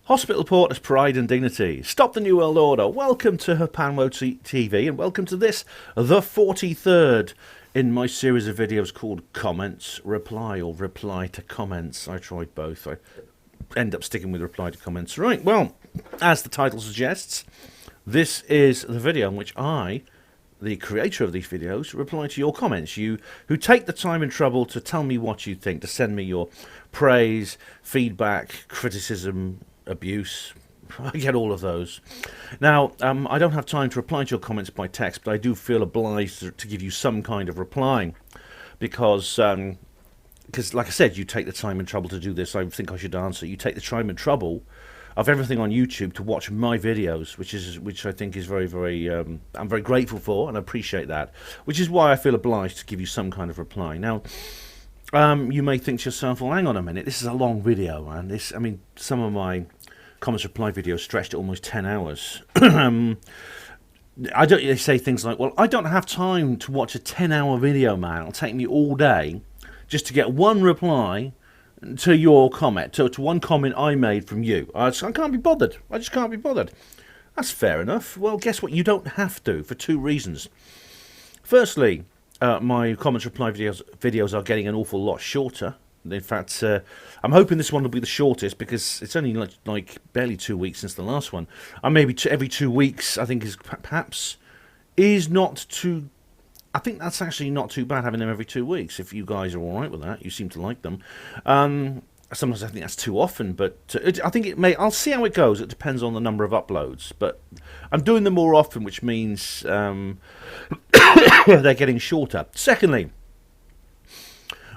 Hospital Port as pride and dignity. Stop the New World Order. Welcome to HPANWO TV and welcome to this, the 43rd in my series of videos called Comments, Reply or Reply to Comments. I tried both. I end up sticking with Reply to Comments. Right, well, as the title suggests, this is the video in which I, the creator of these videos, reply to your comments. You who take the time and trouble to tell me what you think, to send me your praise, feedback, criticism, abuse. I get all of those. Now, I don't have time to reply to your comments by text, but I do feel obliged to give you some kind of reply because, like I said, you take the time and trouble to do this. I think I should answer. You take the time and trouble of everything on YouTube to watch my videos, which I think is very, I'm very grateful for and I appreciate that, which is why I feel obliged to give you some kind of reply. Now, you may think to yourself, well, hang on a minute, this is a long video, and this, I mean, some of my comments reply videos stretched to almost 10 hours. They say things like, well, I don't have time to watch a 10-hour video, man. It'll take me all day just to get one reply to your comment, to one comment I made from you. I can't be bothered. I just can't be bothered. That's fair enough. Well, guess what? You don't have to, for two reasons. Firstly, my comments reply videos are getting an awful lot shorter. In fact, I'm hoping this one will be the shortest because it's only like barely 2 weeks since the last one. And maybe every 2 weeks, I think, is not too. I think that's actually not too bad having them every 2 weeks. If you guys are all right with that, you seem to like them. Sometimes I think that's too often, but I think it may. I'll see how it goes. It depends on the number of uploads, but I'm doing them more often, which means they're getting shorter. Secondly,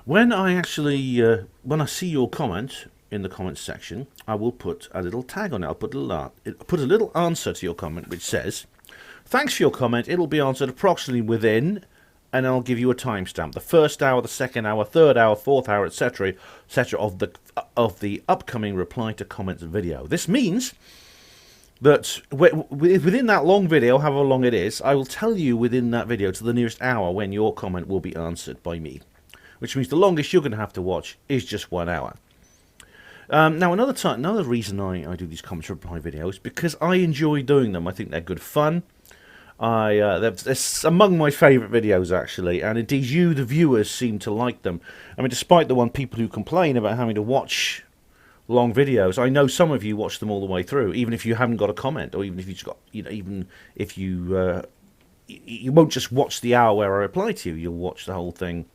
when I see your comment in the comments section, I will put a little tag on it. I'll put a little answer to your comment which says, "Thanks for your comment. It'll be answered approximately within," and I'll give you a timestamp: the first hour, the second hour, third hour, fourth hour, etc., etc. of the upcoming reply to comments video. This means that within that long video, however long it is, I will tell you within that video to the nearest hour when your comment will be answered by me. Which means the longest you're going to have to watch is just 1 hour. Now, another reason I do these comments reply videos, because I enjoy doing them. I think they're good fun. They're among my favourite videos, actually, and indeed you, the viewers, seem to like them. I mean, despite the people who complain about having to watch long videos, I know some of you watch them all the way through, even if you haven't got a comment, or even if you've got, even if you won't just watch the hour where I reply to you, you'll watch the whole thing.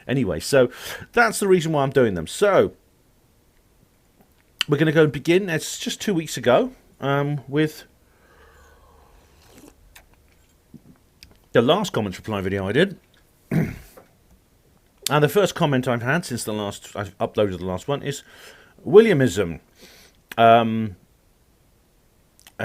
Anyway, so that's the reason why I'm doing them. So we're going to go and begin. It's just 2 weeks ago with the last comments reply video I did. And the first comment I've had since I've uploaded the last one is Williamism.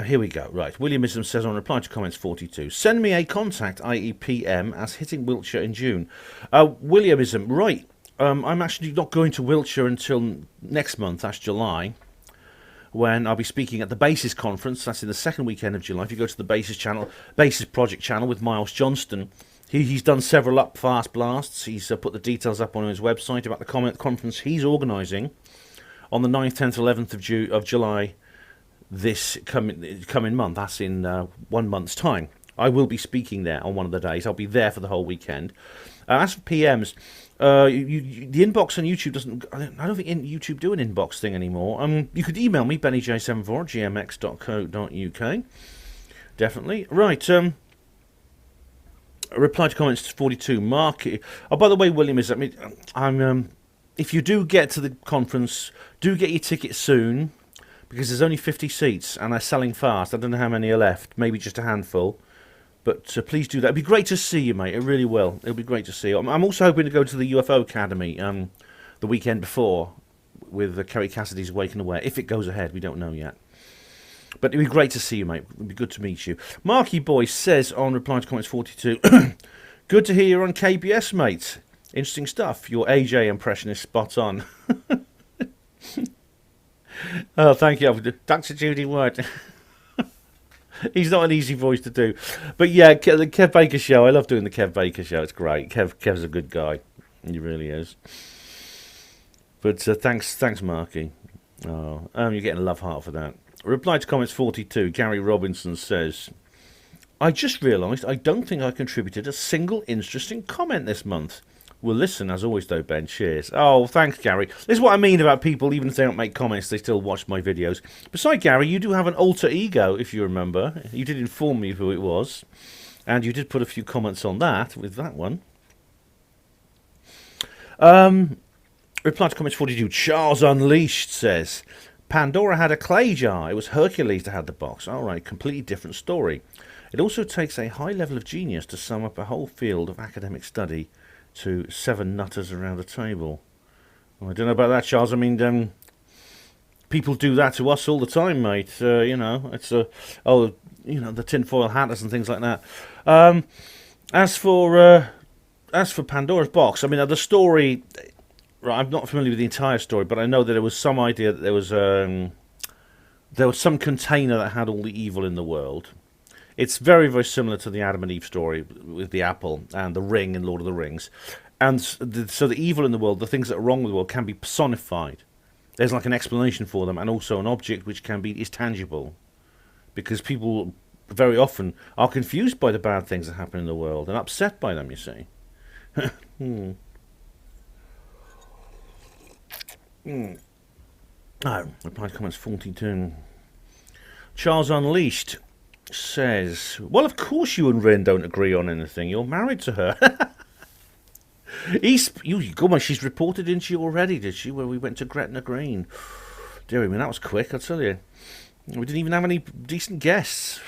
Here we go. Right, Williamism says on reply to comments 42, send me a contact, i.e. PM, as hitting Wiltshire in June. Williamism, right. I'm actually not going to Wiltshire until next month, that's July, when I'll be speaking at the Basis Conference. That's in the second weekend of July. If you go to the Basis Project channel with Miles Johnston, he's done several fast blasts. He's put the details up on his website about the conference he's organising on the 9th, 10th, 11th of July. This coming month, that's in 1 month's time. I will be speaking there on one of the days. I'll be there for the whole weekend. As for PMs, the inbox on YouTube doesn't. I don't think YouTube do an inbox thing anymore. You could email me bennyj74@gmx.co.uk. Definitely right. Reply to comments 42. Mark. Oh, by the way, William, if you do get to the conference, do get your ticket soon. Because there's only 50 seats and they're selling fast. I don't know how many are left, maybe just a handful. But please do that. It'd be great to see you, mate. It really will. It'll be great to see you. I'm also hoping to go to the UFO Academy the weekend before with Kerry Cassidy's Wake and Aware. If it goes ahead, we don't know yet. But it'd be great to see you, mate. It'd be good to meet you. Marky Boy says on reply to comments 42, good to hear you're on KBS, mate. Interesting stuff. Your AJ impression is spot on. Oh, thank you, Dr. Judy Ward. He's not an easy voice to do. But yeah, the Kev Baker Show. I love doing the Kev Baker Show. It's great. Kev's a good guy. He really is. But thanks, Marky. Oh, you're getting a love heart for that. Reply to comments 42, Gary Robinson says, I just realised I don't think I contributed a single interesting comment this month. We'll listen, as always, though, Ben. Cheers. Oh, thanks, Gary. This is what I mean about people, even if they don't make comments, they still watch my videos. Besides, Gary, you do have an alter ego, if you remember. You did inform me who it was. And you did put a few comments on that, with that one. Reply to comments 42. Charles Unleashed says, Pandora had a clay jar. It was Hercules that had the box. All right, completely different story. It also takes a high level of genius to sum up a whole field of academic study to 7 nutters around a table. Well, I don't know about that, Charles. I mean, people do that to us all the time, mate. You know, it's the tinfoil hatters and things like that. As for Pandora's box, I mean, the story. Right, I'm not familiar with the entire story, but I know that there was some idea that there was some container that had all the evil in the world. It's very, very similar to the Adam and Eve story with the apple and the ring in Lord of the Rings. And so the evil in the world, the things that are wrong with the world, can be personified. There's like an explanation for them, and also an object which is tangible. Because people very often are confused by the bad things that happen in the world and upset by them, you see. Oh, reply to comments 42. Charles Unleashed says, well, of course you and Rin don't agree on anything. You're married to her. Come on, she's reported into you already, did she? Where we went to Gretna Green. Dear me, that was quick, I tell you. We didn't even have any decent guests.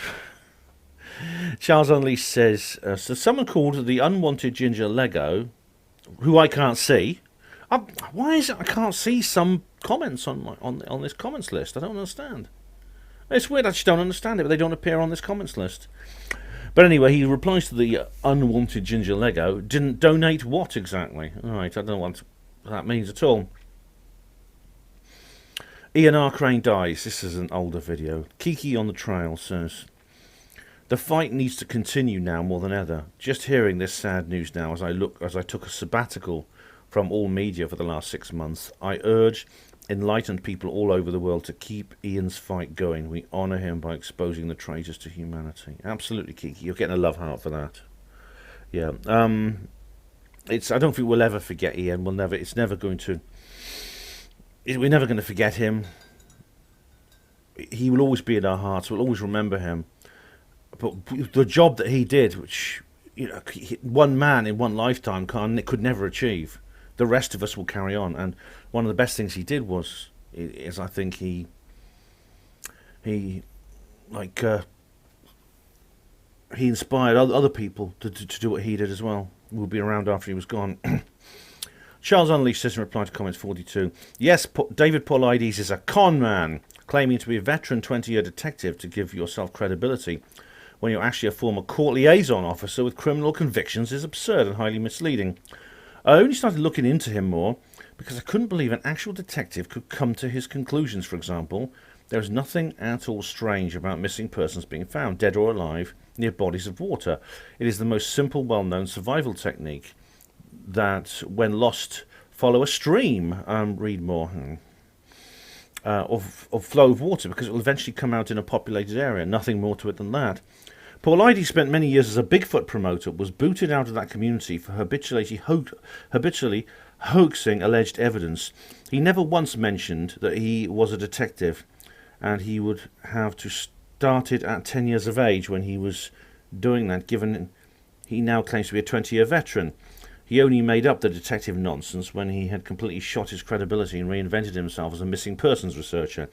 Charles Unleashed says, so someone called the unwanted ginger Lego, who I can't see. Why is it I can't see some comments on this comments list? I don't understand. It's weird, I just don't understand it, but they don't appear on this comments list. But anyway, he replies to the unwanted ginger Lego, didn't donate what exactly? Alright, I don't know what that means at all. Ian R. Crane dies. This is an older video. Kiki on the trail says, the fight needs to continue now more than ever. Just hearing this sad news now as I took a sabbatical from all media for the last 6 months, I urge enlightened people all over the world to keep Ian's fight going. We honour him by exposing the traitors to humanity. Absolutely, Kiki. You're getting a love heart for that. Yeah. I don't think we'll ever forget Ian. We're never going to forget him. He will always be in our hearts. We'll always remember him. But the job that he did, which one man in one lifetime could never achieve, the rest of us will carry on. And one of the best things he did is I think he inspired other people to do what he did as well. We'll be around after he was gone. Charles Unleashed says in reply to comments 42, yes, David Paulides is a con man, claiming to be a veteran 20-year detective to give yourself credibility when you're actually a former court liaison officer with criminal convictions is absurd and highly misleading. I only started looking into him more because I couldn't believe an actual detective could come to his conclusions. For example, there is nothing at all strange about missing persons being found, dead or alive, near bodies of water. It is the most simple, well-known survival technique that, when lost, follow a stream, read more, of flow of water, because it will eventually come out in a populated area. Nothing more to it than that. Paulides spent many years as a Bigfoot promoter, was booted out of that community for habitually hoaxing alleged evidence. He never once mentioned that he was a detective, and he would have to started at 10 years of age when he was doing that, given he now claims to be a 20-year veteran. He only made up the detective nonsense when he had completely shot his credibility and reinvented himself as a missing persons researcher.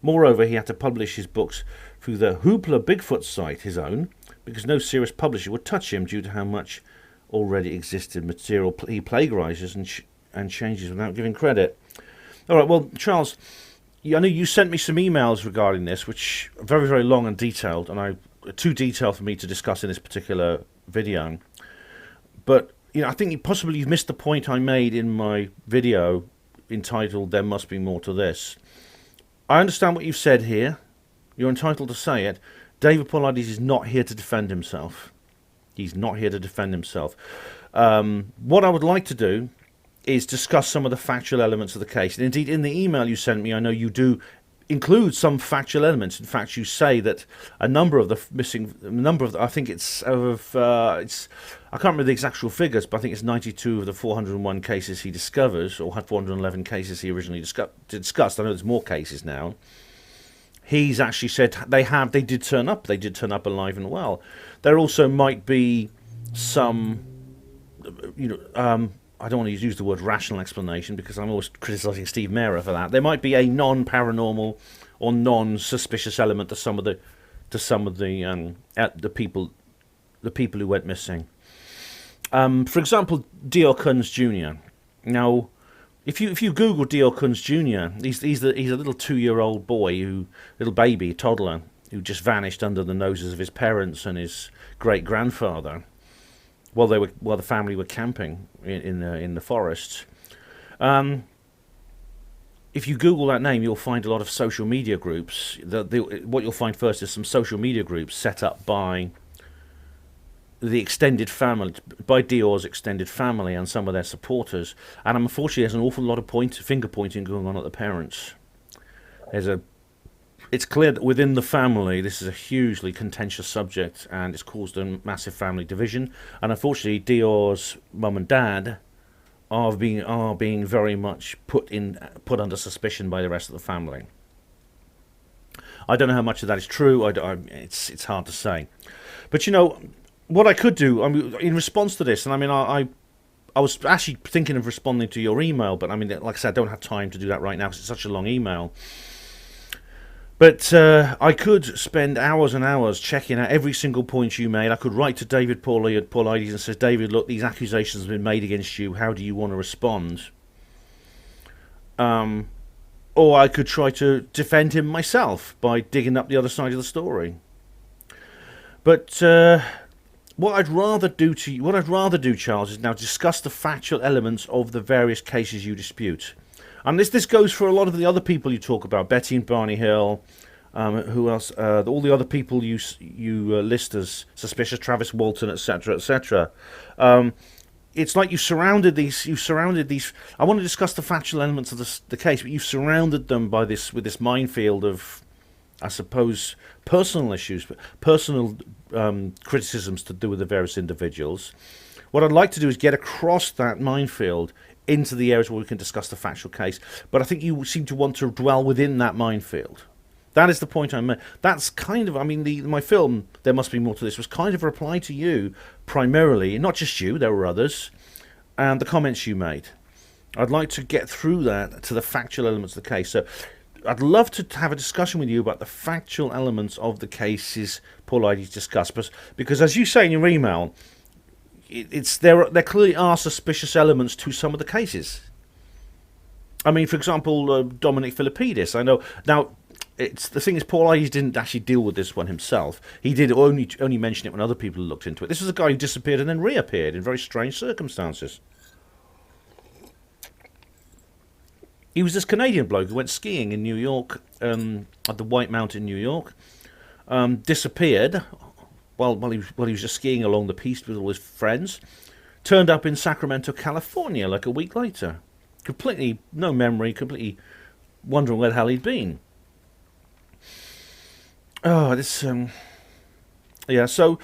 Moreover, he had to publish his books through the Hoopla Bigfoot site, his own, because no serious publisher would touch him due to how much already existed material he plagiarizes and changes without giving credit. All right, well, Charles, I know you sent me some emails regarding this, which are very, very long and detailed, and too detailed for me to discuss in this particular video. But I think you've missed the point I made in my video entitled "There Must Be More to This." I understand what you've said here. You're entitled to say it. David Paulides is not here to defend himself. He's not here to defend himself. What I would like to do is discuss some of the factual elements of the case. And indeed, in the email you sent me, I know you do includes some factual elements. In fact, you say that a number of the I think I can't remember the actual figures, but I think it's 92 of the 401 cases he discovers, or had 411 cases he originally discussed. I know there's more cases now. He's actually said they did turn up alive and well. There also might be some, I don't want to use the word rational explanation because I'm always criticising Steve Mera for that. There might be a non-paranormal or non-suspicious element to some of the people who went missing. For example, D.L. Kunz Jr. Now, if you Google D.L. Kunz Jr., he's a little 2-year-old boy, toddler, who just vanished under the noses of his parents and his great grandfather while the family were camping in the forest. If you Google that name, you'll find a lot of social media groups. What you'll find first is some social media groups set up by the extended family, by Dior's extended family and some of their supporters. And unfortunately, there's an awful lot of finger pointing going on at the parents. It's clear that within the family, this is a hugely contentious subject, and it's caused a massive family division. And unfortunately, Dior's mum and dad are being very much put under suspicion by the rest of the family. I don't know how much of that is true. It's hard to say. But what I could do, in response to this, and I was actually thinking of responding to your email, but like I said, I don't have time to do that right now because it's such a long email. But I could spend hours and hours checking out every single point you made. I could write to David Paulides and say, David, look, these accusations have been made against you. How do you want to respond? Or I could try to defend him myself by digging up the other side of the story. But what I'd rather do, Charles, is now discuss the factual elements of the various cases you dispute. And this goes for a lot of the other people you talk about, Betty and Barney Hill, who else? All the other people you list as suspicious, Travis Walton, etc., etc. It's like you've surrounded these. I want to discuss the factual elements of the case, but you've surrounded them with this minefield of, I suppose, personal issues, personal criticisms to do with the various individuals. What I'd like to do is get across that minefield into the areas where we can discuss the factual case, but I think you seem to want to dwell within that minefield. That is the point I made. That's kind of, my film, There Must Be More to This, was kind of a reply to you, primarily, not just you, there were others, and the comments you made. I'd like to get through that to the factual elements of the case. So I'd love to have a discussion with you about the factual elements of the cases Paulides discussed, because as you say in your email, there clearly are suspicious elements to some of the cases. For example, Dominic Philippidis. I know now. The thing is, Paulides didn't actually deal with this one himself. He did only mention it when other people looked into it. This was a guy who disappeared and then reappeared in very strange circumstances. He was this Canadian bloke who went skiing in New York, at the White Mountain, New York. Disappeared while he was just skiing along the piste with all his friends. Turned up in Sacramento, California, like a week later. Completely no memory, completely wondering where the hell he'd been. Oh, yeah. So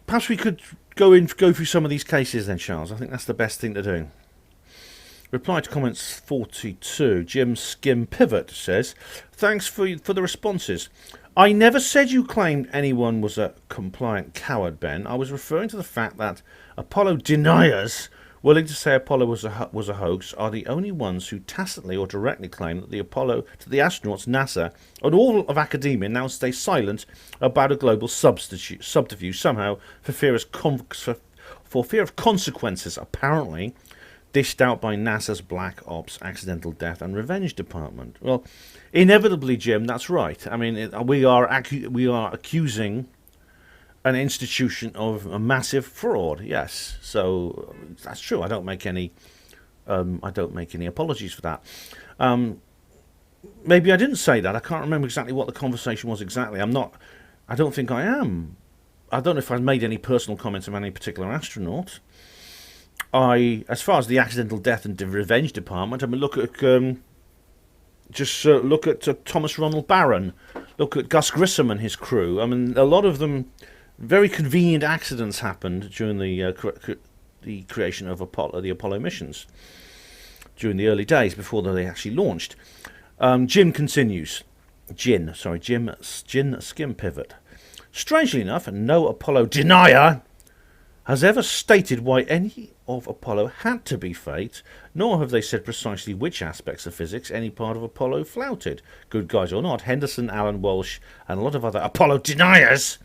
perhaps we could go through some of these cases then, Charles. I think that's the best thing to do. Reply to comments 42. Jim Skim Pivot says, thanks for the responses. I never said you claimed anyone was a compliant coward, Ben. I was referring to the fact that Apollo deniers willing to say Apollo was a hoax are the only ones who tacitly or directly claim that the astronauts, NASA, and all of academia now stay silent about a global subterfuge somehow for fear of consequences, apparently dished out by NASA's Black Ops Accidental Death and Revenge Department. Well, inevitably, Jim, that's right. We are accusing an institution of a massive fraud. Yes, so that's true. I don't make any apologies for that. Maybe I didn't say that. I can't remember exactly what the conversation was exactly. I don't think I am. I don't know if I've made any personal comments about any particular astronaut. As far as the Accidental Death and Revenge Department, look at Just look at Thomas Ronald Barron. Look at Gus Grissom and his crew. I mean, a lot of them, very convenient accidents happened during the creation of the Apollo missions, during the early days before they actually launched. Jim continues. Jim Skim Pivot. Strangely enough, no Apollo denier has ever stated why any of Apollo had to be fate, nor have they said precisely which aspects of physics any part of Apollo flouted. Good guys or not, Henderson, Alan Walsh, and a lot of other Apollo deniers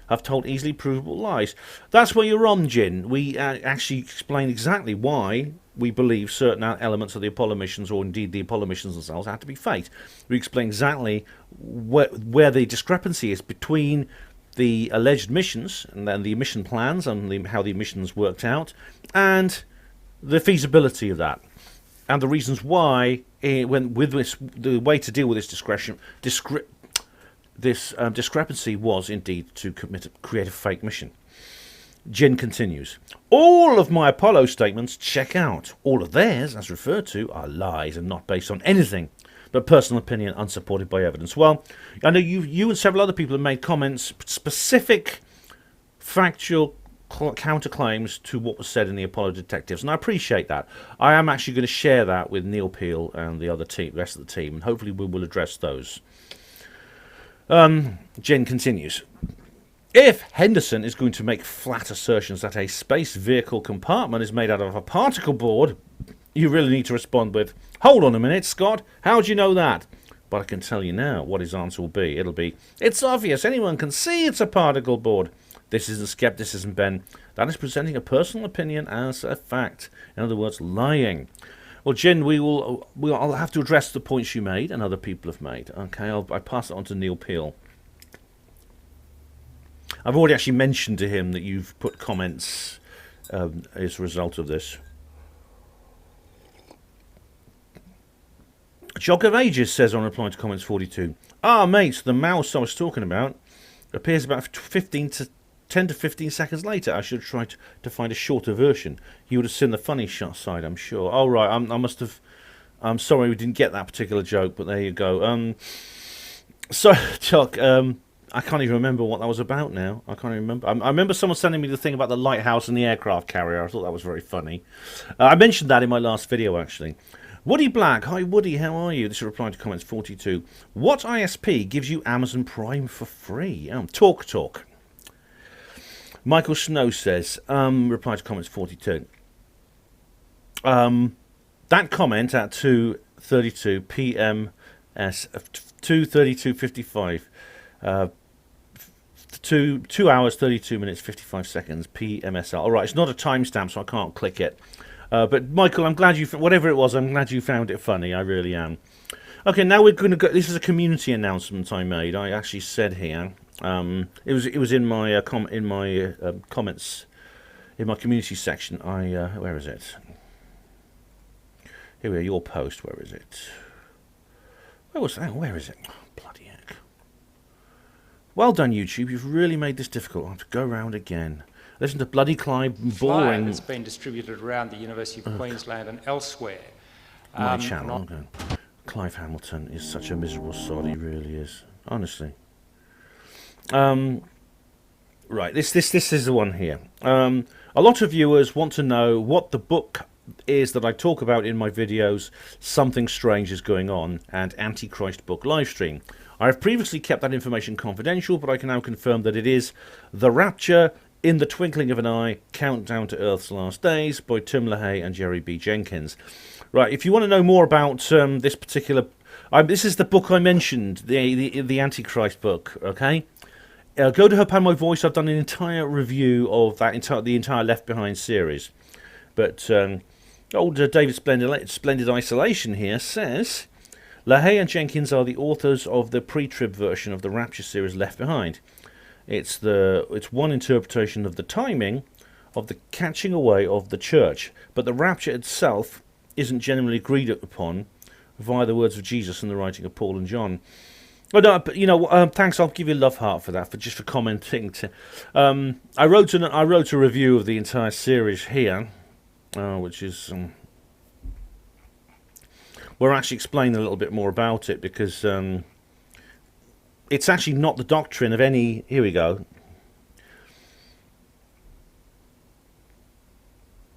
have told easily provable lies. That's where you're wrong, Jin. We actually explain exactly why we believe certain elements of the Apollo missions, or indeed the Apollo missions themselves, had to be fate. We explain exactly where the discrepancy is between the alleged missions and then the mission plans and how the missions worked out, and the feasibility of that, and the reasons why, the way to deal with this discrepancy was indeed to create a fake mission. Jin continues. All of my Apollo statements check out. All of theirs, as referred to, are lies and not based on anything but personal opinion unsupported by evidence. Well, I know you and several other people have made comments, specific factual counterclaims to what was said in the Apollo Detectives, and I appreciate that. I am actually going to share that with Neil Peel and the rest of the team, and hopefully we will address those. Jen continues. If Henderson is going to make flat assertions that a space vehicle compartment is made out of a particle board, you really need to respond with, hold on a minute, Scott, how do you know that? But I can tell you now what his answer will be. It'll be, it's obvious, anyone can see it's a particle board. This isn't skepticism, Ben. That is presenting a personal opinion as a fact. In other words, lying. Well, Jen, I'll have to address the points you made and other people have made. Okay, I'll pass it on to Neil Peel. I've already actually mentioned to him that you've put comments as a result of this. Jog of Ages says on reply to comments 42. Ah, mate, the mouse I was talking about appears about 10 to 15 seconds later. I should have tried to find a shorter version. You would have seen the funny side, I'm sure. Oh, right, I must have... I'm sorry we didn't get that particular joke, but there you go. So, Chuck, I can't even remember what that was about now. I can't even remember. I remember someone sending me the thing about the lighthouse and the aircraft carrier. I thought that was very funny. I mentioned that in my last video, actually. Woody Black. Hi, Woody. How are you? This is a reply to comments 42. What ISP gives you Amazon Prime for free? Talk. Michael Snow says, reply to comments 42. That comment at 2:32 p.m. 2:32:55. 2 hours 32 minutes 55 seconds PMSL. All right, it's not a timestamp, so I can't click it. But Michael, I'm glad whatever it was, I'm glad you found it funny. I really am. Okay, now we're going to go. This is a community announcement I made. I actually said here. It was in my comments in my community section. Where is it? Here we are. Your post. Where is it? Where was that? Where is it? Oh, bloody heck! Well done, YouTube. You've really made this difficult. I have to go round again. Listen to bloody Clive boring. It's been distributed around the University of Queensland and elsewhere. My channel. Okay. Clive Hamilton is such a miserable sod. He really is. Honestly. Right. This is the one here. A lot of viewers want to know what the book is that I talk about in my videos. Something Strange is Going On and Antichrist book livestream. I have previously kept that information confidential, but I can now confirm that it is The Rapture in the Twinkling of an Eye, Countdown to Earth's Last Days by Tim LaHaye and Jerry B. Jenkins. Right, if you want to know more about this particular... this is the book I mentioned, the Antichrist book, okay? Go to HPANWO Voice. I've done an entire review of the entire Left Behind series. But old David Splendid Isolation here says... LaHaye and Jenkins are the authors of the pre-trib version of the Rapture series Left Behind. It's one interpretation of the timing of the catching away of the church, but the rapture itself isn't generally agreed upon via the words of Jesus and the writing of Paul and John. Well, no, but thanks. I'll give you a love heart for that, for commenting. I wrote a review of the entire series here, which is we're actually explaining a little bit more about it, because it's actually not the doctrine of any... Here we go.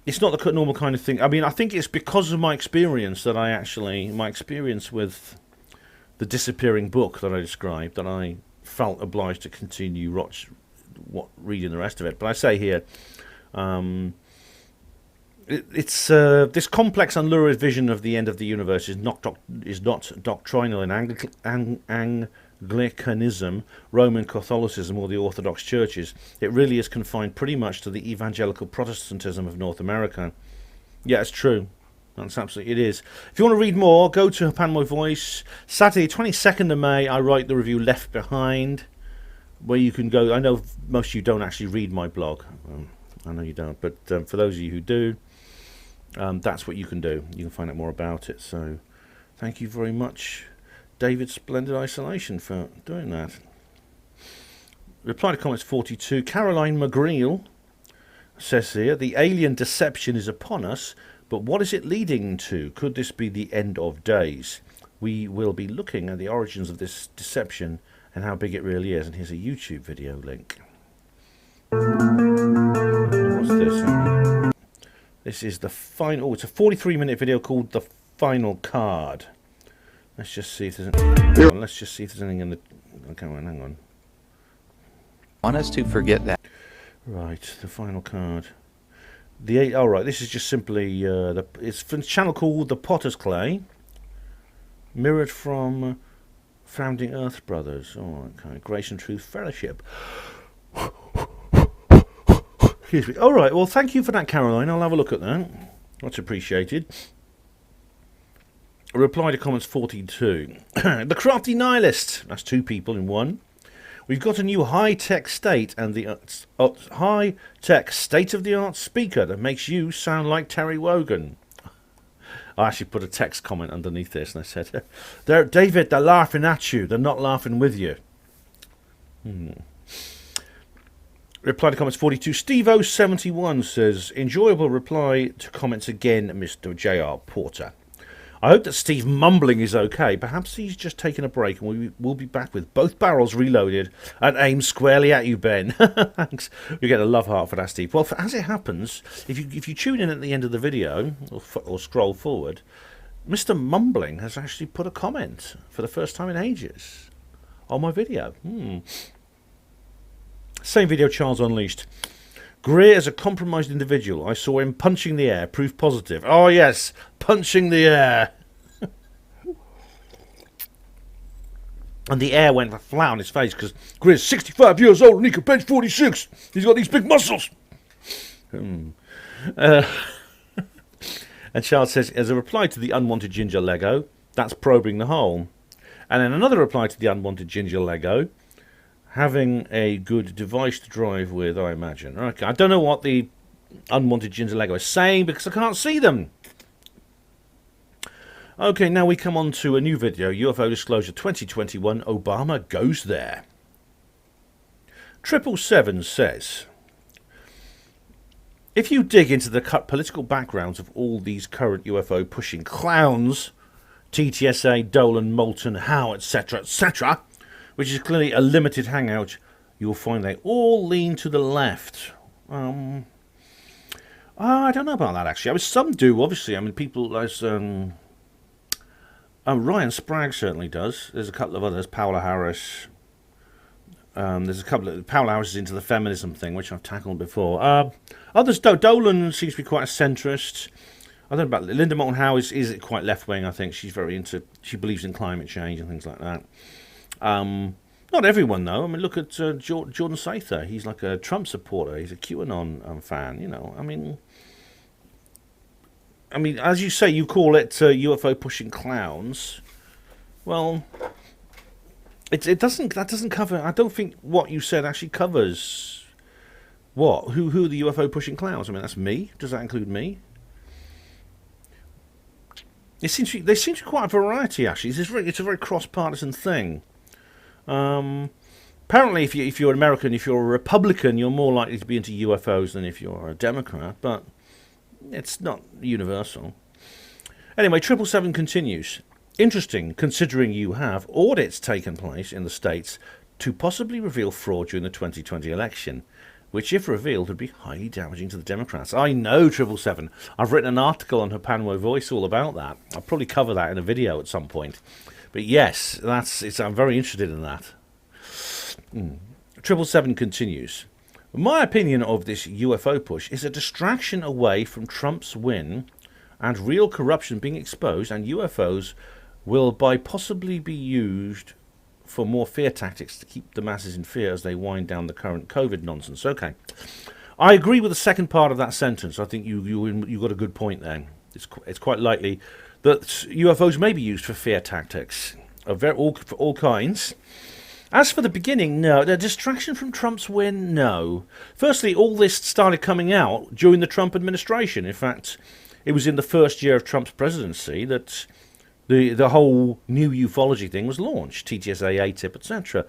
It's not the normal kind of thing. I mean, I think it's because of my experience that my experience with the disappearing book that I described, that I felt obliged to continue reading the rest of it. But I say here, it's this complex and lurid vision of the end of the universe is not doctrinal in Anglicanism, Roman Catholicism, or the Orthodox churches. It really is confined pretty much to the evangelical Protestantism of North America. Yeah, it's true. That's absolutely, it is. If you want to read more, go to HPANWO Voice. Saturday, 22nd of May, I write the review Left Behind, where you can go. I know most of you don't actually read my blog. I know you don't, but for those of you who do, that's what you can do. You can find out more about it. So thank you very much, David Splendid Isolation, for doing that. Reply to comments 42. Caroline McGreal says here, the alien deception is upon us, but what is it leading to? Could this be the end of days? We will be looking at the origins of this deception and how big it really is. And here's a YouTube video link. What's this? This is the final... Oh, it's a 43-minute video called The Final Card. Let's just see if there's anything in the... Okay, hang on. I want us to forget that. Right, The Final Card. Right, this is just simply... it's from a channel called The Potter's Clay. Mirrored from Founding Earth Brothers. Oh, okay. Grace and Truth Fellowship. Excuse me. All right, well, thank you for that, Caroline. I'll have a look at that. Much appreciated. A reply to comments 42. The Crafty Nihilist. That's two people in one. We've got a new high-tech state and the high-tech state-of-the-art speaker that makes you sound like Terry Wogan. I actually put a text comment underneath this and I said, David, they're laughing at you. They're not laughing with you. Reply to comments 42. Steve071 says, enjoyable reply to comments again, Mr. J.R. Porter. I hope that Steve Mumbling is okay. Perhaps he's just taken a break and we'll be back with both barrels reloaded and aimed squarely at you, Ben. Thanks. You get a love heart for that, Steve. Well, as it happens, if you tune in at the end of the video or scroll forward, Mr. Mumbling has actually put a comment for the first time in ages on my video. Same video, Charles Unleashed. Greer is a compromised individual. I saw him punching the air. Proof positive. Oh, yes. Punching the air. And the air went flat on his face because Greer's 65 years old and he can bench 46. He's got these big muscles. And Charles says, as a reply to the unwanted ginger Lego, that's probing the hole. And then another reply to the unwanted ginger Lego, having a good device to drive with, I imagine. Okay, I don't know what the unwanted ginger Lego is saying because I can't see them. Okay, now we come on to a new video, UFO Disclosure 2021, Obama goes there. 777 says, if you dig into the political backgrounds of all these current UFO pushing clowns, TTSA, Dolan, Moulton, Howe, etc., etc., which is clearly a limited hangout, you'll find they all lean to the left. I don't know about that, actually. I mean, some do, obviously. I mean, people as... Ryan Sprague certainly does. There's a couple of others. Paola Harris. There's a couple of... Paola Harris is into the feminism thing, which I've tackled before. Others don't. Dolan seems to be quite a centrist. I don't know about... Linda Moulton Howe is quite left-wing, I think. She's very into... She believes in climate change and things like that. Not everyone, though. I mean, look at Jordan Sather. He's like a Trump supporter. He's a QAnon fan, you know. I mean, as you say, you call it UFO pushing clowns. Well, that doesn't cover... I don't think what you said actually covers... What? Who are the UFO pushing clowns? I mean, that's me. Does that include me? There seems to be quite a variety, actually. It's a very cross-partisan thing. Apparently, if you're an American, if you're a Republican, you're more likely to be into UFOs than if you're a Democrat, but it's not universal. Anyway, 777 continues. Interesting, considering you have audits taken place in the States to possibly reveal fraud during the 2020 election, which, if revealed, would be highly damaging to the Democrats. I know, 777. I've written an article on HPANWO Voice all about that. I'll probably cover that in a video at some point. But yes, I'm very interested in that. 777 continues. My opinion of this UFO push is a distraction away from Trump's win and real corruption being exposed, and UFOs will possibly be used for more fear tactics to keep the masses in fear as they wind down the current COVID nonsense. Okay, I agree with the second part of that sentence. I think you got a good point there. It's quite likely that UFOs may be used for fear tactics for all kinds. As for the beginning, no. The distraction from Trump's win, no. Firstly, all this started coming out during the Trump administration. In fact, it was in the first year of Trump's presidency that the whole new ufology thing was launched, TTSA, ATIP, etc.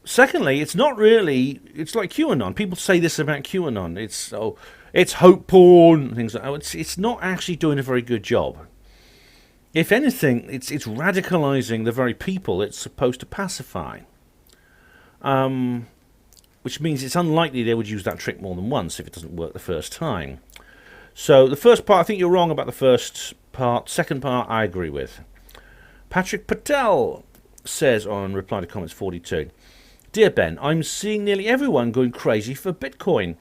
Secondly, it's not really, it's like QAnon. People say this about QAnon. It's hope porn, things like that. It's not actually doing a very good job. If anything, it's radicalizing the very people it's supposed to pacify. Which means it's unlikely they would use that trick more than once if it doesn't work the first time. So the first part, I think you're wrong about the first part. Second part, I agree with. Patrick Patel says on Reply to Comments 42, Dear Ben, I'm seeing nearly everyone going crazy for Bitcoin.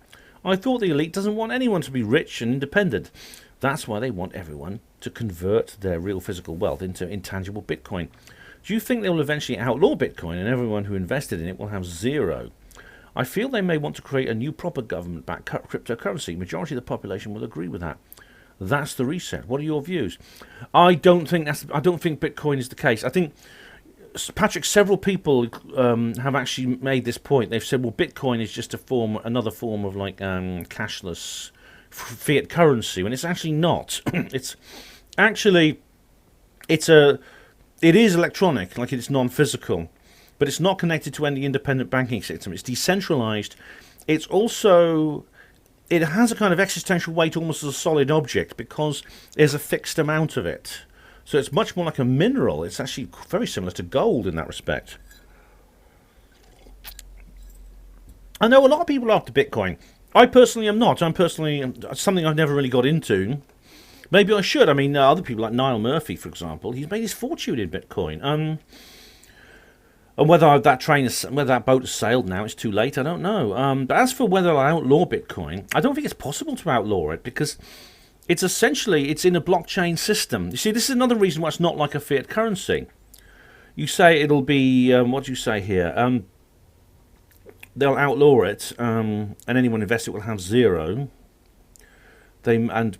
I thought the elite doesn't want anyone to be rich and independent. That's why they want everyone to convert their real physical wealth into intangible Bitcoin. Do you think they will eventually outlaw Bitcoin and everyone who invested in it will have zero? I feel they may want to create a new proper government-backed cryptocurrency. Majority of the population will agree with that. That's the reset. What are your views? I don't think Bitcoin is the case. I think, Patrick, several people have actually made this point. They've said, well, Bitcoin is just another form of like cashless fiat currency, when it's actually not. It is electronic, like it's non-physical, but it's not connected to any independent banking system. It's decentralized. It has a kind of existential weight almost as a solid object because there's a fixed amount of it. So it's much more like a mineral. It's actually very similar to gold in that respect. I know a lot of people are after Bitcoin. I personally am not. Something I've never really got into. Maybe I should. I mean, other people like Niall Murphy, for example, he's made his fortune in Bitcoin. And whether that boat has sailed now, it's too late, I don't know. But as for whether I outlaw Bitcoin, I don't think it's possible to outlaw it because it's in a blockchain system. You see, this is another reason why it's not like a fiat currency. You say it'll be, what do you say here? They'll outlaw it, and anyone invested will have zero. I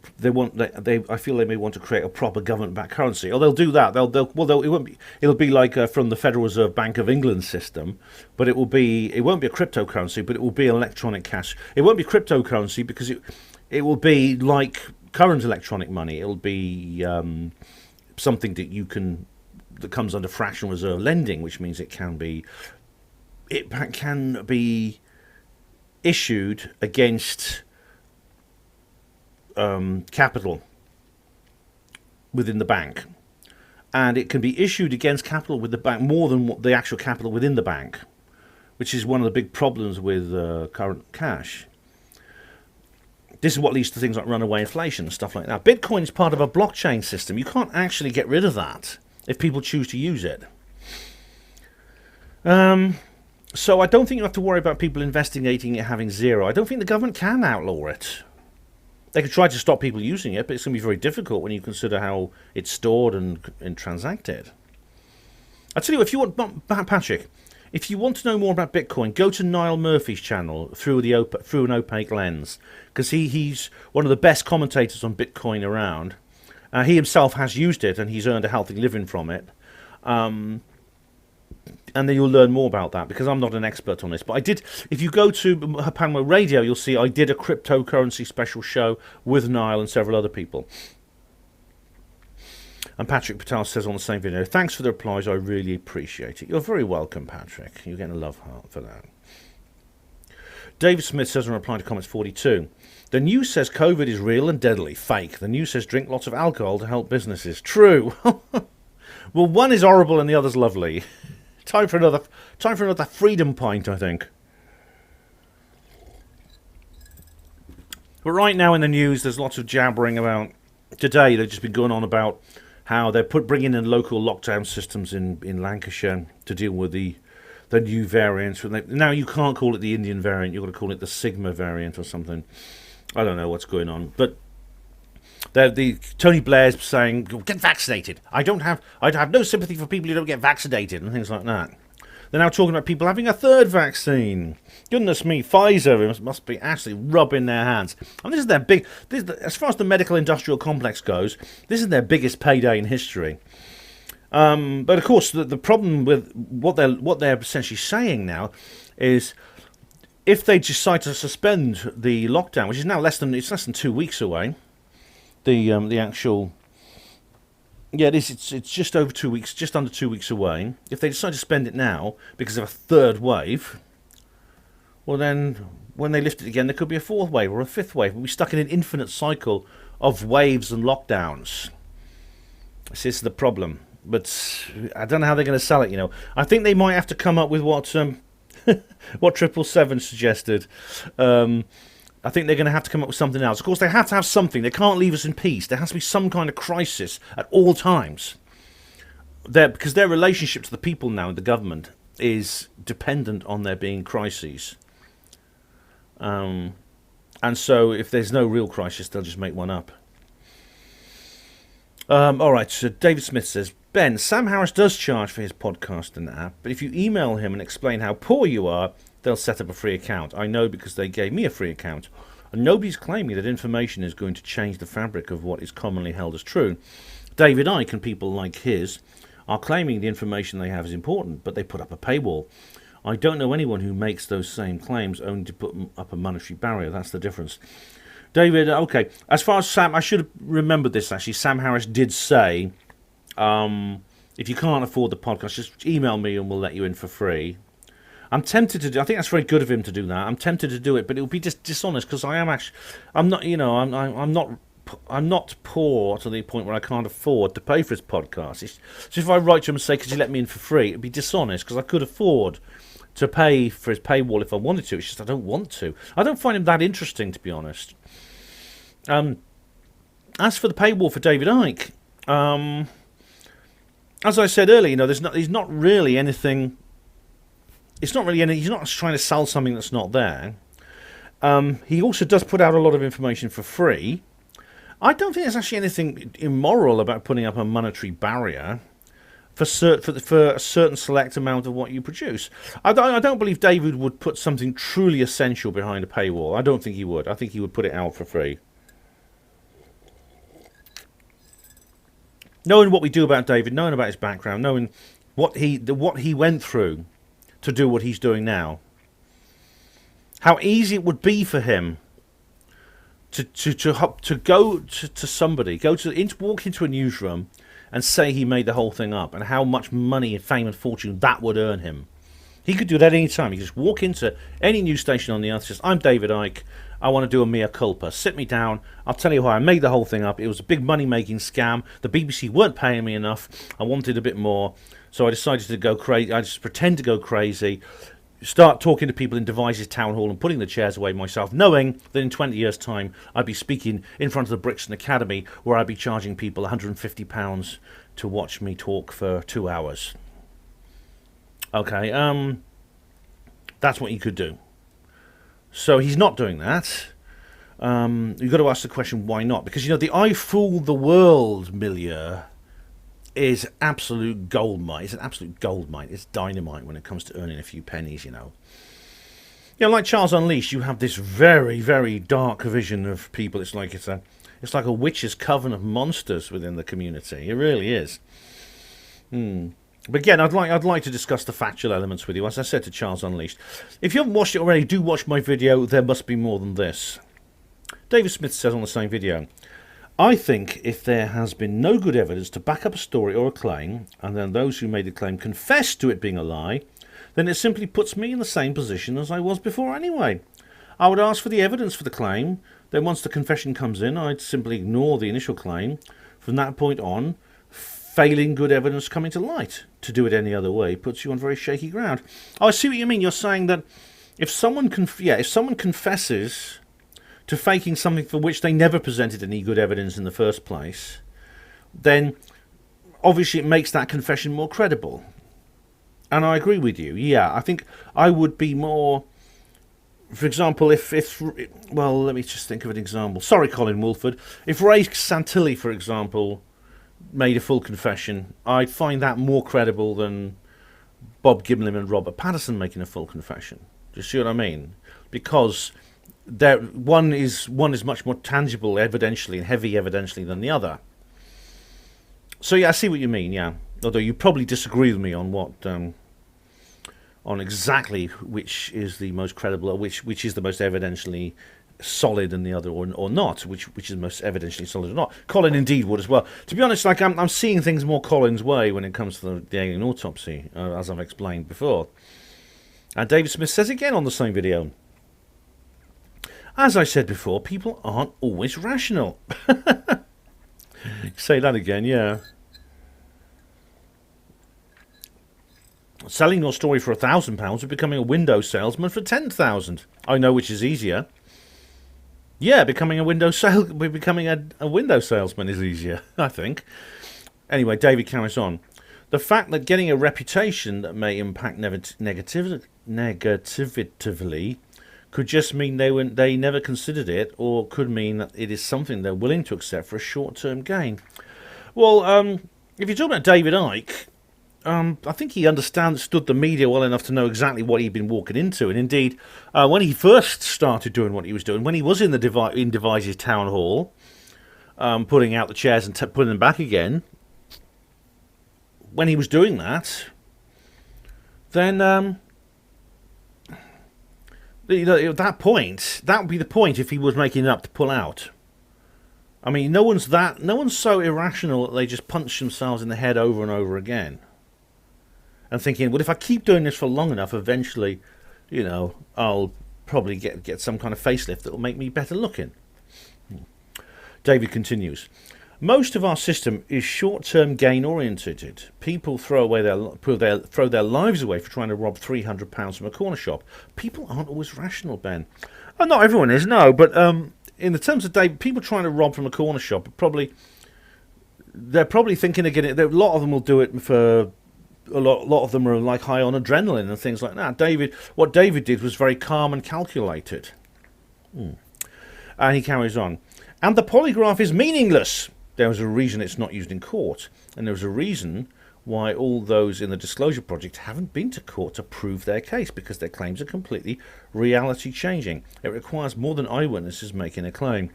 feel they may want to create a proper government-backed currency, or they'll do that. It'll be like from the Federal Reserve Bank of England system, but it won't be a cryptocurrency, but it will be electronic cash. It won't be cryptocurrency because it will be like current electronic money. It'll be something that comes under fractional reserve lending, which means it can be issued against capital within the bank, and it can be issued against capital with the bank more than the actual capital within the bank, which is one of the big problems with current cash. This is what leads to things like runaway inflation and stuff like that. Bitcoin is part of a blockchain system. You can't actually get rid of that if people choose to use it. So I don't think you have to worry about people investigating it having zero. I don't think the government can outlaw it. They could try to stop people using it, but it's going to be very difficult when you consider how it's stored and transacted. I tell you, if you want, Patrick, if you want to know more about Bitcoin, go to Niall Murphy's channel through an opaque lens, because he's one of the best commentators on Bitcoin around. He himself has used it, and he's earned a healthy living from it. And then you'll learn more about that, because I'm not an expert on this. But if you go to HPANWO Radio, you'll see I did a cryptocurrency special show with Niall and several other people. And Patrick Patel says on the same video, thanks for the replies, I really appreciate it. You're very welcome, Patrick. You're getting a love heart for that. David Smith says in reply to comments 42, The news says COVID is real and deadly. Fake. The news says drink lots of alcohol to help businesses. True. Well, one is horrible and the other's lovely. Time for another freedom pint, I think. But right now in the news, there's lots of jabbering about. Today, they've just been going on about how they're bringing in local lockdown systems in Lancashire to deal with the new variants. Now you can't call it the Indian variant; you've got to call it the Sigma variant or something. I don't know what's going on, but Tony Blair's saying, "Get vaccinated." I'd have no sympathy for people who don't get vaccinated and things like that. They're now talking about people having a third vaccine. Goodness me, Pfizer must be actually rubbing their hands. And this is their as far as the medical industrial complex goes, this is their biggest payday in history. But of course, the problem with what they're essentially saying now is, if they decide to suspend the lockdown, which is now less than 2 weeks away, the actual. Yeah, it's just over 2 weeks, just under 2 weeks away. If they decide to spend it now because of a third wave, well then, when they lift it again, there could be a fourth wave or a fifth wave. We'll be stuck in an infinite cycle of waves and lockdowns. This is the problem. But I don't know how they're going to sell it, I think they might have to come up with what 777 suggested. I think they're going to have to come up with something else. Of course, they have to have something. They can't leave us in peace. There has to be some kind of crisis at all times. Because their relationship to the people now in the government is dependent on there being crises. And so if there's no real crisis, they'll just make one up. All right, so David Smith says, Ben, Sam Harris does charge for his podcast and app, but if you email him and explain how poor you are, they'll set up a free account. I know because they gave me a free account. And nobody's claiming that information is going to change the fabric of what is commonly held as true. David Icke and people like his are claiming the information they have is important, but they put up a paywall. I don't know anyone who makes those same claims only to put up a monetary barrier. That's the difference. David, okay. As far as Sam, I should have remembered this actually. Sam Harris did say, if you can't afford the podcast, just email me and we'll let you in for free. I'm tempted to do. I think that's very good of him to do that. I'm tempted to do it, but it would be just dishonest because I'm not. I'm not poor to the point where I can't afford to pay for his podcast. So if I write to him and say, "Could you let me in for free?" It'd be dishonest because I could afford to pay for his paywall if I wanted to. It's just I don't want to. I don't find him that interesting, to be honest. As for the paywall for David Icke, as I said earlier, there's not really anything. It's not really any. He's not trying to sell something that's not there. He also does put out a lot of information for free. I don't think there's actually anything immoral about putting up a monetary barrier for a certain select amount of what you produce. I don't believe David would put something truly essential behind a paywall. I don't think he would. I think he would put it out for free. Knowing what we do about David, knowing about his background, knowing what he went through to do what he's doing now, how easy it would be for him to go to somebody, walk into a newsroom and say he made the whole thing up, and how much money and fame and fortune that would earn him. He could do that any time. He could just walk into any news station on the earth, says, "I'm David Icke, I want to do a mea culpa. Sit me down, I'll tell you how I made the whole thing up. It was a big money-making scam. The BBC weren't paying me enough. I wanted a bit more, so I decided to go crazy. I just pretend to go crazy, start talking to people in Devizes Town Hall and putting the chairs away myself, knowing that in 20 years' time I'd be speaking in front of the Brixton Academy, where I'd be charging people £150 to watch me talk for 2 hours." Okay, that's what you could do. So he's not doing that. You've got to ask the question, why not? Because, the I fooled the world milieu is absolute gold mine. It's an absolute gold mine. It's dynamite when it comes to earning a few pennies, like Charles Unleashed, you have this very, very dark vision of people. It's like a witch's coven of monsters within the community. It really is. But again, I'd like to discuss the factual elements with you. As I said to Charles Unleashed, if you haven't watched it already, do watch my video. There must be more than this. David Smith says on the same video, "I think if there has been no good evidence to back up a story or a claim, and then those who made the claim confess to it being a lie, then it simply puts me in the same position as I was before anyway. I would ask for the evidence for the claim then once the confession comes in, I'd simply ignore the initial claim. From that point on, failing good evidence coming to light. To do it any other way puts you on very shaky ground. Oh, I see what you mean. You're saying that if someone confesses to faking something for which they never presented any good evidence in the first place, then obviously it makes that confession more credible. And I agree with you. Yeah, I think I would be more... For example, well, let me just think of an example. Sorry, Colin Woolford. If Ray Santilli, for example, made a full confession, I'd find that more credible than Bob Gimlin and Robert Patterson making a full confession. Do you see what I mean? Because one is much more tangible evidentially and heavy evidentially than the other. So yeah, I see what you mean. Yeah, although you probably disagree with me on what on exactly which is the most credible, or which is the most evidentially solid and the other, or not, which is the most evidentially solid or not. Colin indeed would as well. To be honest, like I'm seeing things more Colin's way when it comes to the alien autopsy, as I've explained before. And David Smith says again on the same video, as I said before, people aren't always rational. Say that again, yeah. Selling your story for £1,000 or becoming a window salesman for 10,000. I know which is easier. Yeah, becoming a window salesman is easier, I think. Anyway, David carries on. The fact that getting a reputation that may impact negatively could just mean they never considered it, or could mean that it is something they're willing to accept for a short-term gain. Well, if you're talking about David Icke, I think he understood the media well enough to know exactly what he'd been walking into. And indeed, when he first started doing what he was doing, when he was in Device's town hall, putting out the chairs and putting them back again, when he was doing that, then at that point, that would be the point if he was making it up to pull out. I mean, no one's so irrational that they just punch themselves in the head over and over again. And thinking, well, if I keep doing this for long enough, eventually, I'll probably get some kind of facelift that will make me better looking. David continues. Most of our system is short-term gain oriented. People throw their lives away for trying to rob £300 from a corner shop. People aren't always rational, Ben. Oh, not everyone is, no. But in the terms of David, people trying to rob from a corner shop they're probably thinking again. A lot of them will do it for. A lot of them are like high on adrenaline and things like that. What David did was very calm and calculated. And he carries on. And the polygraph is meaningless. There was a reason it's not used in court. And there's a reason why all those in the Disclosure Project haven't been to court to prove their case, because their claims are completely reality-changing. It requires more than eyewitnesses making a claim.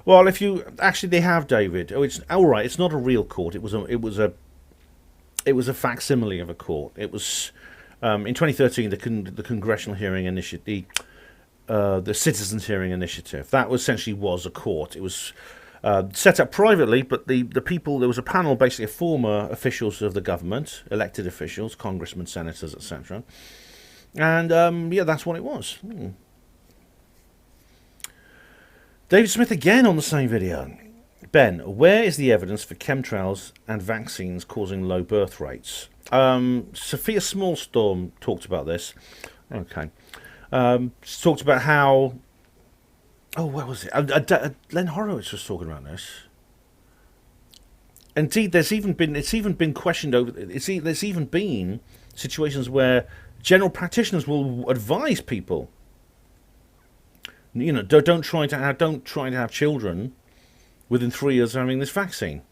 Well, they have, David. It's all right. It's not a real court. It was a facsimile of a court. It was in 2013 the Congressional Hearing Initiative, the Citizens Hearing Initiative. That essentially was a court. It was set up privately, but the people, there was a panel basically of former officials of the government, elected officials, congressmen, senators, etc. And that's what it was. David Smith again on the same video. Ben, where is the evidence for chemtrails and vaccines causing low birth rates? Sophia Smallstorm talked about this. Okay. She talked about how... Oh, where was it? Len Horowitz was talking about this. Indeed, it's even been questioned over... There's even been situations where general practitioners will advise people, don't try to have children within 3 years of having this vaccine.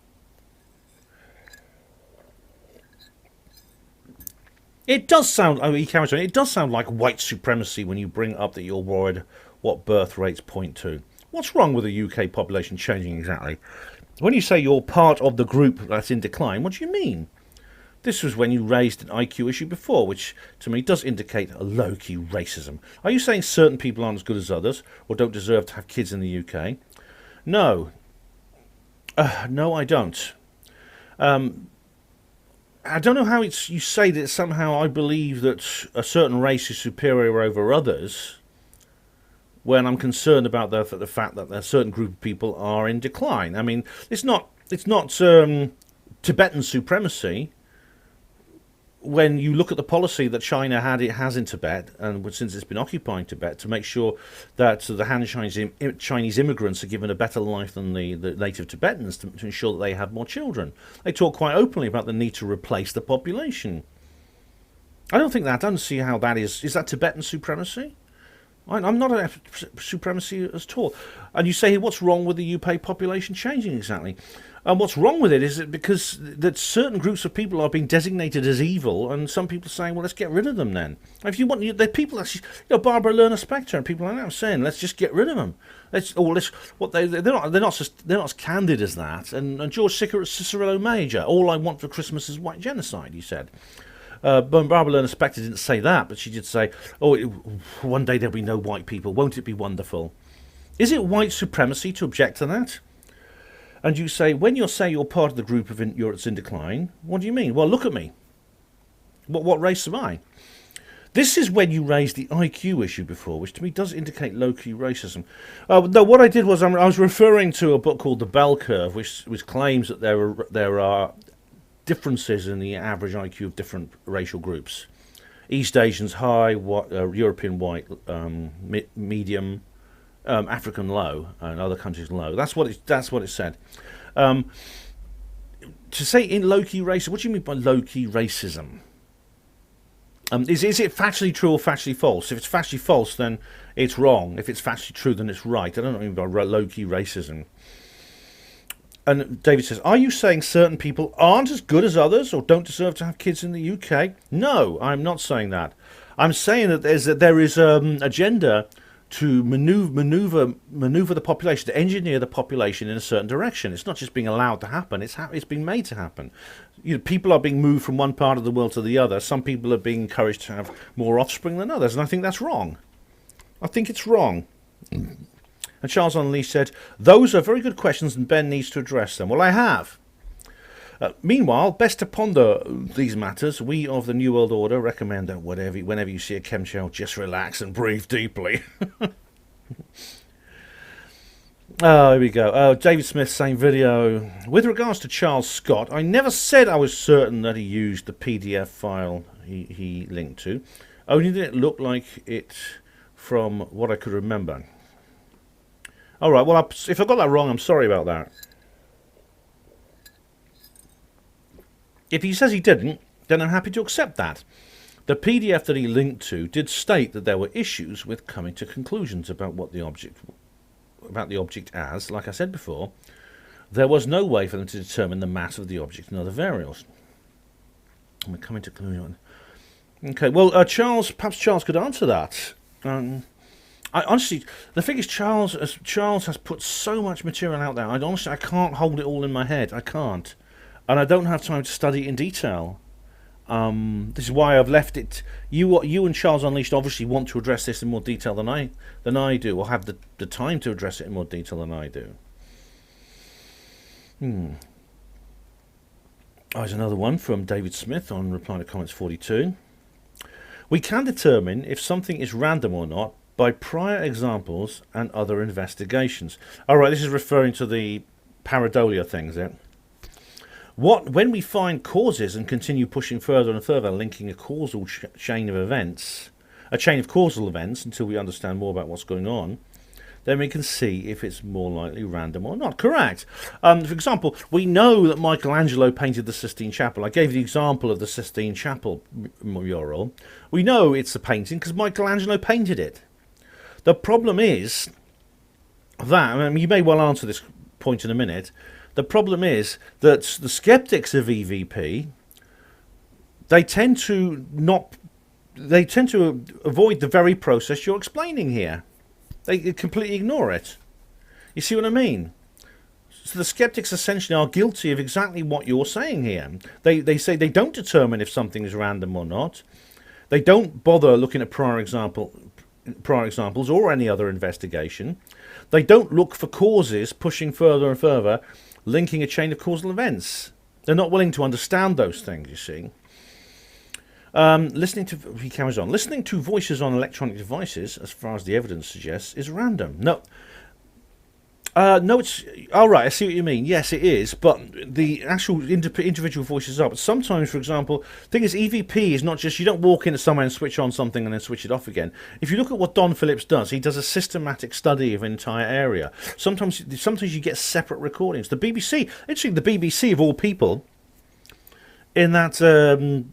It does sound, he carries on, it does sound like white supremacy when you bring up that you're worried what birth rates point to. What's wrong with the UK population changing exactly? When you say you're part of the group that's in decline, what do you mean? This was when you raised an IQ issue before, which to me does indicate a low-key racism. Are you saying certain people aren't as good as others, or don't deserve to have kids in the UK? No. No, I don't. I don't know how you say that somehow I believe that a certain race is superior over others. when I'm concerned about the fact that a certain group of people are in decline. I mean, it's not Tibetan supremacy. When you look at the policy that China has in Tibet, and since it's been occupying Tibet, to make sure that the Han Chinese immigrants are given a better life than the native Tibetans, to ensure that they have more children. They talk quite openly about the need to replace the population. I don't see how that is that Tibetan supremacy? I'm not a supremacy at all. And you say, what's wrong with the UK population changing exactly? And what's wrong with it is because that certain groups of people are being designated as evil, and some people are saying, well, let's get rid of them then. If you want, the people actually, Barbara Lerner-Spector and people like that are saying, let's just get rid of them. They're not as candid as that. And George Cicerillo Major, all I want for Christmas is white genocide, he said. Barbara Lerner-Spector didn't say that, but she did say, one day there'll be no white people. Won't it be wonderful? Is it white supremacy to object to that? And you say, when you say you're part of the group that's in decline, what do you mean? Well, look at me. What race am I? This is when you raised the IQ issue before, which to me does indicate low-key racism. No, what I did was I was referring to a book called The Bell Curve, which claims that there are differences in the average IQ of different racial groups. East Asians high, European white, medium, African low, and other countries low. That's what it said. To say in low-key racism, what do you mean by low-key racism? Is it factually true or factually false? If it's factually false, then it's wrong. If it's factually true, then it's right. I don't know what I mean by low-key racism. And David says, are you saying certain people aren't as good as others or don't deserve to have kids in the UK? No, I'm not saying that. I'm saying that there is an agenda to maneuver the population, to engineer the population in a certain direction. It's not just being allowed to happen, it's being made to happen. People are being moved from one part of the world to the other. Some people are being encouraged to have more offspring than others, and I think that's wrong. I think it's wrong. And Charles Unleashed said, those are very good questions and Ben needs to address them. Well, I have. Meanwhile, best to ponder these matters. We of the New World Order recommend that whenever you see a chemtrail, just relax and breathe deeply. Here we go. David Smith, same video. With regards to Charles Scott, I never said I was certain that he used the PDF file he linked to. Only that it looked like it from what I could remember. All right, well, if I got that wrong, I'm sorry about that. If he says he didn't, then I'm happy to accept that. The PDF that he linked to did state that there were issues with coming to conclusions about what the object as, like I said before, there was no way for them to determine the mass of the object and other variables. And we're coming to conclusion. Okay, well, perhaps Charles could answer that. Honestly, the thing is, Charles has put so much material out there. I can't hold it all in my head. I can't, and I don't have time to study it in detail. This is why I've left it. You and Charles Unleashed obviously want to address this in more detail than I do, or have the time to address it in more detail than I do. Oh, there's another one from David Smith on reply to comments 42. We can determine if something is random or not by prior examples and other investigations. All right, this is referring to the pareidolia things, yeah? When we find causes and continue pushing further and further, linking a causal chain of events, a chain of causal events until we understand more about what's going on, then we can see if it's more likely random or not. Correct. For example, we know that Michelangelo painted the Sistine Chapel. I gave the example of the Sistine Chapel mural. We know it's a painting because Michelangelo painted it. The problem is that, I mean, you may well answer this point in a minute, the problem is that the skeptics of EVP, they tend to avoid the very process you're explaining here. They completely ignore it. You see what I mean? So the skeptics essentially are guilty of exactly what you're saying here. They say they don't determine if something is random or not. They don't bother looking at prior examples or any other investigation. They don't look for causes pushing further and further, linking a chain of causal events. They're not willing to understand those things, you see. He carries on. Listening to voices on electronic devices, as far as the evidence suggests, is random. No, it's all right. I see what you mean. Yes, it is, but the actual individual voices are. But sometimes, for example, the thing is, EVP is not just you don't walk into somewhere and switch on something and then switch it off again. If you look at what Don Phillips does, he does a systematic study of an entire area. Sometimes you get separate recordings. The BBC, interesting, the BBC of all people, in that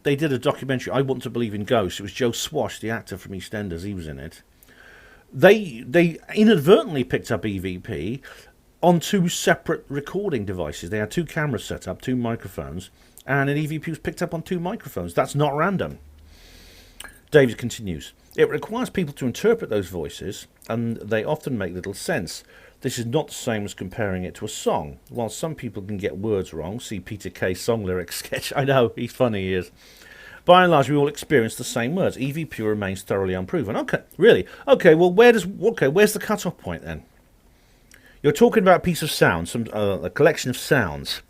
they did a documentary, I Want to Believe in Ghosts. It was Joe Swash, the actor from EastEnders. He was in it. They inadvertently picked up EVP on two separate recording devices. They had two cameras set up, two microphones, and an EVP was picked up on two microphones. That's not random. David continues. It requires people to interpret those voices, and they often make little sense. This is not the same as comparing it to a song. While some people can get words wrong, see Peter Kay's song lyric sketch. I know, he's funny, he is. By and large, we all experience the same words. EVP remains thoroughly unproven. Okay, really? Okay, well, where's the cut-off point then? You're talking about a piece of sound, a collection of sounds.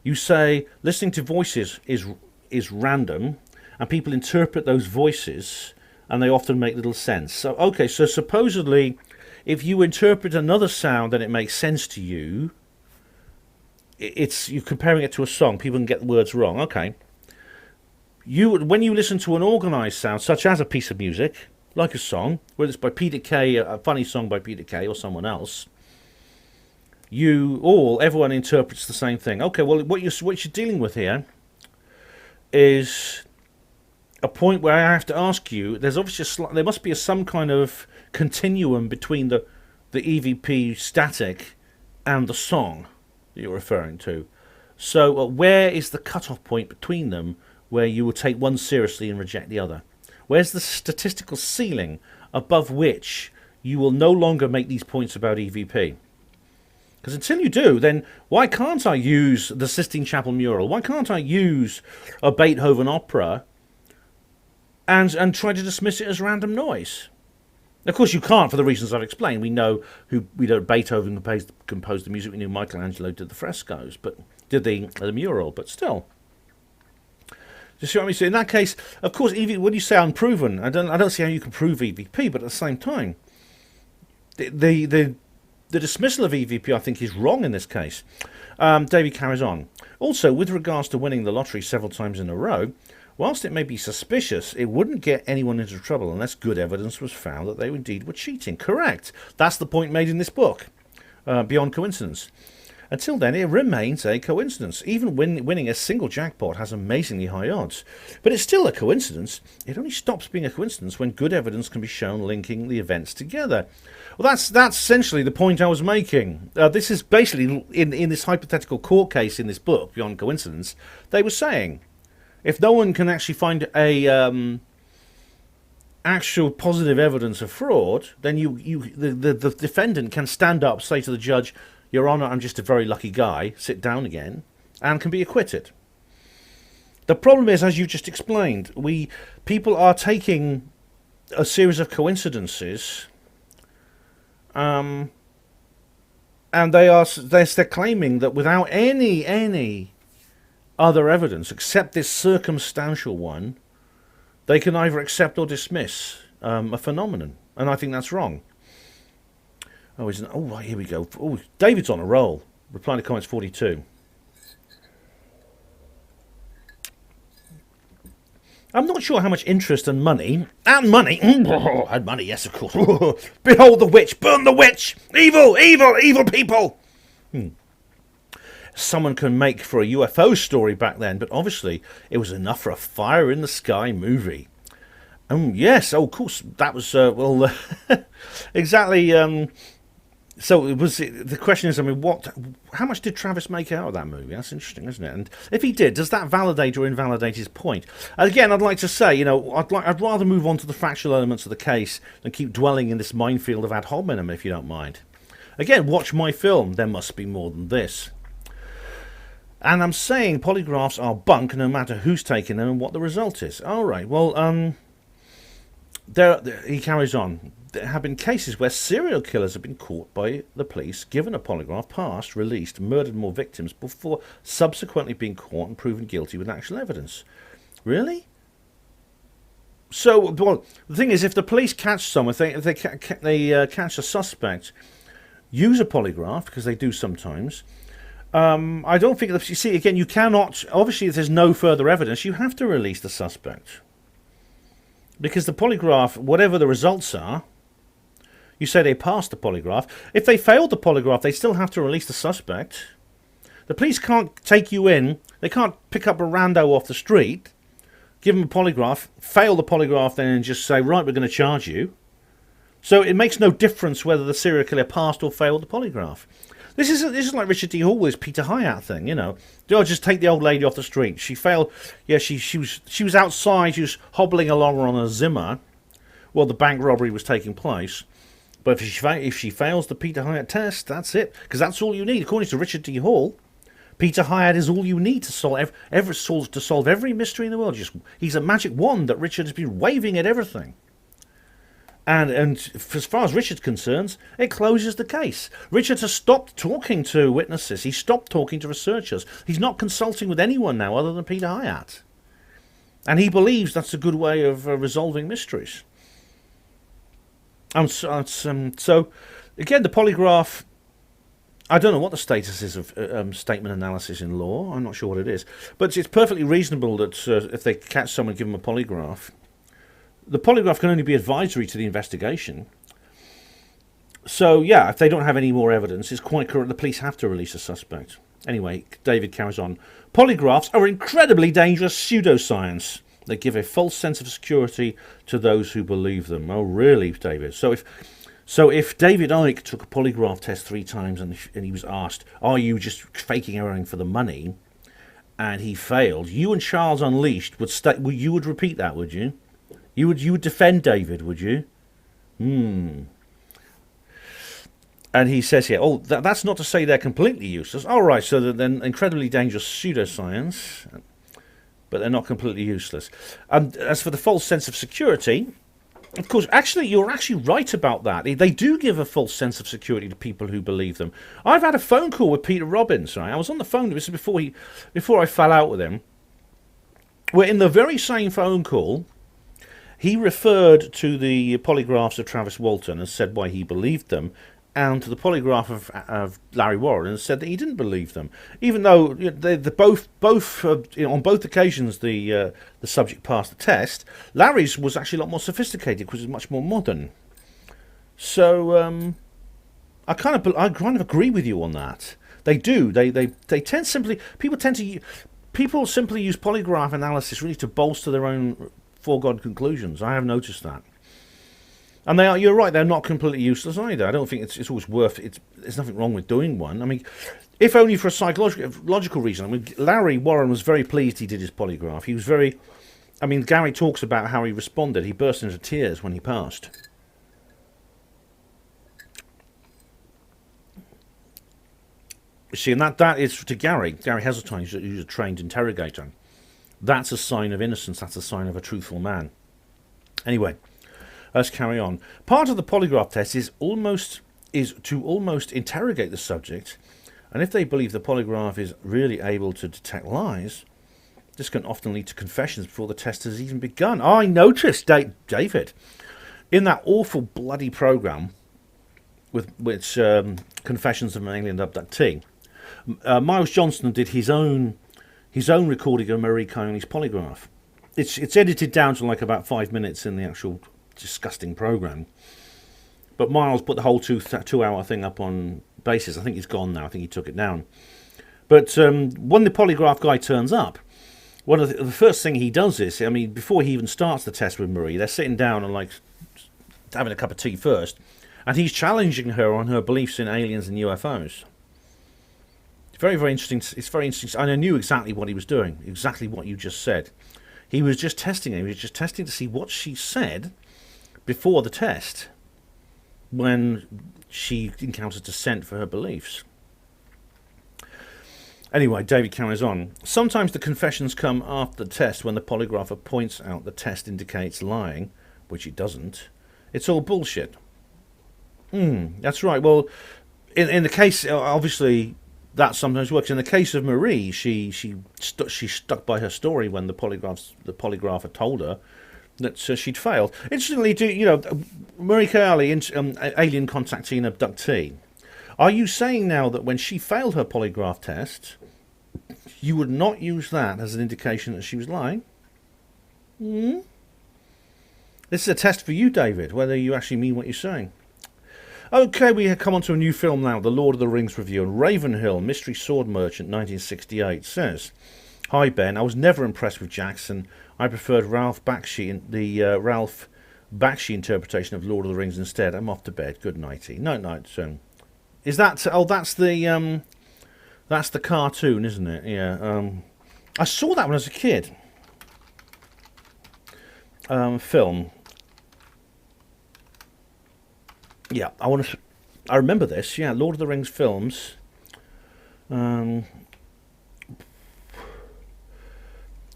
You say listening to voices is random, and people interpret those voices, and they often make little sense. So, okay, so supposedly, if you interpret another sound and it makes sense to you, you're comparing it to a song. People can get the words wrong. Okay. When you listen to an organised sound, such as a piece of music, like a song, whether it's by Peter Kay, a funny song by Peter Kay or someone else, everyone interprets the same thing. Okay, well, what you're dealing with here is a point where I have to ask you. There's obviously there must be some kind of continuum between the EVP static and the song that you're referring to. So, where is the cut-off point between them, where you will take one seriously and reject the other? Where's the statistical ceiling above which you will no longer make these points about EVP? Because until you do, then why can't I use the Sistine Chapel mural? Why can't I use a Beethoven opera and try to dismiss it as random noise? Of course you can't, for the reasons I've explained. We know Beethoven composed the music. We knew Michelangelo did the frescoes, but did the mural. But still. You see what I mean? So in that case, of course, when you say unproven, I don't see how you can prove EVP. But at the same time, the dismissal of EVP, I think, is wrong in this case. David carries on. Also, with regards to winning the lottery several times in a row, whilst it may be suspicious, it wouldn't get anyone into trouble unless good evidence was found that they indeed were cheating. Correct. That's the point made in this book, Beyond Coincidence. Until then, it remains a coincidence. Even winning a single jackpot has amazingly high odds. But it's still a coincidence. It only stops being a coincidence when good evidence can be shown linking the events together. Well, that's essentially the point I was making. This is basically, in this hypothetical court case in this book, Beyond Coincidence, they were saying, if no one can actually find a actual positive evidence of fraud, then the defendant can stand up, say to the judge, Your Honour, I'm just a very lucky guy, sit down again, and can be acquitted. The problem is, as you just explained, people are taking a series of coincidences, and they're claiming that without any other evidence except this circumstantial one, they can either accept or dismiss a phenomenon, and I think that's wrong. Right, here we go. Oh, David's on a roll. Replying to comments 42. I'm not sure how much interest and money, and money, yes, of course. Behold the witch, burn the witch, evil people. Someone can make for a UFO story back then, but obviously it was enough for a Fire in the Sky movie. Yes, of course, that was, exactly. So the question is, how much did Travis make out of that movie? That's interesting, isn't it? And if he did, does that validate or invalidate his point? Again, I'd like to say, I'd rather move on to the factual elements of the case than keep dwelling in this minefield of ad hominem, if you don't mind. Again, watch my film. There must be more than this. And I'm saying polygraphs are bunk no matter who's taking them and what the result is. All right, well, he carries on. There have been cases where serial killers have been caught by the police, given a polygraph, passed, released, murdered more victims before subsequently being caught and proven guilty with actual evidence. Really? So, well, the thing is, if the police catch someone, if they catch a suspect, use a polygraph, because they do sometimes. I don't think, you see, again, you cannot, obviously if there's no further evidence, you have to release the suspect. Because the polygraph, whatever the results are, you say they passed the polygraph. If they failed the polygraph, they still have to release the suspect. The police can't take you in, they can't pick up a rando off the street, give them a polygraph, fail the polygraph, then and just say, right, we're going to charge you. So it makes no difference whether the serial killer passed or failed the polygraph. This is like Richard D. Hall with his Peter Hyatt thing, you know. Oh, just take the old lady off the street. She failed. Yeah, she was outside. She was hobbling along on a Zimmer while the bank robbery was taking place. But if she fails the Peter Hyatt test, that's it, because that's all you need, according to Richard D. Hall. Peter Hyatt is all you need to solve every mystery in the world. He's a magic wand that Richard has been waving at everything. And as far as Richard's concerned, it closes the case. Richard has stopped talking to witnesses. He's stopped talking to researchers. He's not consulting with anyone now other than Peter Hyatt. And he believes that's a good way of resolving mysteries. So, again, the polygraph, I don't know what the status is of statement analysis in law. I'm not sure what it is. But it's perfectly reasonable that if they catch someone, give them a polygraph. The polygraph can only be advisory to the investigation. So, yeah, if they don't have any more evidence, it's quite correct. The police have to release a suspect. Anyway, David carries on. Polygraphs are incredibly dangerous pseudoscience. They give a false sense of security to those who believe them. Oh, really, David? So if David Icke took a polygraph test 3 times and he was asked, are you just faking everything for the money? And he failed, you and Charles Unleashed you would repeat that, would you? You would defend David, would you? And he says here, oh, that's not to say they're completely useless. All right, so they're incredibly dangerous pseudoscience, but they're not completely useless. And as for the false sense of security, of course, you're actually right about that. They do give a false sense of security to people who believe them. I've had a phone call with Peter Robbins, right? I was on the phone, this is before I fell out with him, where in the very same phone call, he referred to the polygraphs of Travis Walton and said why he believed them, and to the polygraph of Larry Warren and said that he didn't believe them, even though both on both occasions the subject passed the test. Larry's was actually a lot more sophisticated because it's much more modern. So I kind of agree with you on that. They do. People simply use polygraph analysis really to bolster their own foregone conclusions. I have noticed that. And you're right, they're not completely useless either. I don't think it's always worth it. There's nothing wrong with doing one. I mean, if only for a psychological reason. I mean, Larry Warren was very pleased he did his polygraph. He was very... I mean, Gary talks about how he responded. He burst into tears when he passed. You see, and that is to Gary Heseltine, who's a trained interrogator. That's a sign of innocence. That's a sign of a truthful man. Anyway, let's carry on. Part of the polygraph test is to almost interrogate the subject, and if they believe the polygraph is really able to detect lies, this can often lead to confessions before the test has even begun. I noticed, David, in that awful bloody program with which Confessions of an Alien Abductee, Miles Johnston did his own recording of Marie Connolly's polygraph. It's edited down to like about 5 minutes in the actual disgusting program. But Miles put the whole 2-hour thing up on Basis. I think he's gone now. I think he took it down. But when the polygraph guy turns up, one of the first thing he does is, I mean, before he even starts the test with Marie, they're sitting down and like having a cup of tea first, and he's challenging her on her beliefs in aliens and UFOs. Very, very interesting. It's very interesting. And I knew exactly what he was doing, exactly what you just said. He was just testing her. He was just testing to see what she said before the test when she encountered dissent for her beliefs. Anyway, David carries on. Sometimes the confessions come after the test when the polygrapher points out the test indicates lying, which it doesn't. It's all bullshit. That's right. Well, in the case, obviously... that sometimes works. In the case of Marie, she stuck by her story when the polygrapher told her that she'd failed. Interestingly, Marie Kay, alien contactee and abductee, are you saying now that when she failed her polygraph test, you would not use that as an indication that she was lying? This is a test for you, David, whether you actually mean what you're saying. Okay, we come on to a new film now, the Lord of the Rings review. And Ravenhill, Mystery Sword Merchant, 1968, says, "Hi, Ben. I was never impressed with Jackson. I preferred Ralph Bakshi interpretation of Lord of the Rings instead. I'm off to bed. Good nighty." Night. So, is that? Oh, that's the cartoon, isn't it? Yeah. I saw that when I was a kid. Film. Yeah, I remember this. Yeah, Lord of the Rings films. Lord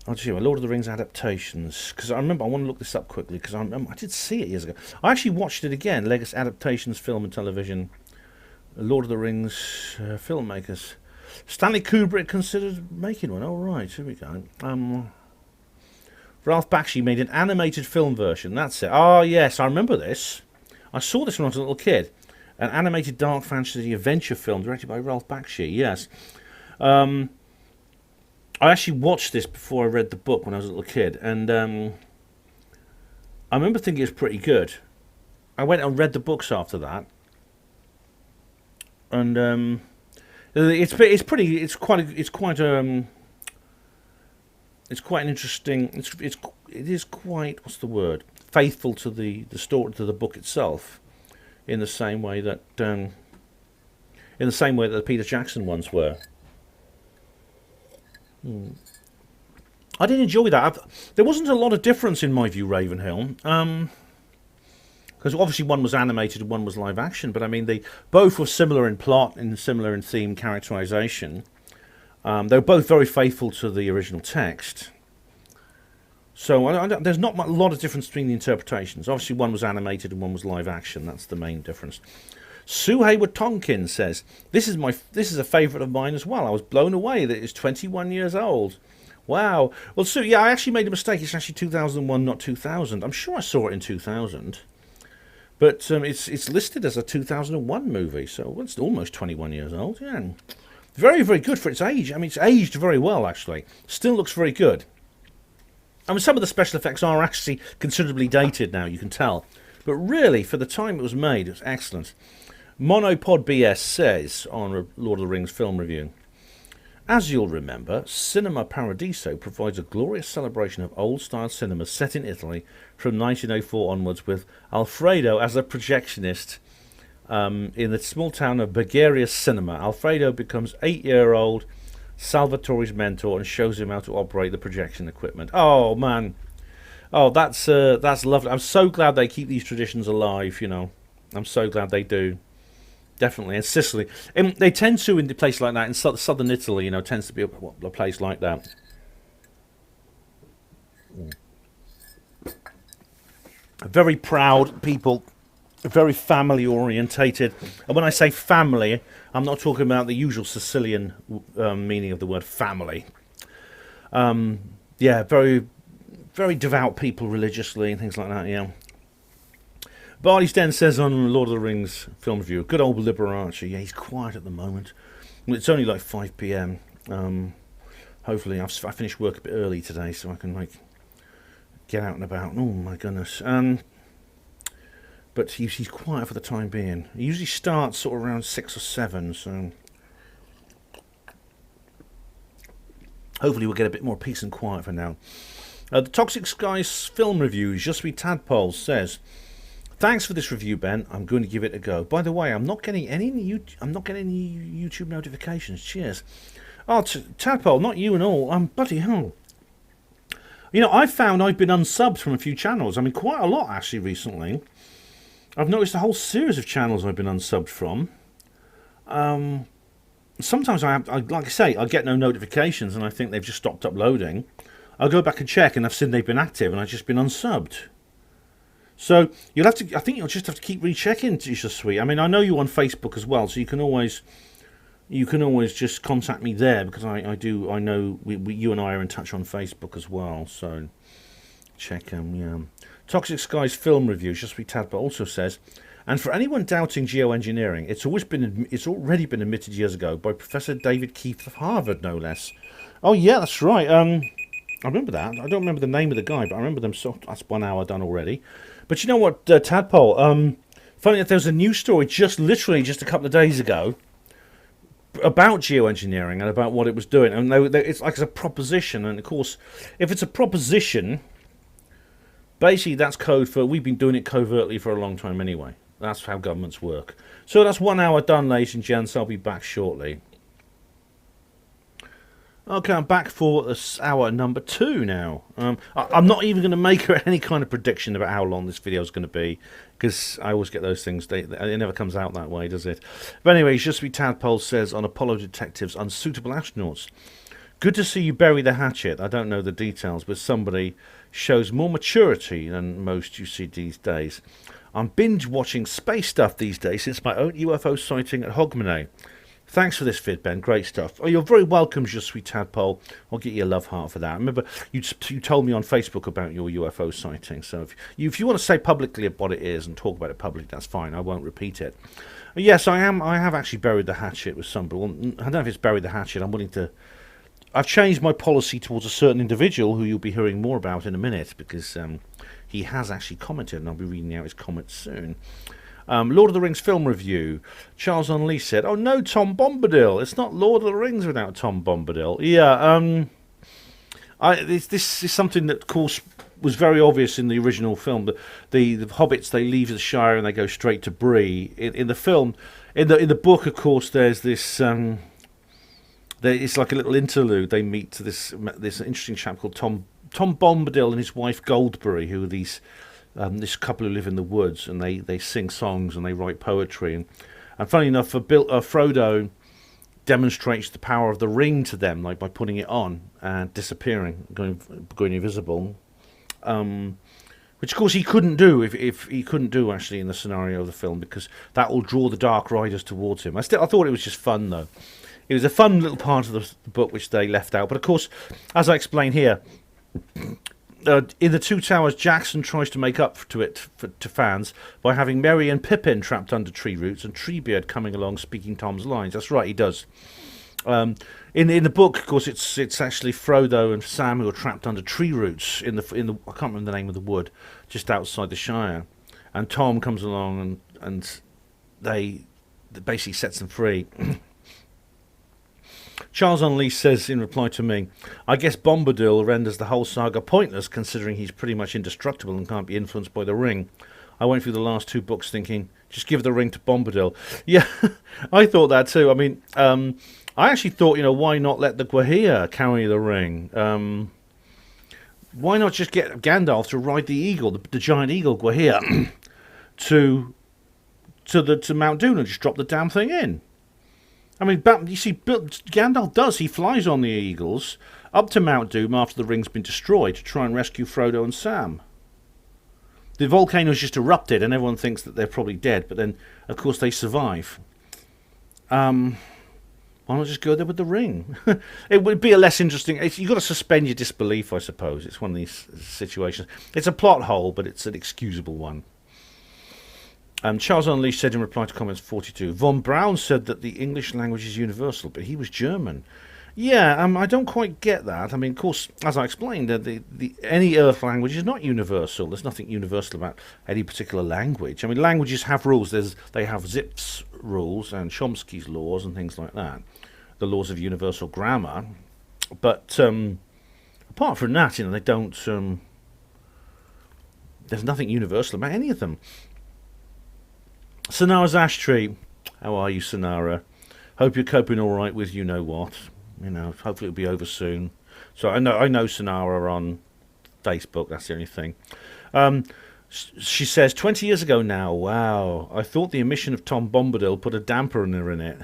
of the Rings adaptations. Because I remember, I want to look this up quickly because I did see it years ago. I actually watched it again. Legacy adaptations, film and television. Lord of the Rings filmmakers. Stanley Kubrick considered making one. Oh right, here we go. Ralph Bakshi made an animated film version. That's it. Oh yes, I remember this. I saw this when I was a little kid. An animated dark fantasy adventure film directed by Ralph Bakshi. Yes. I actually watched this before I read the book when I was a little kid, and I remember thinking it was pretty good. I went and read the books after that, and it's quite an interesting. It is quite, what's the word? Faithful to the story, to the book itself, in the same way that the Peter Jackson ones were. I did enjoy that. There wasn't a lot of difference in my view, Ravenhill, because obviously one was animated and one was live action. But I mean, they both were similar in plot and similar in theme, characterization. They were both very faithful to the original text. So there's not a lot of difference between the interpretations. Obviously, one was animated and one was live action. That's the main difference. Sue Hayward Tonkin says, This is a favourite of mine as well. I was blown away that it's 21 years old. Wow. Well, Sue, yeah, I actually made a mistake. It's actually 2001, not 2000. I'm sure I saw it in 2000. But it's listed as a 2001 movie, so it's almost 21 years old. Yeah. Very, very good for its age. I mean, it's aged very well, actually. Still looks very good. I mean, some of the special effects are actually considerably dated now, you can tell. But really, for the time it was made, it was excellent. Monopod BS says on Lord of the Rings film review, "As you'll remember, Cinema Paradiso provides a glorious celebration of old-style cinema set in Italy from 1904 onwards, with Alfredo as a projectionist in the small town of Bagheria Cinema. Alfredo becomes 8-year-old Salvatore's mentor and shows him how to operate the projection equipment." Oh man, oh that's lovely. I'm so glad they keep these traditions alive. I'm so glad they do. Definitely, and Sicily, they tend to in a place like that in southern Italy. Tends to be a place like that. Very proud people. Very family orientated, and when I say family, I'm not talking about the usual Sicilian meaning of the word family. Yeah, very, very devout people religiously and things like that. Yeah. Barley's Den says on Lord of the Rings film review, good old Liberace. Yeah, he's quiet at the moment. Well, it's only like 5 p.m. Hopefully, I finished work a bit early today, so I can get out and about. Oh my goodness. But he's quiet for the time being. He usually starts sort of around 6 or 7, so hopefully we'll get a bit more peace and quiet for now. The Toxic Skies film review, Je suis Tadpole, says, "Thanks for this review, Ben. I'm going to give it a go. By the way, I'm not getting any YouTube notifications. Cheers." Oh, Tadpole, not you and all. Bloody hell. I found I've been unsubbed from a few channels. I mean, quite a lot actually recently. I've noticed a whole series of channels I've been unsubbed from. Sometimes like I say, I get no notifications and I think they've just stopped uploading. I'll go back and check and I've seen they've been active and I've just been unsubbed. So I think you'll just have to keep rechecking, Jesus Sweet. I mean, I know you on Facebook as well, so you can always just contact me there, because I know you and I are in touch on Facebook as well. So check yeah. Toxic Skies film reviews, just we Tadpole also says, and for anyone doubting geoengineering, it's already been admitted years ago by Professor David Keith of Harvard, no less. Oh yeah, that's right. I remember that. I don't remember the name of the guy, but I remember them. So that's 1 hour done already. But you know what, Tadpole? Funny that there was a news story just a couple of days ago about geoengineering and about what it was doing, and it's like it's a proposition. And of course, if it's a proposition, basically that's code for we've been doing it covertly for a long time anyway. That's how governments work. So that's 1 hour done, ladies and gents. I'll be back shortly. Okay, I'm back for hour number 2 now. I'm not even going to make any kind of prediction about how long this video is going to be, because I always get those things. It never comes out that way, does it? But anyway, Just Be Tadpole says on Apollo Detectives, Unsuitable Astronauts. Good to see you bury the hatchet. I don't know the details, but somebody shows more maturity than most you see these days. I'm binge watching space stuff these days since my own UFO sighting at Hogmanay. Thanks for this vid, Ben. Great stuff. Oh, you're very welcome, Je suis Tadpole. I'll get you a love heart for that. Remember, you told me on Facebook about your UFO sighting. So if you want to say publicly what it is and talk about it publicly, that's fine. I won't repeat it. Yes, I have actually buried the hatchet with somebody. Well, I don't know if it's buried the hatchet. I'm willing to... I've changed my policy towards a certain individual who you'll be hearing more about in a minute, because he has actually commented, and I'll be reading out his comments soon. Lord of the Rings film review. Charles Onley said, "Oh no, Tom Bombadil. It's not Lord of the Rings without Tom Bombadil." Yeah, this is something that, of course, was very obvious in the original film. The hobbits, they leave the Shire and they go straight to Bree. In the film, in the book, of course, there's this. It's like a little interlude. They meet this interesting chap called Tom Bombadil and his wife Goldberry, who are these. This couple who live in the woods, and they sing songs and they write poetry. And funny enough, Frodo demonstrates the power of the ring to them, like by putting it on and disappearing, going invisible. Which of course he couldn't do if he couldn't do actually in the scenario of the film, because that will draw the Dark Riders towards him. I thought it was just fun though. It was a fun little part of the book which they left out. But of course, as I explain here. In the Two Towers, Jackson tries to make up to it to fans by having Merry and Pippin trapped under tree roots and Treebeard coming along speaking Tom's lines. That's right, he does. In the book, of course, it's actually Frodo and Sam who are trapped under tree roots in the I can't remember the name of the wood just outside the Shire, and Tom comes along and they basically sets them free. Charles Onley says in reply to me, "I guess Bombadil renders the whole saga pointless, considering he's pretty much indestructible and can't be influenced by the ring. I went through the last 2 books thinking, just give the ring to Bombadil." Yeah, I thought that too. I mean, I actually thought, why not let the Gwahir carry the ring? Why not just get Gandalf to ride the eagle, the giant eagle Gwahir, to Mount Doom and just drop the damn thing in? I mean, you see, Gandalf does. He flies on the eagles up to Mount Doom after the ring's been destroyed to try and rescue Frodo and Sam. The volcano's just erupted and everyone thinks that they're probably dead, but then, of course, they survive. Why not just go there with the ring? It would be a less interesting... You've got to suspend your disbelief, I suppose. It's one of these situations. It's a plot hole, but it's an excusable one. Charles Unleashed said in reply to comments 42, Von Braun said that the English language is universal, but he was German. Yeah, I don't quite get that. I mean, of course, as I explained, any Earth language is not universal. There's nothing universal about any particular language. I mean, languages have rules. They have Zipf's rules and Chomsky's laws and things like that, the laws of universal grammar. But apart from that, they don't... there's nothing universal about any of them. Sonara's Ash Tree. How are you, Sonara? Hope you're coping all right with you-know-what. Hopefully it'll be over soon. So I know Sonara on Facebook. That's the only thing. She says, 20 years ago now. Wow. I thought the emission of Tom Bombadil put a dampener in it.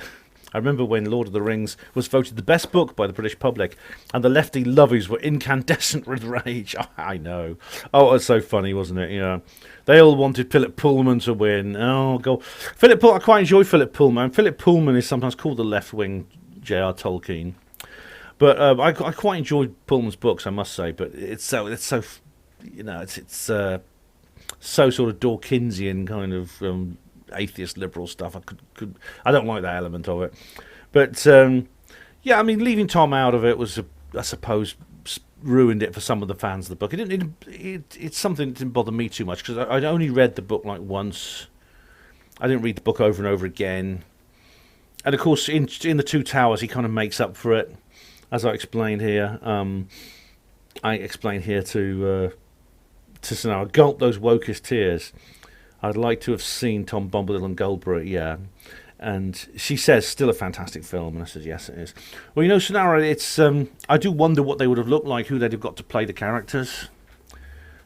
I remember when Lord of the Rings was voted the best book by the British public, and the lefty lovies were incandescent with rage. Oh, I know. Oh, it was so funny, wasn't it? Yeah. They all wanted Philip Pullman to win. Oh, God. I quite enjoy Philip Pullman. Philip Pullman is sometimes called the left-wing J.R. Tolkien. But I quite enjoyed Pullman's books, I must say. But it's so you know, it's so sort of Dawkinsian kind of atheist liberal stuff. I don't like that element of it, but yeah, I mean, leaving Tom out of it was, I suppose, ruined it for some of the fans of the book. It's something that didn't bother me too much because I'd only read the book like once. I didn't read the book over and over again, and of course, in the Two Towers, he kind of makes up for it, as I explained here. I explained here to Sonara, gulp those wokest tears. I'd like to have seen Tom Bombadil and Goldberg, yeah. And she says, still a fantastic film. And I said, yes, it is. Well, you know, Sonara, it's I do wonder what they would have looked like, who they'd have got to play the characters.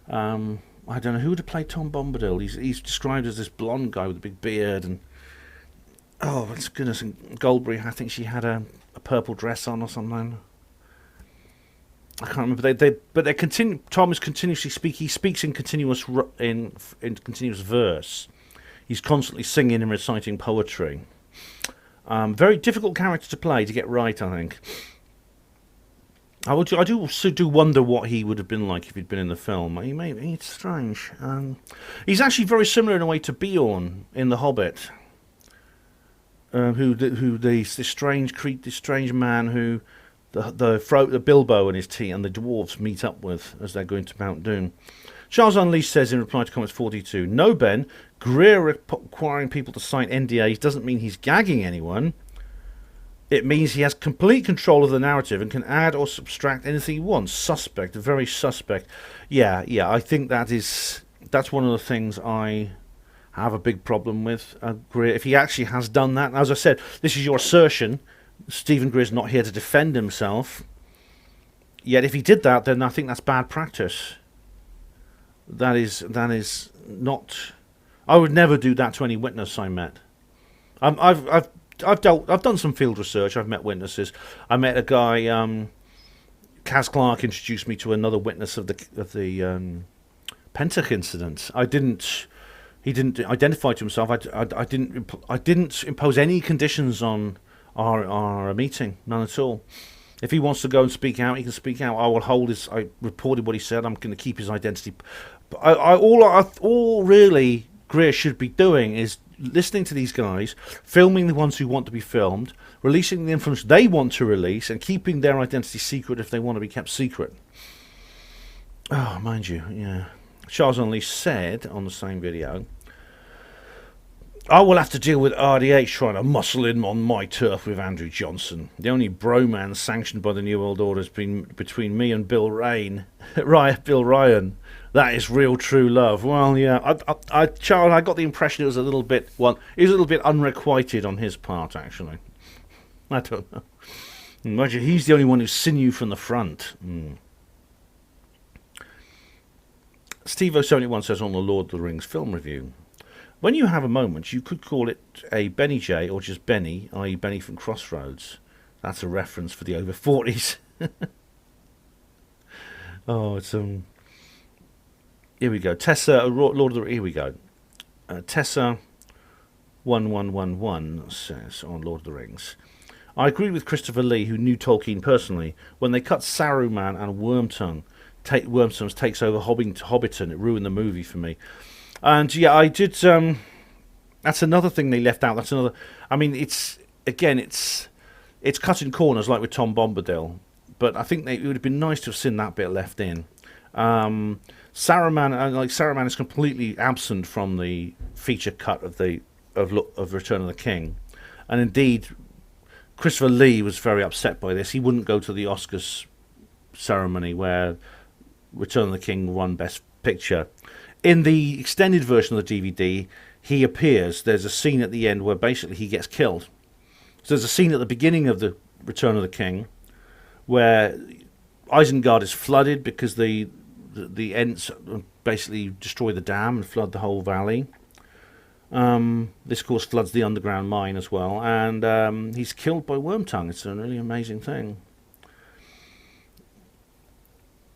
I don't know who would have played Tom Bombadil. He's described as this blonde guy with a big beard, and oh, my goodness! And Goldberg, I think she had a purple dress on or something. I can't remember. But they continue. Tom is continuously speak. He speaks in continuous continuous verse. He's constantly singing and reciting poetry. Very difficult character to play, to get right, I think. I do also wonder what he would have been like if he'd been in the film. It's strange. He's actually very similar in a way to Beorn in The Hobbit, this strange man who the Bilbo and his tea and the dwarves meet up with as they're going to Mount Doom. Charles Unleashed says in reply to comments 42, no, Ben, Greer requiring people to sign NDAs doesn't mean he's gagging anyone. It means he has complete control of the narrative and can add or subtract anything he wants. Suspect, very suspect. Yeah, I think that's one of the things I have a big problem with Greer. If he actually has done that, as I said, this is your assertion. Stephen Greer's not here to defend himself. Yet if he did that, then I think that's bad practice. That is not. I would never do that to any witness I met. I've done some field research. I've met witnesses. I met a guy. Kaz Clark introduced me to another witness of the Pentuck incident. He didn't identify to himself. I didn't impose any conditions on our meeting. None at all. If he wants to go and speak out, he can speak out. I will hold his. I reported what he said. I'm going to keep his identity. But all really Greer should be doing is listening to these guys, filming the ones who want to be filmed, releasing the information they want to release, and keeping their identity secret if they want to be kept secret. Oh, mind you, yeah. Charles Unleashed said on the same video, I will have to deal with RDH trying to muscle in on my turf with Andrew Johnson. The only bromance sanctioned by the New World Order has been between me and Bill Ryan. That is real true love. Well, yeah, Charles, I got the impression it was a little bit unrequited on his part, actually. I don't know. Imagine he's the only one who's seen you from the front. Steve071 says on the Lord of the Rings film review, when you have a moment, you could call it a Benny J or just Benny, i.e. Benny from Crossroads. That's a reference for the over 40s. Oh, it's here we go. Tessa, Lord of the... Here we go. Tessa1111 says on Lord of the Rings, I agree with Christopher Lee, who knew Tolkien personally. When they cut Saruman and Wormtongue takes over Hobbiton, it ruined the movie for me. And yeah, I did... that's another thing they left out. That's another... I mean, it's cutting corners like with Tom Bombadil. But I think it would have been nice to have seen that bit left in. Saruman is completely absent from the feature cut of Return of the King, and indeed, Christopher Lee was very upset by this. He wouldn't go to the Oscars ceremony where Return of the King won Best Picture. In the extended version of the DVD, he appears. There's a scene at the end where basically he gets killed. So there's a scene at the beginning of the Return of the King where Isengard is flooded because the Ents basically destroy the dam and flood the whole valley. This, of course, floods the underground mine as well, and he's killed by Wormtongue. It's a really amazing thing.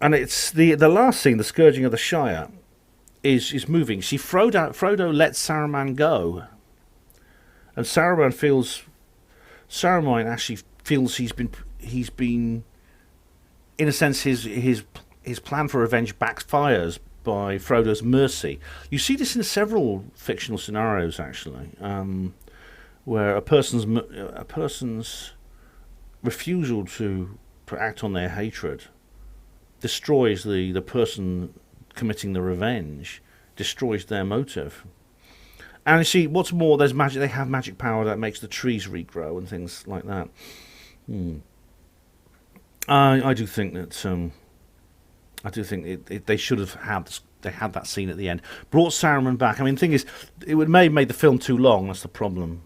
And it's the last scene, the Scourging of the Shire, is moving. See, Frodo lets Saruman go, and Saruman actually feels he's been in a sense his his plan for revenge backfires by Frodo's mercy. You see this in several fictional scenarios, actually, where a person's refusal to act on their hatred destroys the person committing the revenge, destroys their motive. And you see, what's more, there's magic. They have magic power that makes the trees regrow and things like that. I do think that they should have had that scene at the end. Brought Saruman back. I mean, the thing is, it may have made the film too long. That's the problem.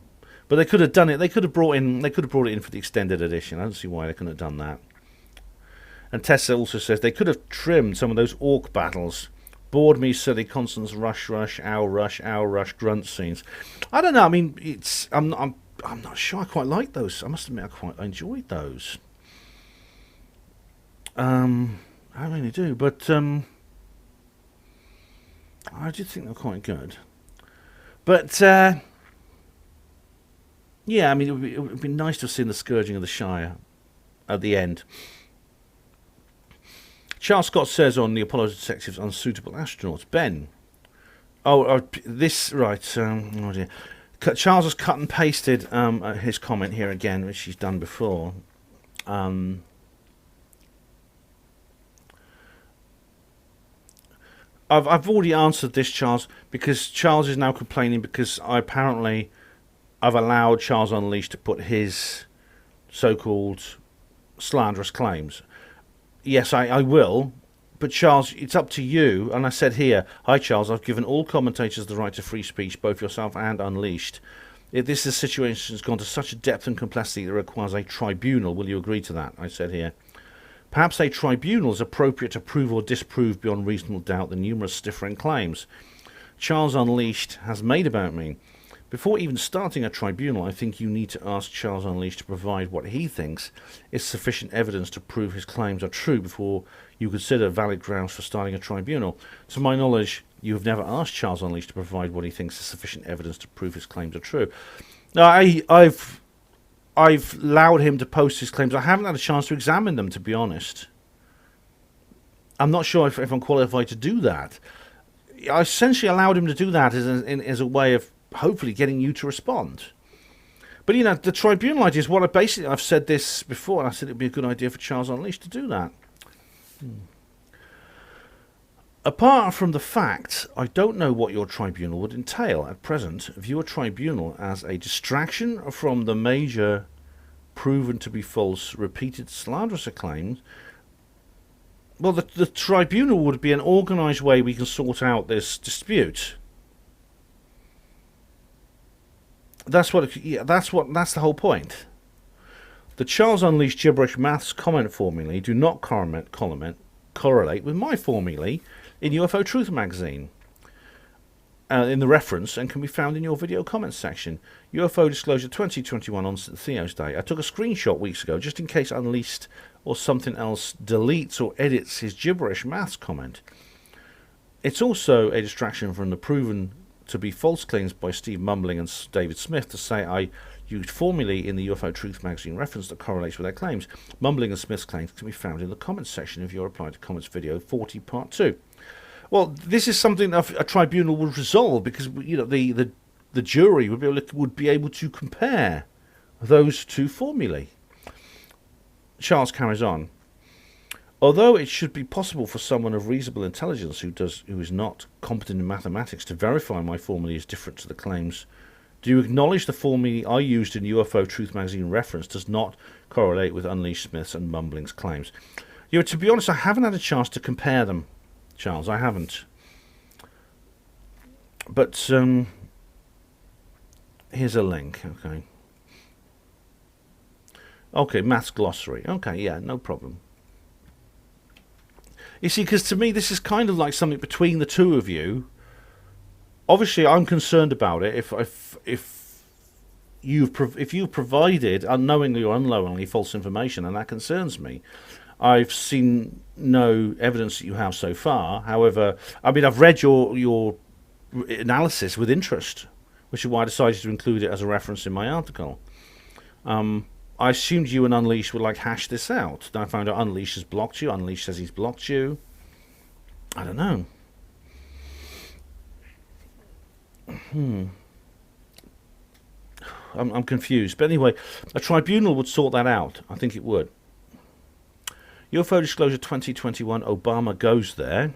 But they could have done it. They could have brought it in for the extended edition. I don't see why they couldn't have done that. And Tessa also says they could have trimmed some of those orc battles. Bored me silly consonants, rush, owl, rush, grunt scenes. I don't know. I mean, I'm not sure. I quite like those. I must admit, I enjoyed those. I really do. But I did think they were quite good. But yeah, I mean, it would be nice to have seen the Scourging of the Shire at the end. Charles Scott says on the Apollo Detectives Unsuitable Astronauts, Ben. This, right, oh dear. Charles has cut and pasted his comment here again, which he's done before. I've already answered this, Charles, because Charles is now complaining because I've allowed Charles Unleashed to put his so-called slanderous claims. Yes, I will, but Charles, it's up to you. And I said here, hi Charles, I've given all commentators the right to free speech, both yourself and Unleashed. If this situation has gone to such a depth and complexity that requires a tribunal, will you agree to that? I said here. Perhaps a tribunal is appropriate to prove or disprove beyond reasonable doubt the numerous differing claims Charles Unleashed has made about me. Before even starting a tribunal, I think you need to ask Charles Unleashed to provide what he thinks is sufficient evidence to prove his claims are true before you consider valid grounds for starting a tribunal. To my knowledge, you have never asked Charles Unleashed to provide what he thinks is sufficient evidence to prove his claims are true. Now, I've allowed him to post his claims. I haven't had a chance to examine them, to be honest. I'm not sure if I'm qualified to do that. I essentially allowed him to do that as a way of hopefully getting you to respond. But, you know, the tribunal idea is what I've said this before, and I said it would be a good idea for Charles Unleashed to do that. Apart from the fact, I don't know what your tribunal would entail. At present, view a tribunal as a distraction from the major, proven to be false, repeated slanderous claims. Well, the tribunal would be an organised way we can sort out this dispute. That's the whole point. The Charles Unleashed gibberish maths comment formulae do not correlate with my formulae in UFO Truth magazine. In the reference, and can be found in your video comments section. UFO Disclosure 2021 on St. Theo's Day. I took a screenshot weeks ago just in case Unleashed or something else deletes or edits his gibberish maths comment. It's also a distraction from the proven to be false claims by Steve Mumbling and David Smith to say I used formulae in the UFO Truth magazine reference that correlates with their claims. Mumbling and Smith's claims can be found in the comments section of your Reply to Comments video 40 part 2. Well, this is something that a tribunal would resolve because, you know, the jury would be able to compare those two formulae. Charles carries on. Although it should be possible for someone of reasonable intelligence who is not competent in mathematics to verify my formulae is different to the claims, do you acknowledge the formulae I used in UFO Truth magazine reference does not correlate with Unleashed Smith's and Mumbling's claims? You know, to be honest, I haven't had a chance to compare them, Charles. I haven't. But here's a link. Okay, maths glossary. Okay, yeah, no problem. You see, because to me this is kind of like something between the two of you. Obviously, I'm concerned about it. If you've provided unknowingly or unknowingly false information, and that concerns me. I've seen no evidence that you have so far. However, I mean, I've read your analysis with interest, which is why I decided to include it as a reference in my article. I assumed you and Unleash would like hash this out. Then I found out Unleash has blocked you. Unleash says he's blocked you. I don't know. I'm confused. But anyway, a tribunal would sort that out. I think it would. UFO Disclosure 2021, Obama goes there.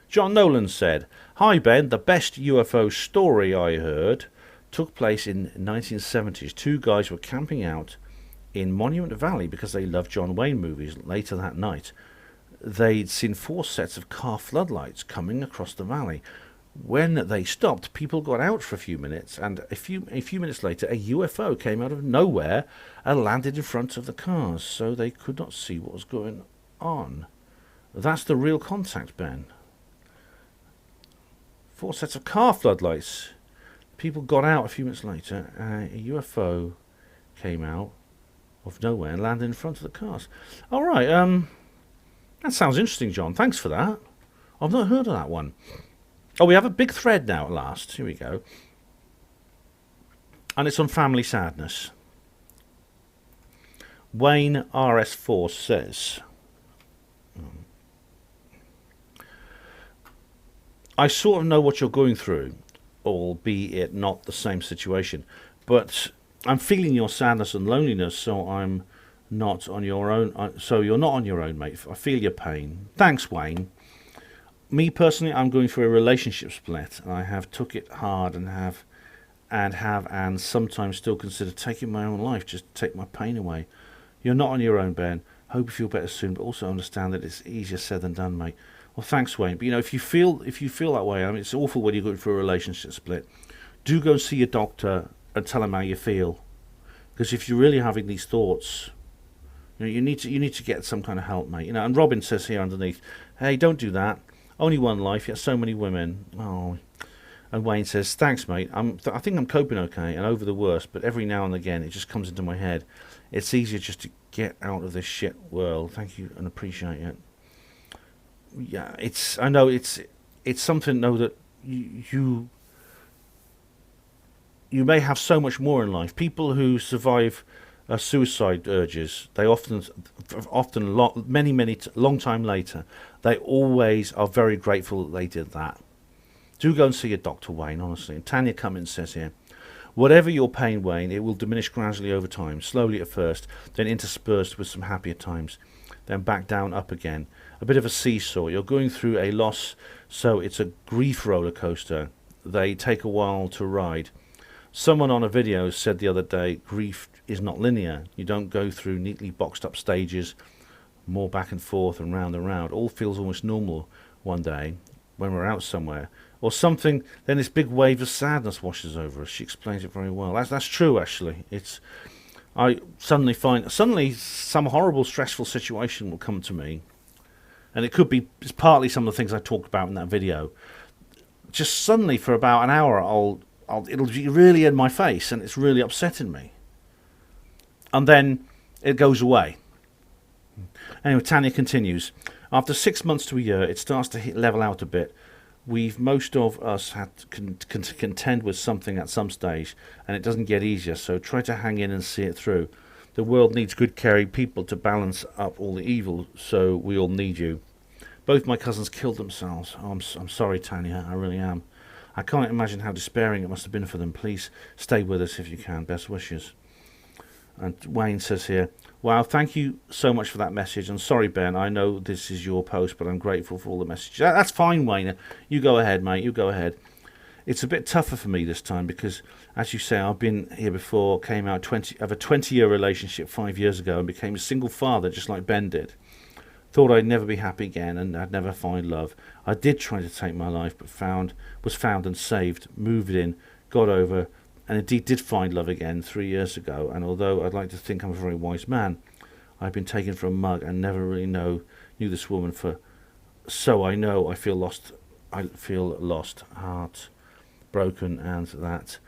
John Nolan said, "Hi Ben, the best UFO story I heard took place in 1970s. Two guys were camping out in Monument Valley because they loved John Wayne movies. Later that night, they'd seen 4 sets of car floodlights coming across the valley. When they stopped, people got out for a few minutes, and a few minutes later, a UFO came out of nowhere and landed in front of the cars, so they could not see what was going on." That's the real contact, Ben. 4 sets of car floodlights. People got out a few minutes later. A UFO came out of nowhere and landed in front of the cars. All right. That sounds interesting, John. Thanks for that. I've not heard of that one. Oh, we have a big thread now at last. Here we go. And it's on family sadness. Wayne RS4 says, "I sort of know what you're going through, albeit not the same situation, but I'm feeling your sadness and loneliness, so I'm not on your own. So you're not on your own, mate. I feel your pain." Thanks, Wayne. Me personally, I'm going through a relationship split, and I have took it hard and sometimes still consider taking my own life just to take my pain away. You're not on your own, Ben. Hope you feel better soon, but also understand that it's easier said than done, mate. Well, thanks, Wayne. But if you feel that way, I mean, it's awful when you're going through a relationship split. Do go and see your doctor and tell him how you feel, because if you're really having these thoughts, you need to get some kind of help, mate. And Robin says here underneath, "Hey, don't do that. Only one life, yet so many women." Oh. And Wayne says, "Thanks, mate. I think I'm coping okay and over the worst, but every now and again it just comes into my head. It's easier just to get out of this shit world. Thank you and appreciate it." Yeah, I know it's something though that you may have so much more in life. People who survive suicide urges, they often long time later, they always are very grateful that they did that. Do go and see your doctor, Wayne, honestly. And Tanya Cummins says here, "Whatever your pain, Wayne, it will diminish gradually over time, slowly at first, then interspersed with some happier times, then back down, up again. A bit of a seesaw. You're going through a loss, so it's a grief roller coaster. They take a while to ride. Someone on a video said the other day, grief is not linear. You don't go through neatly boxed up stages, more back and forth and round and round. All feels almost normal one day when we're out somewhere or something, then this big wave of sadness washes over us." She explains it very well. That's true, actually. I suddenly find some horrible stressful situation will come to me, and it's partly some of the things I talked about in that video. Just suddenly for about an hour it'll be really in my face and it's really upsetting me, and then it goes away. Anyway, Tanya continues, "After 6 months to a year, it starts to level out a bit. Most of us had to contend with something at some stage, and it doesn't get easier, so try to hang in and see it through. The world needs good, caring people to balance up all the evil, so we all need you. Both my cousins killed themselves. Oh, I'm sorry, Tanya, I really am. I can't imagine how despairing it must have been for them. Please stay with us if you can. Best wishes." And Wayne says here, "Wow, thank you so much for that message. And sorry, Ben, I know this is your post, but I'm grateful for all the messages." That's fine, Wayne. You go ahead, mate. You go ahead. It's a bit tougher for me this time because, as you say, I've been here before, came out of a 20-year relationship 5 years ago and became a single father just like Ben did. Thought I'd never be happy again and I'd never find love. I did try to take my life, but was found and saved, moved in, got over, and indeed did find love again 3 years ago. And although I'd like to think I'm a very wise man, I've been taken for a mug and never really knew this woman so I know I feel lost. I feel lost, heart broken, and that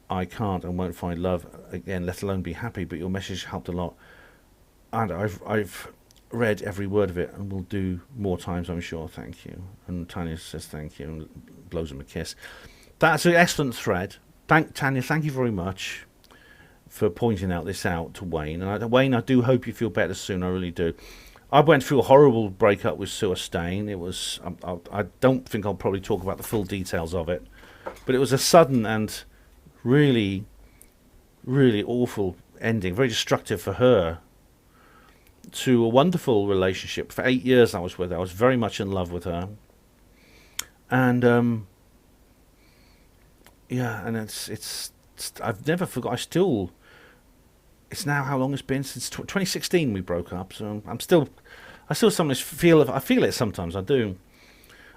I can't and won't find love again, let alone be happy. But your message helped a lot, and I've read every word of it and will do more times, I'm sure. Thank you." And Tanya says thank you and blows him a kiss. That's an excellent thread. Tanya, thank you very much. for pointing this out to Wayne. And Wayne, I do hope you feel better soon. I really do. I went through a horrible breakup with Sue Stain. It was. I don't think I'll probably talk about the full details of it, but it was a sudden and really, really awful ending. Very destructive for her. To a wonderful relationship. For 8 years I was with her. I was very much in love with her. And yeah, and it's I've never forgot. It's now how long it's been since 2016 we broke up. So I still sometimes feel it sometimes. I do.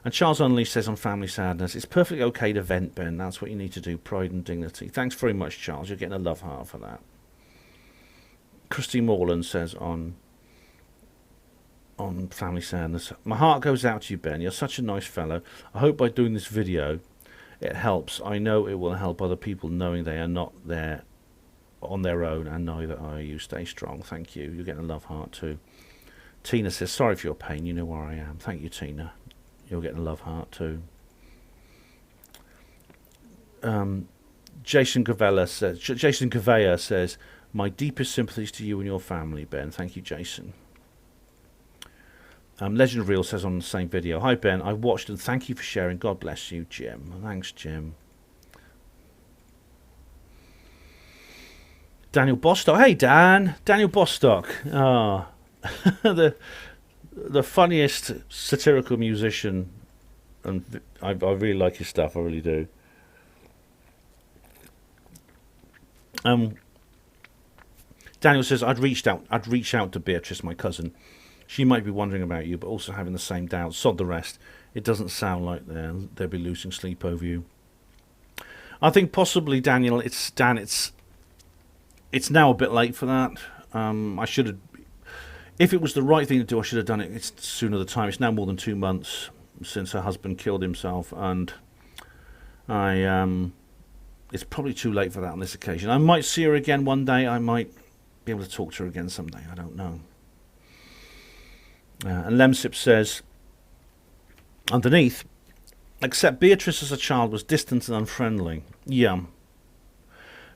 And Charles Unleashed says on Family Sadness, it's perfectly okay to vent, Ben. That's what you need to do. Pride and dignity. Thanks very much, Charles. You're getting a love heart for that. Christy Morland says on Family Sadness, my heart goes out to you, Ben. You're such a nice fellow. I hope by doing this video it helps. I know it will help other people knowing they are not there on their own, and neither are you. Stay strong. Thank you. You're getting a love heart too. Tina says, sorry for your pain. You know where I am. Thank you, Tina. You're getting a love heart too. Jason Gavea says, my deepest sympathies to you and your family, Ben. Thank you, Jason. Legend of Real says on the same video, hi Ben, I watched and thank you for sharing. God bless you, Jim. Thanks, Jim. Daniel Bostock. Hey, Dan. Daniel Bostock. Ah, the funniest satirical musician, and I really like his stuff. I really do. Daniel says, I'd reach out to Beatrice, my cousin. She might be wondering about you, but also having the same doubts. Sod the rest. It doesn't sound like they'll be losing sleep over you. I think possibly, Daniel, it's now a bit late for that. I should have, if it was the right thing to do, I should have done it sooner the time. It's now more than 2 months since her husband killed himself, and it's probably too late for that on this occasion. I might see her again one day. I might be able to talk to her again someday. I don't know. And Lemsip says, underneath, except Beatrice as a child was distant and unfriendly. Yeah.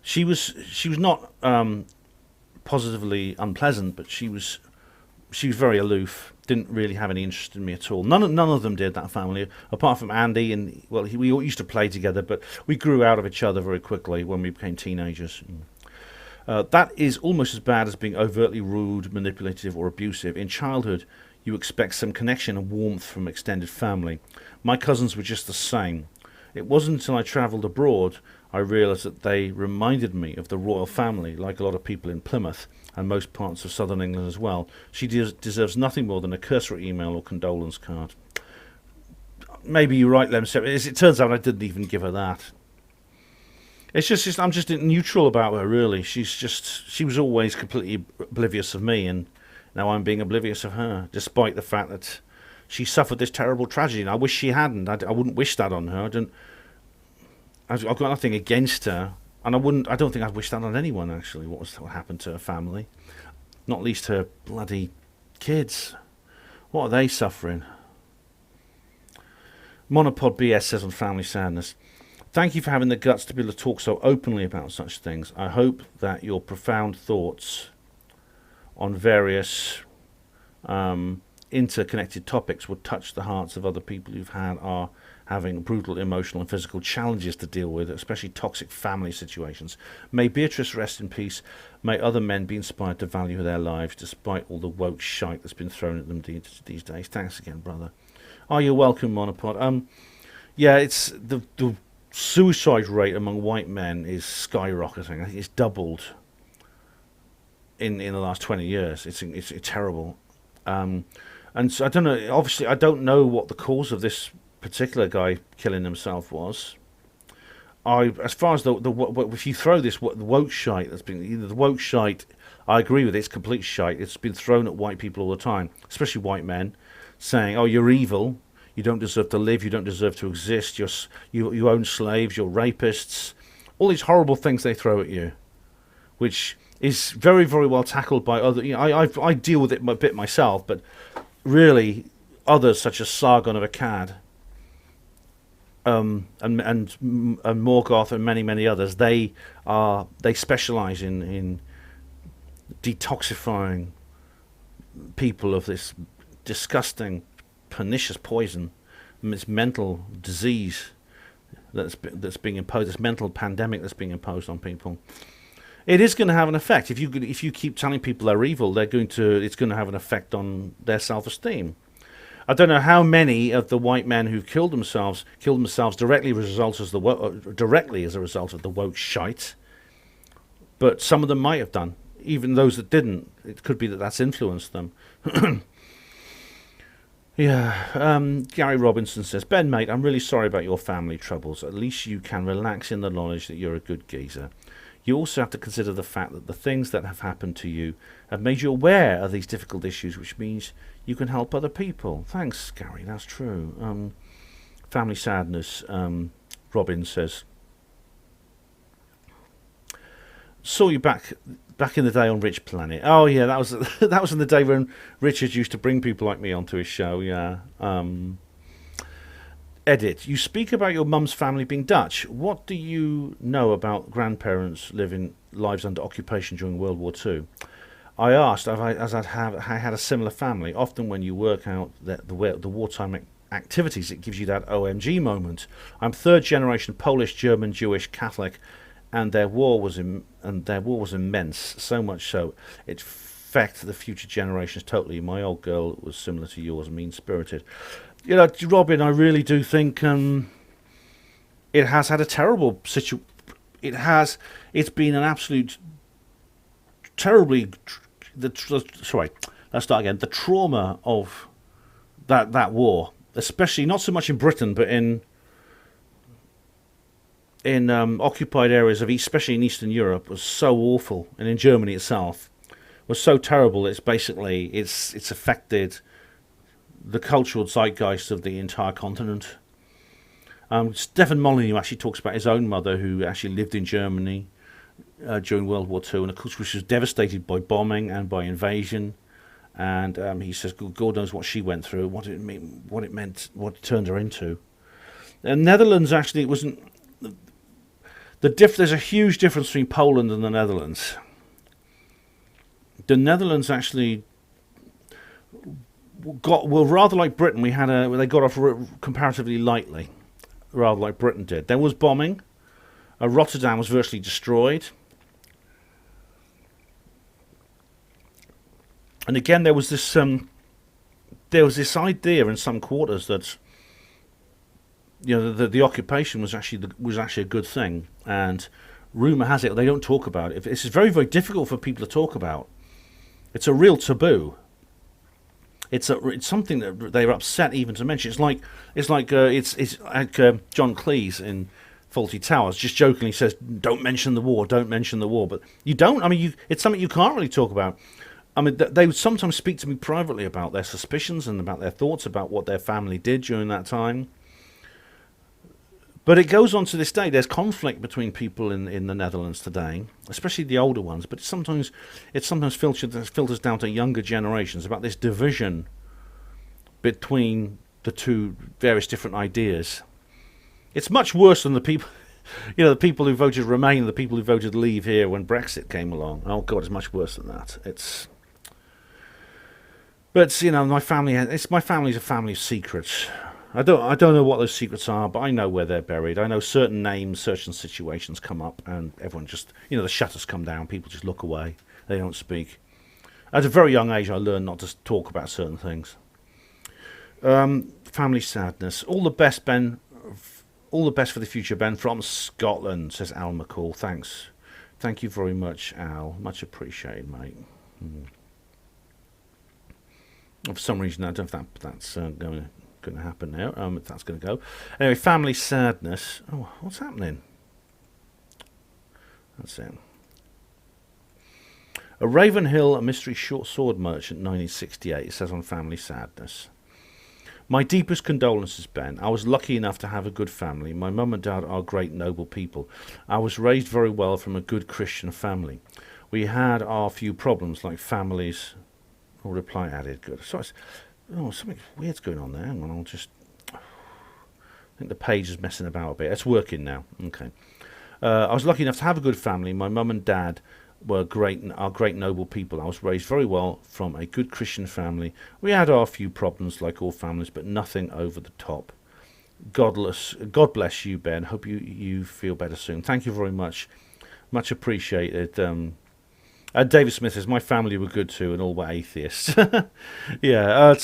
She was not positively unpleasant, but she was very aloof. Didn't really have any interest in me at all. None of them did, that family, apart from Andy. And well, we all used to play together, but we grew out of each other very quickly when we became teenagers. That is almost as bad as being overtly rude, manipulative, or abusive. In childhood, you expect some connection and warmth from extended family. My cousins were just the same. It wasn't until I travelled abroad I realised that they reminded me of the royal family, like a lot of people in Plymouth and most parts of southern England as well. She deserves nothing more than a cursory email or condolence card. Maybe you're right, Lem. As it turns out, I didn't even give her that. It's just I'm just neutral about her, really. She was always completely oblivious of me, and now I'm being oblivious of her, despite the fact that she suffered this terrible tragedy. And I wish she hadn't. I wouldn't wish that on her. I've got nothing against her, and I don't think I'd wish that on anyone, actually, what happened to her family. Not least her bloody kids. What are they suffering? Monopod BS says on Family Sadness, thank you for having the guts to be able to talk so openly about such things. I hope that your profound thoughts on various interconnected topics would touch the hearts of other people are having brutal emotional and physical challenges to deal with, especially toxic family situations. May Beatrice rest in peace. May other men be inspired to value their lives despite all the woke shite that's been thrown at them these days. Thanks again, brother. Oh, you're welcome, Monopod. Yeah, it's the suicide rate among white men is skyrocketing. I think it's doubled in the last 20 years. It's terrible. And so I don't know. Obviously, I don't know what the cause of this particular guy killing himself was. As far as if you throw the woke shite that's been the woke shite, I agree with it. It's complete shite. It's been thrown at white people all the time, especially white men, saying, "Oh, you're evil. You don't deserve to live. You don't deserve to exist. You own slaves. You're rapists." All these horrible things they throw at you, which is very, very well tackled by other. I deal with it a bit myself, but really, others such as Sargon of Akkad and Morgoth and many others, they specialise in detoxifying people of this disgusting, pernicious poison, this mental disease that's being imposed, this mental pandemic that's being imposed on people. It is going to have an effect. If you keep telling people they're evil, it's going to have an effect on their self-esteem. I don't know how many of the white men who've killed themselves directly as a result of the woke shite, but some of them might have done. Even those that didn't, it could be that that's influenced them. Yeah, Gary Robinson says, Ben, mate, I'm really sorry about your family troubles. At least you can relax in the knowledge that you're a good geezer. You also have to consider the fact that the things that have happened to you have made you aware of these difficult issues, which means you can help other people. Thanks, Gary, that's true. Family sadness, Robin says. Saw you back in the day on Rich Planet. Oh yeah, that was that was in the day when Richard used to bring people like me onto his show. Yeah. Edit. You speak about your mum's family being Dutch. What do you know about grandparents living lives under occupation during World War II? I asked, as I had a similar family. Often when you work out the wartime activities, it gives you that OMG moment. I'm third generation Polish, German, Jewish, Catholic. And their war was immense, so much so it affected the future generations totally. My old girl was similar to yours, mean-spirited. You know, Robin, I really do think it has had a terrible situation. It's been an absolute terribly. Sorry, let's start again. The trauma of that war, especially not so much in Britain, but in occupied areas of especially in Eastern Europe, was so awful, and in Germany itself was so terrible. It's affected the cultural zeitgeist of the entire continent. Stephen Molyneux actually talks about his own mother, who actually lived in Germany during World War II, and of course she was devastated by bombing and by invasion. And he says, God knows what she went through, what it meant, what it turned her into. And Netherlands actually, it wasn't. There's a huge difference between Poland and the Netherlands. The Netherlands actually were rather like Britain. They got off comparatively lightly, rather like Britain did. There was bombing. Rotterdam was virtually destroyed. And again, there was this idea in some quarters that, you know, the occupation was actually a good thing, and rumour has it they don't talk about it. It's very, very difficult for people to talk about. It's a real taboo. It's something that they're upset even to mention. It's like John Cleese in Fawlty Towers just jokingly says, "Don't mention the war, don't mention the war." But you don't. I mean, it's something you can't really talk about. I mean, they would sometimes speak to me privately about their suspicions and about their thoughts about what their family did during that time. But it goes on to this day. There's conflict between people in the Netherlands today, especially the older ones. But it sometimes filters down to younger generations about this division between the two various different ideas. It's much worse than the people, you know, the people who voted Remain, the people who voted Leave here when Brexit came along. Oh God, it's much worse than that. But you know, my family's a family of secrets. I don't know what those secrets are, but I know where they're buried. I know certain names, certain situations come up, and everyone just, you know, the shutters come down, people just look away, they don't speak. At a very young age, I learned not to talk about certain things. Family sadness. All the best, Ben. All the best for the future, Ben, from Scotland, says Al McCall. Thanks. Thank you very much, Al. Much appreciated, mate. For some reason, I don't know if that's going to happen now. If that's going to go. Anyway, family sadness. Oh, what's happening? That's it. A Ravenhill, a mystery short sword merchant, 1968. It says on family sadness. My deepest condolences, Ben. I was lucky enough to have a good family. My mum and dad are great, noble people. I was raised very well from a good Christian family. We had our few problems, like families. Or reply added. Good. So something weird's going on there. Hang on, I'll just think the page is messing about a bit. It's working now. Okay. I was lucky enough to have a good family. My mum and dad were are great noble people. I was raised very well from a good Christian family. We had our few problems like all families, but nothing over the top. God bless you, Ben. Hope you feel better soon. Thank you very much. Much appreciated. David Smith says, my family were good too and all were atheists. Yeah,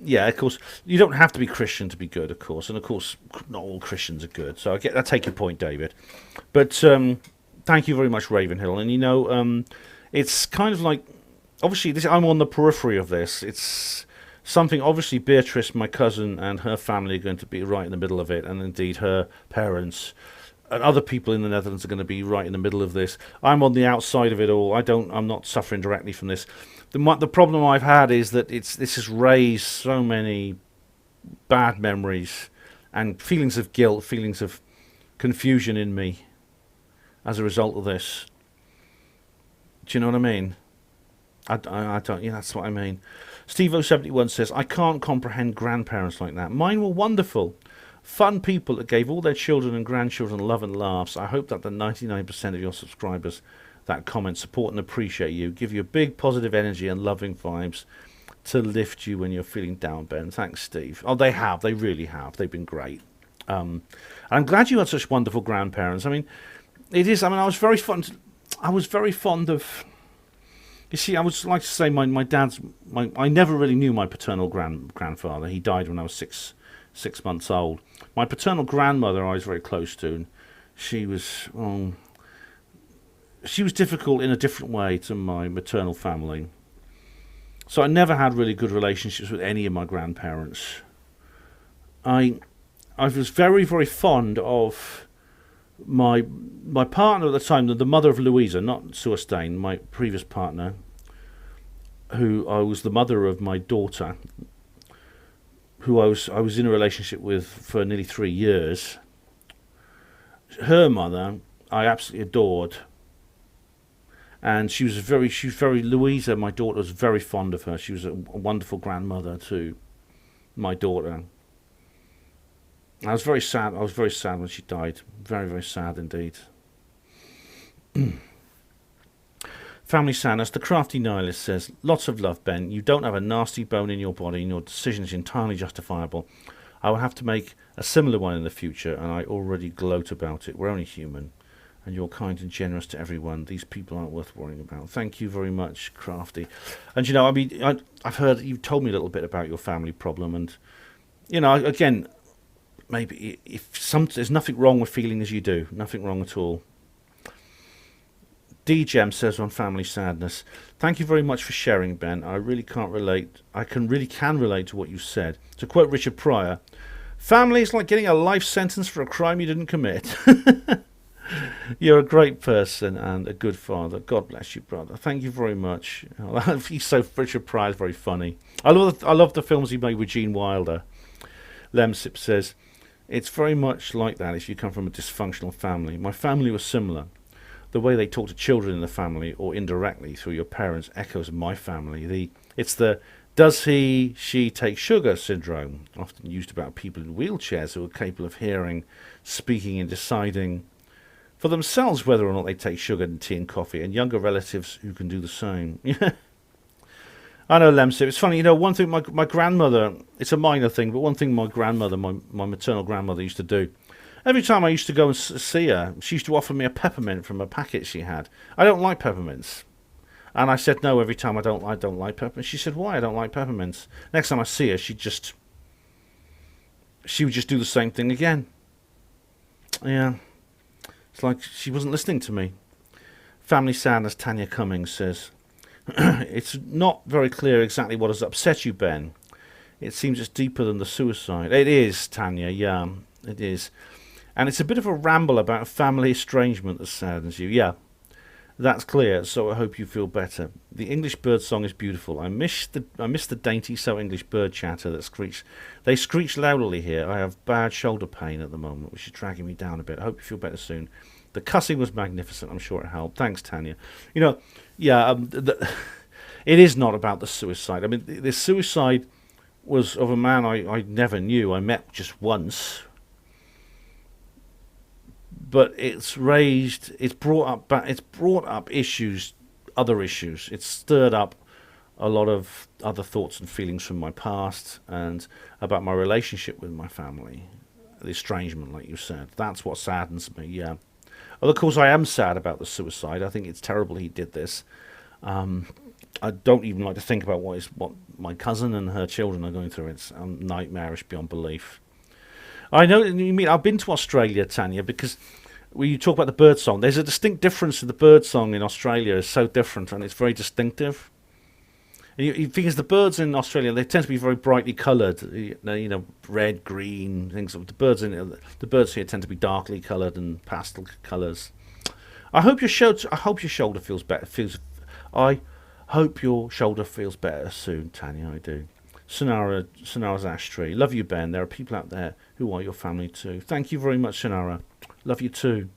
yeah, of course, you don't have to be Christian to be good, of course. And, of course, not all Christians are good. So I take your point, David. But thank you very much, Ravenhill. And, it's kind of like, obviously, I'm on the periphery of this. It's something, obviously, Beatrice, my cousin, and her family are going to be right in the middle of it. And, indeed, her parents and other people in the Netherlands are going to be right in the middle of this. I'm on the outside of it all. I'm not suffering directly from this. The problem I've had is that this has raised so many bad memories and feelings of guilt, feelings of confusion in me as a result of this. Do you know what I mean? I don't. Yeah, that's what I mean. Steve071 says, I can't comprehend grandparents like that. Mine were wonderful. Fun people that gave all their children and grandchildren love and laughs. I hope that the 99% of your subscribers that comment, support and appreciate you, give you a big positive energy and loving vibes to lift you when you're feeling down, Ben. Thanks, Steve. Oh, they have. They really have. They've been great. I'm glad you had such wonderful grandparents. I mean, it is. I mean, I was very fond of. You see, I would like to say my dad's. I never really knew my paternal grandfather. He died when I was six months old. My paternal grandmother I was very close to, and she was difficult in a different way to my maternal family. So I never had really good relationships with any of my grandparents. I was very, very fond of my partner at the time, the mother of Louisa, not Sue Stain, my previous partner, who I was the mother of my daughter, who I was in a relationship with for nearly 3 years. Her mother I absolutely adored. And she was very Louisa, my daughter, was very fond of her. She was a wonderful grandmother to my daughter. I was very sad. I was very sad when she died. Very, very sad indeed. Family sadness. The crafty nihilist says, lots of love, Ben. You don't have a nasty bone in your body and your decision is entirely justifiable. I will have to make a similar one in the future and I already gloat about it. We're only human. And you're kind and generous to everyone. These people aren't worth worrying about. Thank you very much, Crafty. And, you know, I mean, I've heard, you've told me a little bit about your family problem. And, you know, again, maybe there's nothing wrong with feeling as you do. Nothing wrong at all. DGem says on family sadness, thank you very much for sharing, Ben. I really can't relate. I can relate to what you said. To quote Richard Pryor, family is like getting a life sentence for a crime you didn't commit. You're a great person and a good father. God bless you, brother. Thank you very much. Richard Pryor is very funny. I love the films he made with Gene Wilder. Lemsip says, it's very much like that if you come from a dysfunctional family. My family was similar. The way they talk to children in the family or indirectly through your parents echoes my family. It's the does she take sugar syndrome, often used about people in wheelchairs who are capable of hearing, speaking and deciding for themselves whether or not they take sugar in tea and coffee, and younger relatives who can do the same. I know, Lemsip. It's funny, you know, one thing my grandmother, it's a minor thing, but one thing my grandmother, my maternal grandmother used to do, every time I used to go and see her, she used to offer me a peppermint from a packet she had. I don't like peppermints. And I said no every time. I don't like peppermints. She said, why? I don't like peppermints. Next time I see her, she would just do the same thing again. Yeah. It's like she wasn't listening to me. Family sadness, Tanya Cummings says, it's not very clear exactly what has upset you, Ben. It seems it's deeper than the suicide. It is, Tanya, yeah, it is. And it's a bit of a ramble about family estrangement that saddens you. Yeah, that's clear, so I hope you feel better. The English bird song is beautiful. I miss the dainty so English bird chatter that screech. They screech loudly here. I have bad shoulder pain at the moment, which is dragging me down a bit. I hope you feel better soon. The cussing was magnificent. I'm sure it helped. Thanks, Tanya. You know, yeah, it is not about the suicide. I mean, the suicide was of a man I never knew. I met just once. But it's brought up issues, other issues. It's stirred up a lot of other thoughts and feelings from my past and about my relationship with my family. The estrangement, like you said. That's what saddens me, yeah. Well, of course, I am sad about the suicide. I think it's terrible he did this. I don't even like to think about what my cousin and her children are going through. It's nightmarish beyond belief. I know you mean. I've been to Australia, Tanya, because when you talk about the bird song, there's a distinct difference in the bird song in Australia. It's so different, and it's very distinctive. And because the birds in Australia, they tend to be very brightly coloured. You know, red, green, things. The birds here tend to be darkly coloured and pastel colours. I hope your shoulder feels better. I hope your shoulder feels better soon, Tanya. I do. Sonara's ash tree. Love you, Ben. There are people out there who are your family too. Thank you very much, Sonara. Love you too.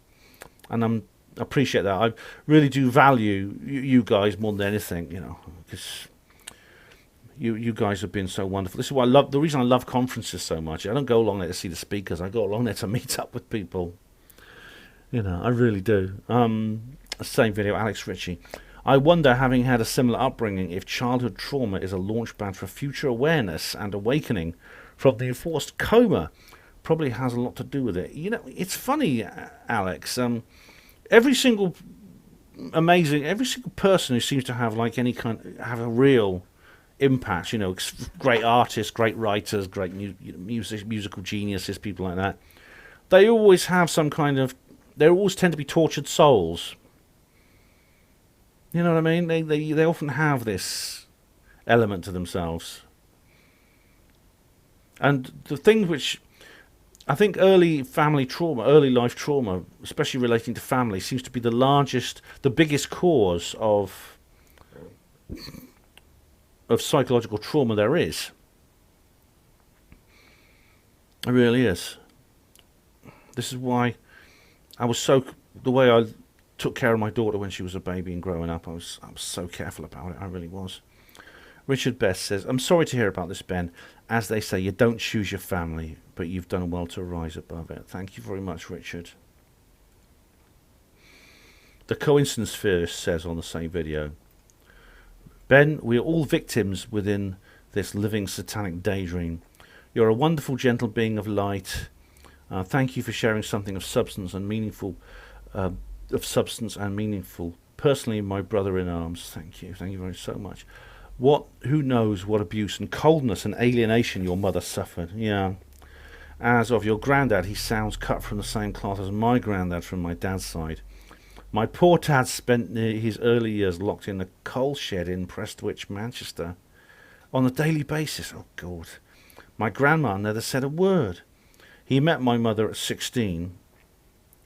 And I appreciate that. I really do value you guys more than anything, you know, because you guys have been so wonderful. This is why the reason I love conferences so much. I don't go along there to see the speakers. I go along there to meet up with people. You know, I really do. Same video, Alex Ritchie. I wonder, having had a similar upbringing, if childhood trauma is a launchpad for future awareness and awakening from the enforced coma. Probably has a lot to do with it. You know, it's funny, Alex. Every single person who seems to have have a real impact. You know, great artists, great writers, great musical geniuses, people like that. They always have some kind of. They always tend to be tortured souls. You know what I mean? They often have this element to themselves. And the thing which I think early life trauma, especially relating to family, seems to be the biggest cause of psychological trauma there is. It really is. This is why the way I took care of my daughter when she was a baby and growing up, I was so careful about it. I really was. Richard Best says, I'm sorry to hear about this, Ben. As they say, you don't choose your family, but you've done well to rise above it. Thank you very much, Richard. The Coincidence Theorist says on the same video, Ben, we are all victims within this living satanic daydream. You're a wonderful, gentle being of light. Thank you for sharing something of substance and meaningful. Personally, my brother in arms. Thank you very so much. Who knows what abuse and coldness and alienation your mother suffered. Yeah. As of your granddad, he sounds cut from the same cloth as my granddad from my dad's side. My poor dad spent his early years locked in a coal shed in Prestwich, Manchester, on a daily basis. Oh God. My grandma never said a word. He met my mother at 16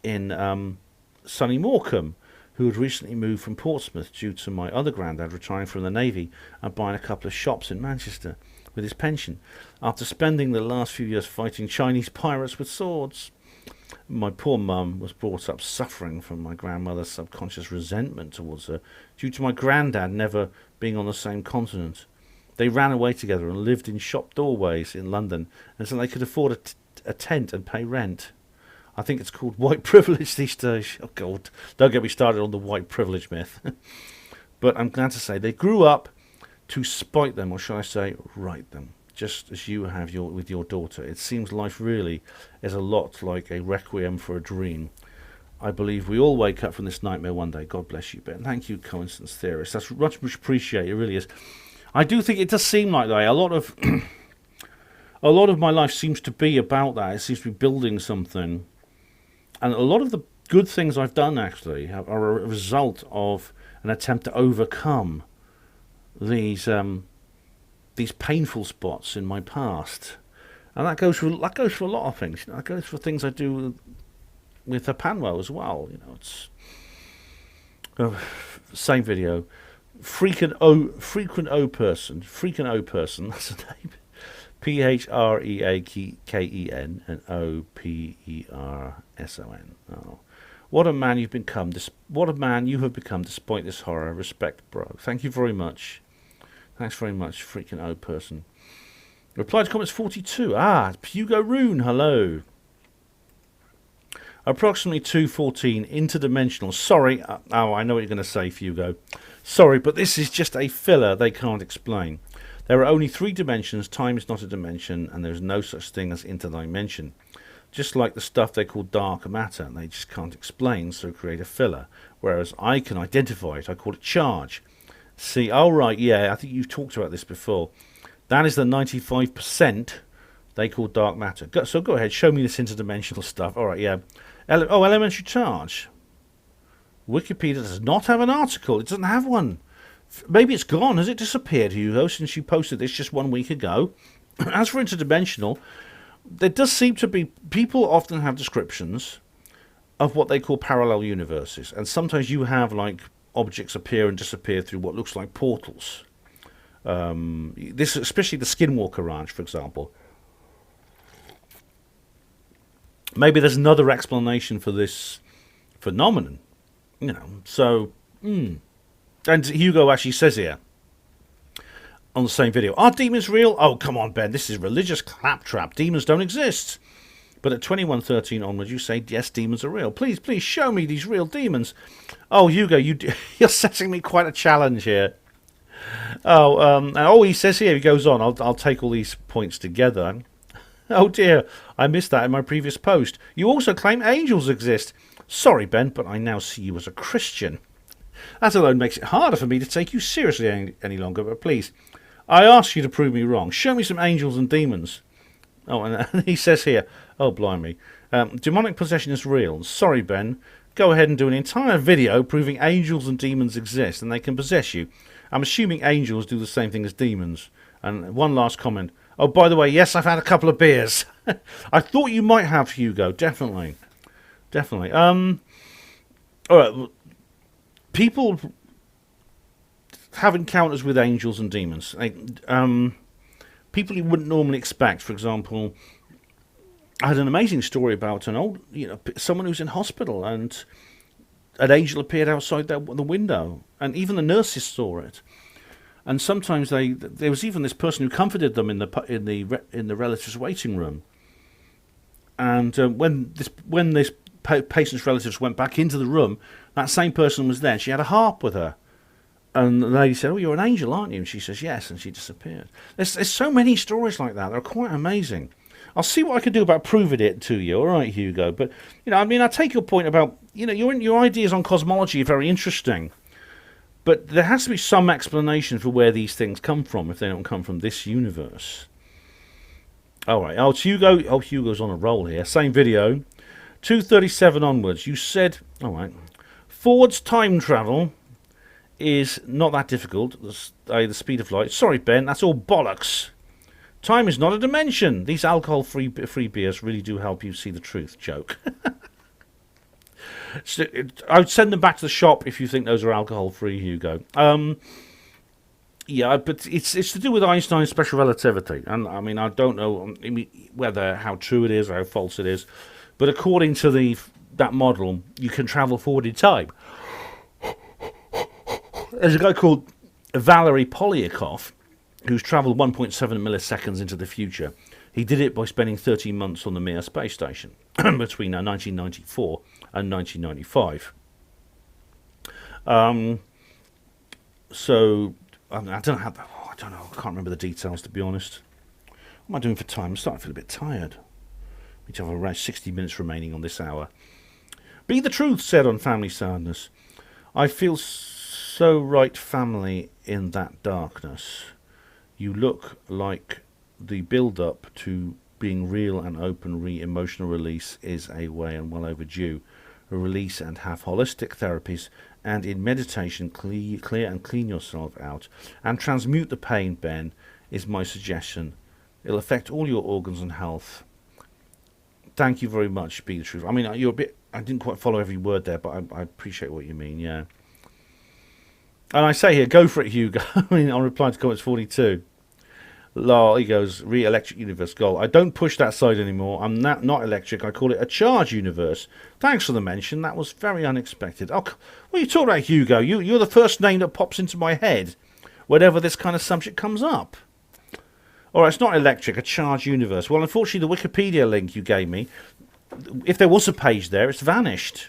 in sunny Morecambe, who had recently moved from Portsmouth due to my other granddad retiring from the Navy and buying a couple of shops in Manchester with his pension, after spending the last few years fighting Chinese pirates with swords. My poor mum was brought up suffering from my grandmother's subconscious resentment towards her due to my granddad never being on the same continent. They ran away together and lived in shop doorways in London until they could afford a tent and pay rent. I think it's called white privilege these days. Oh God, don't get me started on the white privilege myth. But I'm glad to say they grew up to spite them, or shall I say, right them, just as you have with your daughter. It seems life really is a lot like a requiem for a dream. I believe we all wake up from this nightmare one day. God bless you, Ben. Thank you, Coincidence Theorist. That's much appreciated. It really is. I do think it does seem like that. A lot of my life seems to be about that. It seems to be building something. And a lot of the good things I've done, actually, are a result of an attempt to overcome these painful spots in my past. And that goes for a lot of things. You know, that goes for things I do with HPANWO as well. You know, it's same video. Frequent O person. That's the name. Phreaken and Operson. Oh, what a man you've become! What a man you have become despite this horror. Respect, bro. Thank you very much. Thanks very much, freaking O person. Reply to comments 42. Hugo Rune, hello. Approximately 214, interdimensional. Sorry, I know what you're going to say, Hugo. Sorry, but this is just a filler they can't explain. There are only 3 dimensions, time is not a dimension, and there's no such thing as interdimension. Just like the stuff they call dark matter, they just can't explain, so create a filler. Whereas I can identify it, I call it charge. See, oh right, yeah, I think you've talked about this before. That is the 95% they call dark matter. So go ahead, show me this interdimensional stuff. All right, yeah. Elementary charge. Wikipedia does not have an article. It doesn't have one. Maybe it's gone. Has it disappeared, Hugo, since you posted this just 1 week ago? As for interdimensional, there does seem to be... People often have descriptions of what they call parallel universes. And sometimes you have, like, objects appear and disappear through what looks like portals. This, especially the Skinwalker Ranch, for example. Maybe there's another explanation for this phenomenon, you know. So, and Hugo actually says here on the same video, are demons real? Oh, come on, Ben, this is religious claptrap. Demons don't exist. But at 21:13 onwards, you say, yes, demons are real. Please, please show me these real demons. Oh, Hugo, you're setting me quite a challenge here. He says here, he goes on, I'll take all these points together. Oh dear, I missed that in my previous post. You also claim angels exist. Sorry, Ben, but I now see you as a Christian. That alone makes it harder for me to take you seriously any longer, but please, I ask you to prove me wrong. Show me some angels and demons. Oh, and he says here, oh blimey, demonic possession is real. Sorry, Ben, go ahead and do an entire video proving angels and demons exist and they can possess you. I'm assuming angels do the same thing as demons. And one last comment. Oh, by the way, yes, I've had a couple of beers. I thought you might have, Hugo. Definitely. Definitely. All right. People have encounters with angels and demons. People you wouldn't normally expect. For example, I had an amazing story about someone who's in hospital and an angel appeared outside the window. And even the nurses saw it. And sometimes there was even this person who comforted them in the relatives' waiting room. And when this patient's relatives went back into the room, that same person was there. And she had a harp with her, and the lady said, "Oh, you're an angel, aren't you?" And she says, "Yes," and she disappeared. There's so many stories like that. They're quite amazing. I'll see what I can do about proving it to you. All right, Hugo. But I take your point about your ideas on cosmology are very interesting. But there has to be some explanation for where these things come from if they don't come from this universe. All right. Oh, it's Hugo. Oh, Hugo's on a roll here. Same video. 2:37 onwards. You said, all right, Ford's time travel is not that difficult. The speed of light. Sorry, Ben. That's all bollocks. Time is not a dimension. These alcohol-free beers really do help you see the truth. Joke. So I would send them back to the shop if you think those are alcohol-free, Hugo. Yeah, but it's to do with Einstein's special relativity, and I don't know how true it is or how false it is, but according to that model, you can travel forward in time. There's a guy called Valery Polyakov who's travelled 1.7 milliseconds into the future. He did it by spending 13 months on the Mir space station between 1994 and 1995. So I don't know. I can't remember the details, to be honest. What am I doing for time? I'm starting to feel a bit tired. We have around 60 minutes remaining on this hour. Be the Truth said on Family Sadness, I feel so right, family, in that darkness. You look like the build-up to being real and open emotional release is a way and well overdue. Release and have holistic therapies, and in meditation clear and clean yourself out and transmute the pain, Ben, is my suggestion. It'll affect all your organs and health. Thank you very much, Be the Truth. I didn't quite follow every word there, but I appreciate what you mean, yeah. And I say here, go for it, Hugo. I'll reply to comments 42. Lol, he goes, re-electric universe goal. I don't push that side anymore. I'm not electric. I call it a charge universe. Thanks for the mention. That was very unexpected. Oh, what are you talking about, Hugo? You're the first name that pops into my head whenever this kind of subject comes up. All right, it's not electric, a charged universe. Well, unfortunately, the Wikipedia link you gave me, if there was a page there, it's vanished.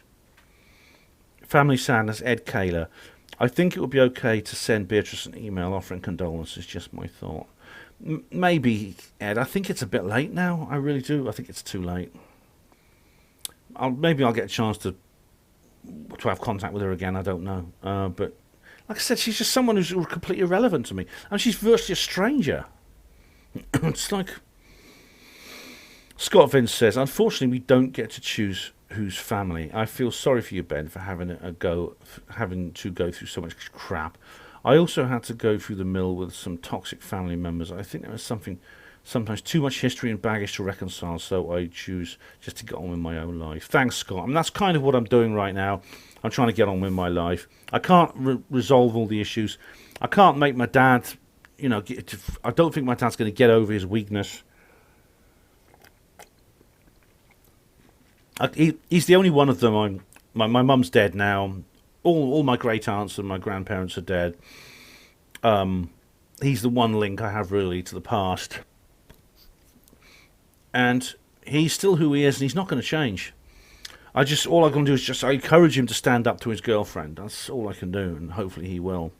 Family sadness, Ed Kaler. I think it would be okay to send Beatrice an email offering condolences, just my thought. Maybe, Ed, I think it's a bit late now. I really do. I think it's too late. Maybe I'll get a chance to have contact with her again, I don't know. But like I said, she's just someone who's completely irrelevant to me. And she's virtually a stranger. It's like... Scott Vince says, unfortunately, we don't get to choose whose family. I feel sorry for you, Ben, for having to go through so much crap. I also had to go through the mill with some toxic family members. I think there was sometimes too much history and baggage to reconcile, so I choose just to get on with my own life. Thanks, Scott. I mean, that's kind of what I'm doing right now. I'm trying to get on with my life. I can't resolve all the issues. I can't make my dad, I don't think my dad's going to get over his weakness. He's the only one of them. My mum's dead now. All my great aunts and my grandparents are dead. He's the one link I have really to the past. And he's still who he is, and he's not going to change. All I can do is I encourage him to stand up to his girlfriend. That's all I can do, and hopefully he will.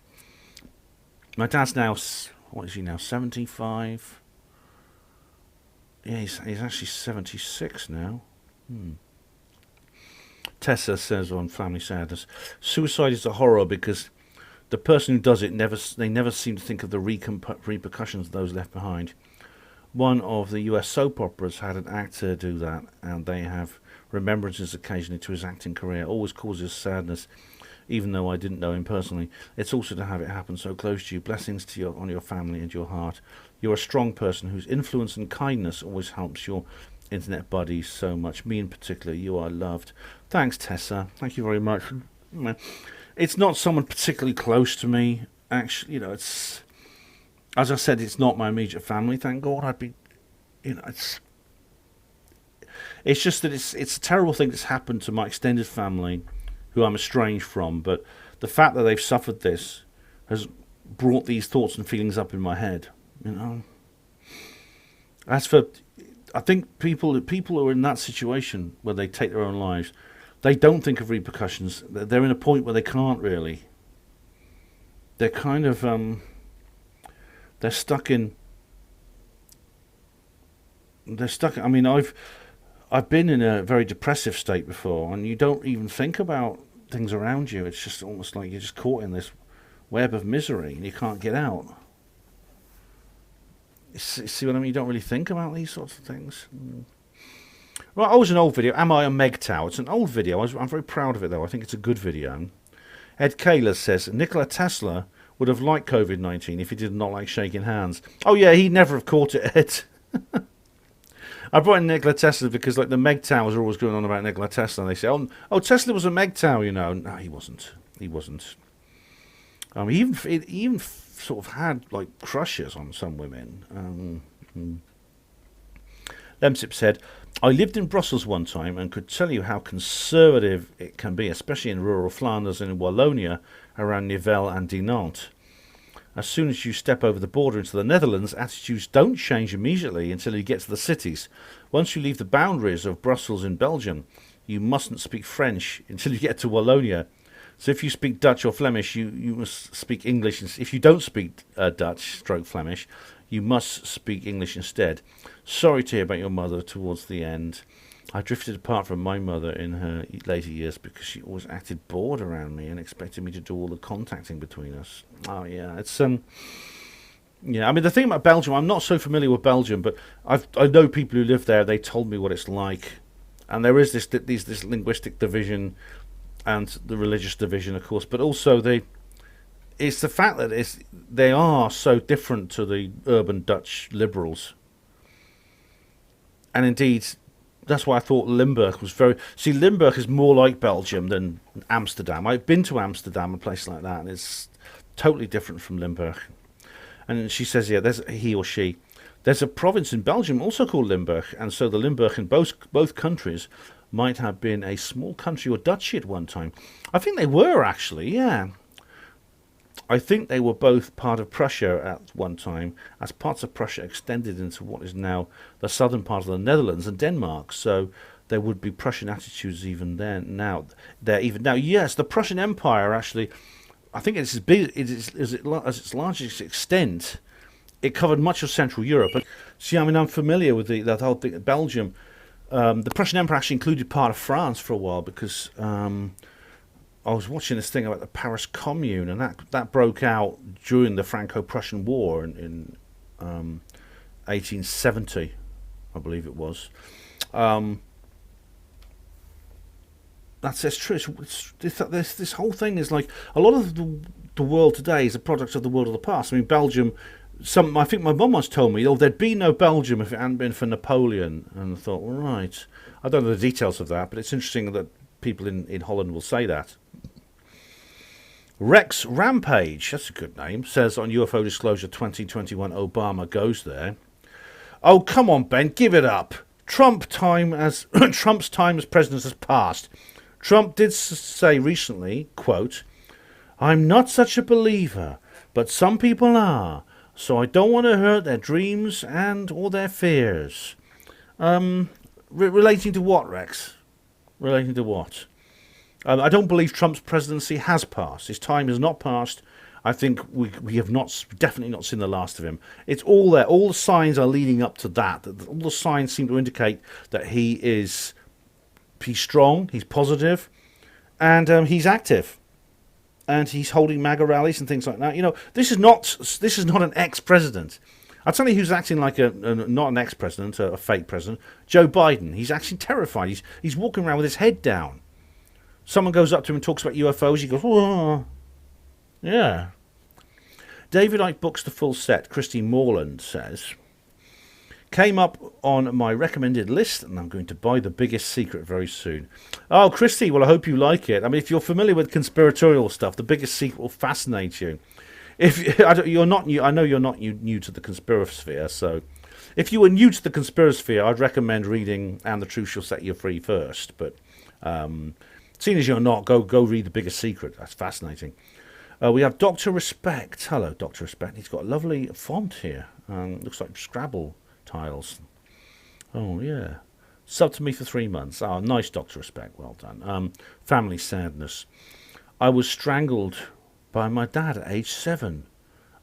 My dad's now, what is he now, 75? Yeah, he's actually 76 now. Tessa says on Family Sadness, suicide is a horror because the person who does it never seem to think of the repercussions of those left behind. One of the US soap operas had an actor do that, and they have remembrances occasionally to his acting career. Always causes sadness, even though I didn't know him personally. It's also to have it happen so close to you. Blessings to on your family and your heart. You're a strong person whose influence and kindness always helps your internet buddies so much. Me in particular, you are loved. Thanks, Tessa. Thank you very much. It's not someone particularly close to me. Actually, it's, as I said, it's not my immediate family. Thank God. I'd be, it's just that it's a terrible thing that's happened to my extended family, who I'm estranged from. But the fact that they've suffered this has brought these thoughts and feelings up in my head. As for, I think people who are in that situation where they take their own lives, they don't think of repercussions. They're in a point where they can't really. They're kind of they're stuck. I mean, I've been in a very depressive state before, and you don't even think about things around you. It's just almost like you're just caught in this web of misery and you can't get out. See what I mean? You don't really think about these sorts of things. Right, was an old video. Am I a Megtow? It's an old video. I'm very proud of it, though. I think it's a good video. Ed Kaler says, Nikola Tesla would have liked COVID-19 if he did not like shaking hands. Oh, yeah, he'd never have caught it, Ed. I brought in Nikola Tesla because, the Megtows are always going on about Nikola Tesla. And they say, oh, Tesla was a Megtow, No, he wasn't. He wasn't. He even sort of had, crushes on some women. Lemsip said, I lived in Brussels one time and could tell you how conservative it can be, especially in rural Flanders and in Wallonia around Nivelles and Dinant. As soon as you step over the border into the Netherlands, attitudes don't change immediately until you get to the cities. Once you leave the boundaries of Brussels in Belgium, you mustn't speak French until you get to Wallonia. So if you speak Dutch or Flemish, you must speak English. If you don't speak Dutch, Flemish, you must speak English instead. Sorry to hear about your mother towards the end. I drifted apart from my mother in her later years because she always acted bored around me and expected me to do all the contacting between us. Oh, yeah, it's yeah. I mean, the thing about Belgium, I'm not so familiar with Belgium, but I know people who live there. They told me what it's like, and there is this linguistic division and the religious division, of course, but also it's the fact that they are so different to the urban Dutch liberals. And indeed, that's why I thought Limburg was Limburg is more like Belgium than Amsterdam. I've been to Amsterdam, a place like that, and it's totally different from Limburg. And she says, yeah, there's a province in Belgium also called Limburg, and so the Limburg in both countries might have been a small country or duchy at one time. I think they were, actually, yeah. I think they were both part of Prussia at one time, as parts of Prussia extended into what is now the southern part of the Netherlands and Denmark. So there would be Prussian attitudes even then. Now, yes, the Prussian Empire actually, I think it's as big as its largest extent. It covered much of Central Europe. And see, I mean, I'm familiar with that whole thing. Belgium, the Prussian Empire actually included part of France for a while because. I was watching this thing about the Paris Commune, and that broke out during the Franco-Prussian War in 1870, I believe it was. That's true. This whole thing is like a lot of the world today is a product of the world of the past. I mean, Belgium. I think my mum once told me, there'd be no Belgium if it hadn't been for Napoleon. And I thought, well, right, I don't know the details of that, but it's interesting that people in Holland will say that. Rex Rampage, that's a good name, says on UFO Disclosure 2021 Obama goes there. Oh, come on, Ben, give it up. Trump's time as president has passed. Trump did say recently, quote, I'm not such a believer, but some people are, so I don't want to hurt their dreams and or their fears. Relating to what, Rex? Relating to what? I don't believe Trump's presidency has passed. His time has not passed. I think we have definitely not seen the last of him. It's all there. All the signs are leading up to that. All the signs seem to indicate that he's strong, he's positive, and he's active, and he's holding MAGA rallies and things like that. You know, this is not an ex-president. I'll tell you who's acting like not an ex-president, a fake president. Joe Biden. He's actually terrified. He's walking around with his head down. Someone goes up to him and talks about UFOs. He goes, oh, yeah. David Icke Books the Full Set, Christy Morland says, came up on my recommended list, and I'm going to buy The Biggest Secret very soon. Oh, Christy, well, I hope you like it. I mean, if you're familiar with conspiratorial stuff, The Biggest Secret will fascinate you. You're not new, I know you're not new to the conspirasphere, so if you were new to the conspirasphere, I'd recommend reading And the Truth Shall Set You Free first. But seeing as you're not, go read The Biggest Secret. That's fascinating. We have Dr. Respect. Hello, Dr. Respect. He's got a lovely font here. Looks like Scrabble tiles. Oh, yeah. Sub to me for 3 months. Oh, nice, Dr. Respect. Well done. Family sadness. I was strangled by my dad at age 7.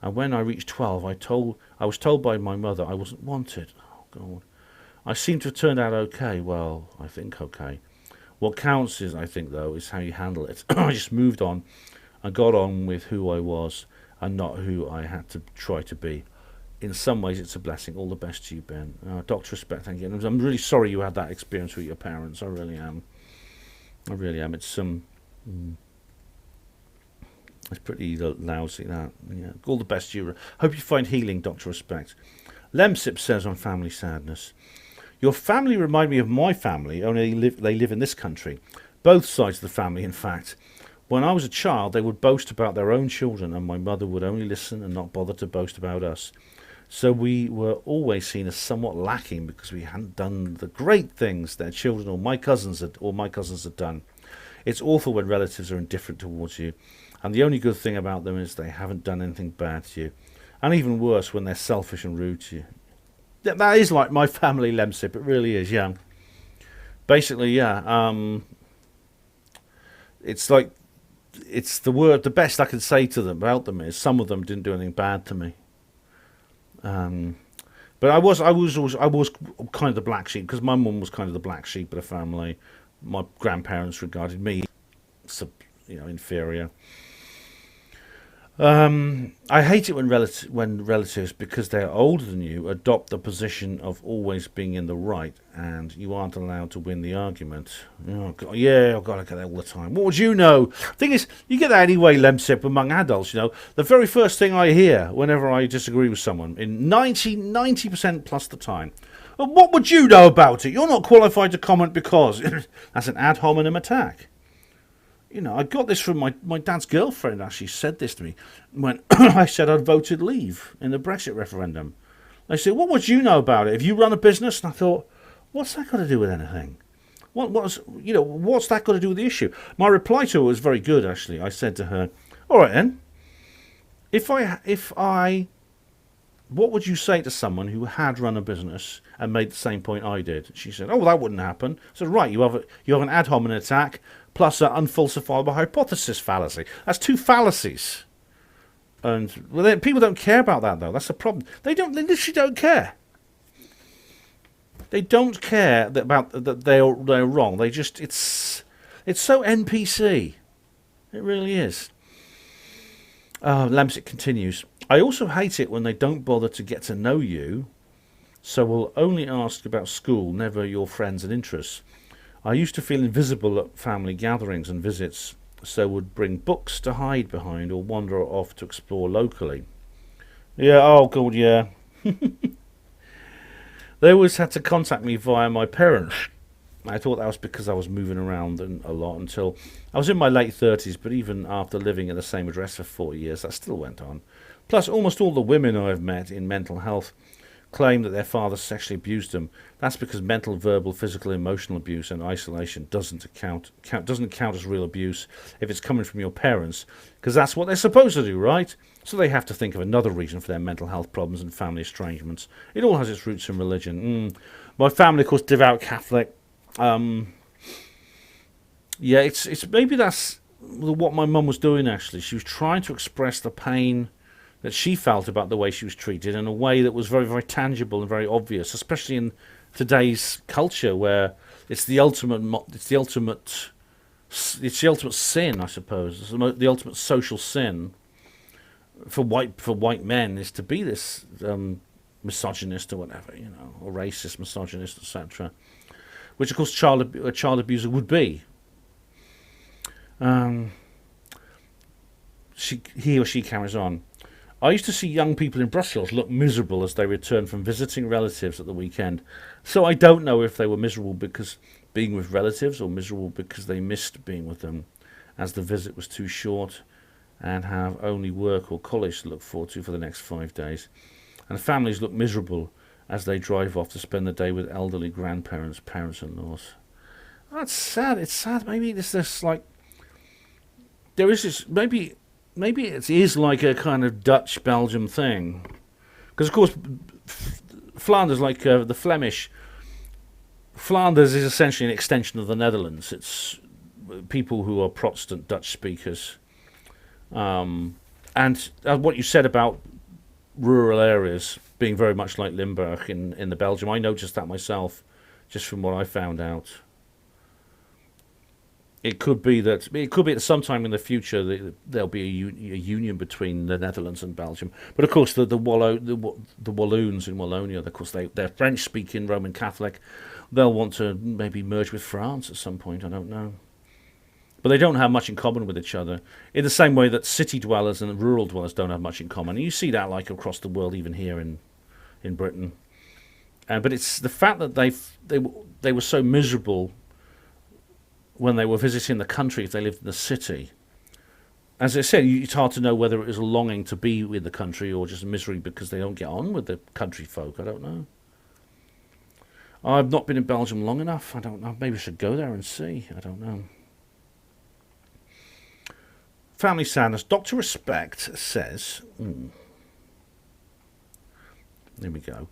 And when I reached 12, I was told by my mother I wasn't wanted. Oh, God. I seem to have turned out okay. Well, I think okay. What counts is, I think, though, is how you handle it. I just moved on and got on with who I was and not who I had to try to be. In some ways, it's a blessing. All the best to you, Ben. Dr. Respect, thank you. And I'm really sorry you had that experience with your parents. I really am. I really am. It's it's pretty lousy, that. Yeah. All the best to you. Hope you find healing, Dr. Respect. Lemsip says on Family Sadness, your family remind me of my family, only they live in this country. Both sides of the family, in fact. When I was a child, they would boast about their own children, and my mother would only listen and not bother to boast about us. So we were always seen as somewhat lacking because we hadn't done the great things their children or my cousins had done. It's awful when relatives are indifferent towards you, and the only good thing about them is they haven't done anything bad to you. And even worse, when they're selfish and rude to you. That is like my family, Lemsip. It really is, yeah. Basically, yeah. It's like, it's the best I can say to them about them is some of them didn't do anything bad to me. But I was kind of the black sheep, because my mum was kind of the black sheep of the family. My grandparents regarded me, inferior. I hate it when relatives, because they're older than you, adopt the position of always being in the right, and you aren't allowed to win the argument. Oh, God, yeah, I've got to get that all the time. What would you know? Thing is, you get that anyway, Lemsip, among adults, you know. The very first thing I hear whenever I disagree with someone, in 90% plus the time, well, what would you know about it? You're not qualified to comment because... That's an ad hominem attack. You know, I got this from my dad's girlfriend, actually said this to me when I said I'd voted leave in the Brexit referendum. They said, what would you know about it? If you run a business? And I thought, what's that got to do with anything? What's that got to do with the issue? My reply to her was very good, actually. I said to her, all right then, if I, what would you say to someone who had run a business and made the same point I did? She said, "Oh, well, that wouldn't happen." So right, you have an ad hominem attack plus an unfalsifiable hypothesis fallacy. That's two fallacies. And well, people don't care about that, though. That's the problem. They literally don't care. They don't care that they're wrong. They just it's so NPC. It really is. Lamsick continues. I also hate it when they don't bother to get to know you, so will only ask about school, never your friends and interests. I used to feel invisible at family gatherings and visits, so would bring books to hide behind or wander off to explore locally. Yeah, oh God, yeah. They always had to contact me via my parents. I thought that was because I was moving around a lot until I was in my late 30s, but even after living at the same address for 40 years, that still went on. Plus, almost all the women I've met in mental health claim that their father sexually abused them. That's because mental, verbal, physical, emotional abuse and isolation doesn't count as real abuse if it's coming from your parents, because that's what they're supposed to do, right? So they have to think of another reason for their mental health problems and family estrangements. It all has its roots in religion. My family, of course, devout Catholic. Yeah, it's maybe that's what my mum was doing, actually. She was trying to express the pain that she felt about the way she was treated in a way that was very, very tangible and very obvious, especially in today's culture where it's the ultimate sin, I suppose. It's the ultimate social sin for white men is to be this misogynist or whatever, or racist, misogynist, etc. Which, of course, a child abuser would be. He or she carries on. I used to see young people in Brussels look miserable as they returned from visiting relatives at the weekend. So I don't know if they were miserable because being with relatives or miserable because they missed being with them, as the visit was too short and have only work or college to look forward to for the next 5 days. And families look miserable as they drive off to spend the day with elderly grandparents, parents-in-laws. That's sad. It's sad. Maybe it's this, like, there is this, maybe it is like a kind of Dutch-Belgium thing. Because, of course, Flanders, like the Flemish, Flanders is essentially an extension of the Netherlands. It's people who are Protestant Dutch speakers. And what you said about rural areas being very much like Limburg in the Belgium, I noticed that myself, just from what I found out. It could be that sometime in the future there'll be a union between the Netherlands and Belgium. But of course, the Walloons in Wallonia, of course, they're French-speaking Roman Catholic. They'll want to maybe merge with France at some point. I don't know. But they don't have much in common with each other, in the same way that city dwellers and rural dwellers don't have much in common. And you see that like across the world, even here in Britain. But it's the fact that they were so miserable when they were visiting the country if they lived in the city. As I said, it's hard to know whether it was a longing to be in the country or just misery because they don't get on with the country folk. I don't know. I've not been in Belgium long enough. I don't know. Maybe I should go there and see. I don't know. Family sadness. Dr. Respect says, there we go.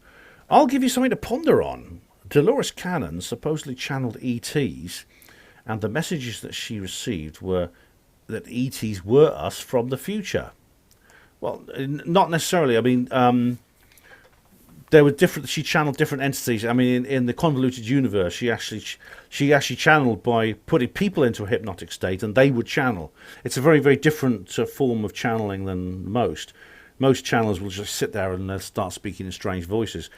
I'll give you something to ponder on. Dolores Cannon supposedly channeled ETs, and the messages that she received were that ETs were us from the future. Well, not necessarily. I mean, there were different. She channeled different entities. I mean, in the convoluted universe, she actually channeled by putting people into a hypnotic state, and they would channel. It's a very, very different form of channeling than most. Most channelers will just sit there and start speaking in strange voices.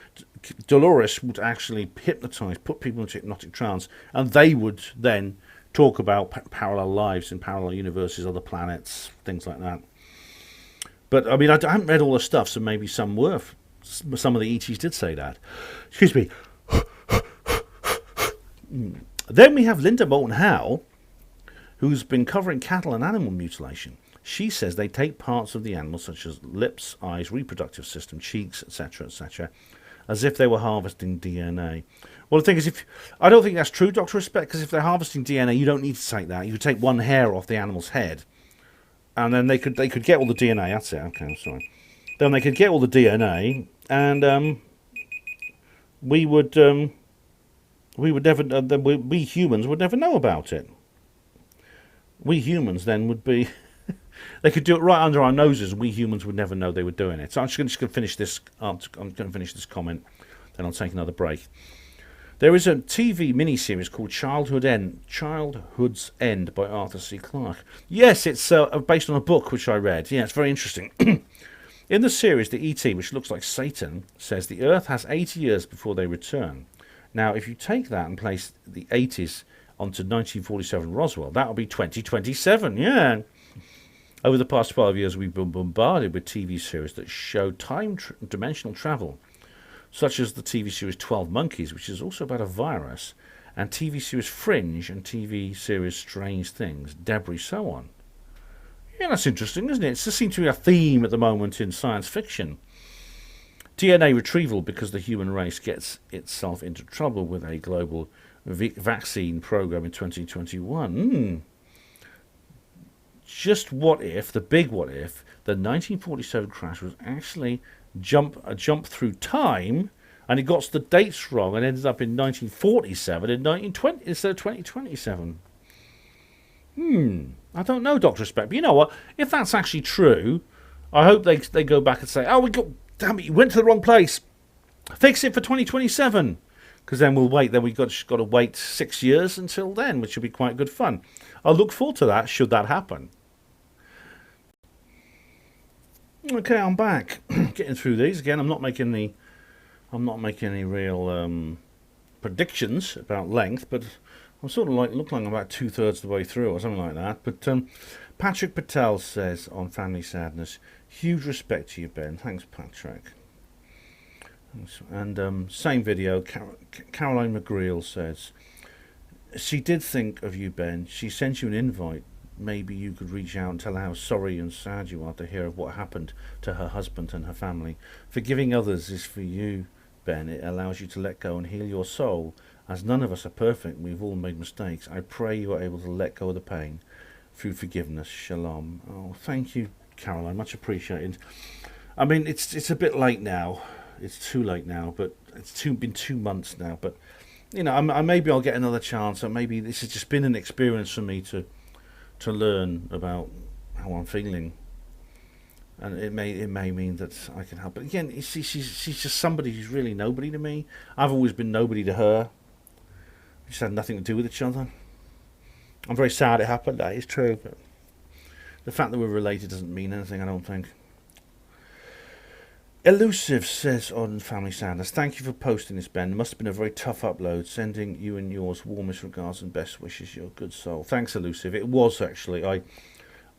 Dolores would actually hypnotize, put people into hypnotic trance, and they would then talk about parallel lives in parallel universes, other planets, things like that. But, I mean, I haven't read all the stuff, so maybe some were. Some of the ETs did say that. Excuse me. Then we have Linda Moulton-Howe, who's been covering cattle and animal mutilation. She says they take parts of the animal, such as lips, eyes, reproductive system, cheeks, etc., as if they were harvesting DNA. Well, the thing is, I don't think that's true, Dr. Respect, because if they're harvesting DNA, you don't need to take that. You take one hair off the animal's head, and then they could get all the DNA. That's it. Okay, I'm sorry. Then they could get all the DNA, and we would never. We humans would never know about it. We humans then would be. They could do it right under our noses, and we humans would never know they were doing it. So I'm just going to finish this. I'm going to finish this comment, then I'll take another break. There is a TV miniseries called Childhood's End by Arthur C. Clarke. Yes, it's based on a book which I read. Yeah, it's very interesting. In the series, the ET, which looks like Satan, says the Earth has 80 years before they return. Now, if you take that and place the 80s onto 1947 Roswell, that will be 2027. Yeah. Over the past 12 years, we've been bombarded with TV series that show dimensional travel, such as the TV series 12 Monkeys, which is also about a virus, and TV series Fringe and TV series Strange Things, Debris, so on. Yeah, that's interesting, isn't it? It just seems to be a theme at the moment in science fiction. DNA retrieval, because the human race gets itself into trouble with a global vaccine program in 2021. Just what if, the big what if, the 1947 crash was actually a jump through time, and it got the dates wrong and ended up in 1947 and 1920 instead of 2027. I don't know, Dr. Respect, but you know what? If that's actually true, I hope they go back and say, "Oh, damn it, you went to the wrong place. Fix it for 2027." Because then we'll wait. Then we've got to wait 6 years until then, which will be quite good fun. I'll look forward to that, should that happen. Okay, I'm back. Getting through these again. I'm not making any real predictions about length, but I'm sort of look like I'm about 2/3 the way through or something like that. But Patrick Patel says on Family Sadness, huge respect to you, Ben. Thanks, Patrick. And same video, Caroline McGreal says, she did think of you, Ben. She sent you an invite. Maybe you could reach out and tell her how sorry and sad you are to hear of what happened to her husband and her family. Forgiving others is for you, Ben. It allows you to let go and heal your soul. As none of us are perfect, we've all made mistakes. I pray you are able to let go of the pain through forgiveness. Shalom. Oh, thank you, Caroline. Much appreciated. I mean, it's a bit late now. It's too late now, but it's been 2 months now. But you know, maybe I'll get another chance, or maybe this has just been an experience for me to learn about how I'm feeling, and it may mean that I can help. But again, she's just somebody who's really nobody to me. I've always been nobody to her. We just had nothing to do with each other. I'm very sad it happened. That is true, but the fact that we're related doesn't mean anything, I don't think. Elusive says on Family Sadness, thank you for posting this, Ben. It must have been a very tough upload. Sending you and yours warmest regards and best wishes, your good soul. Thanks, Elusive. It was actually. I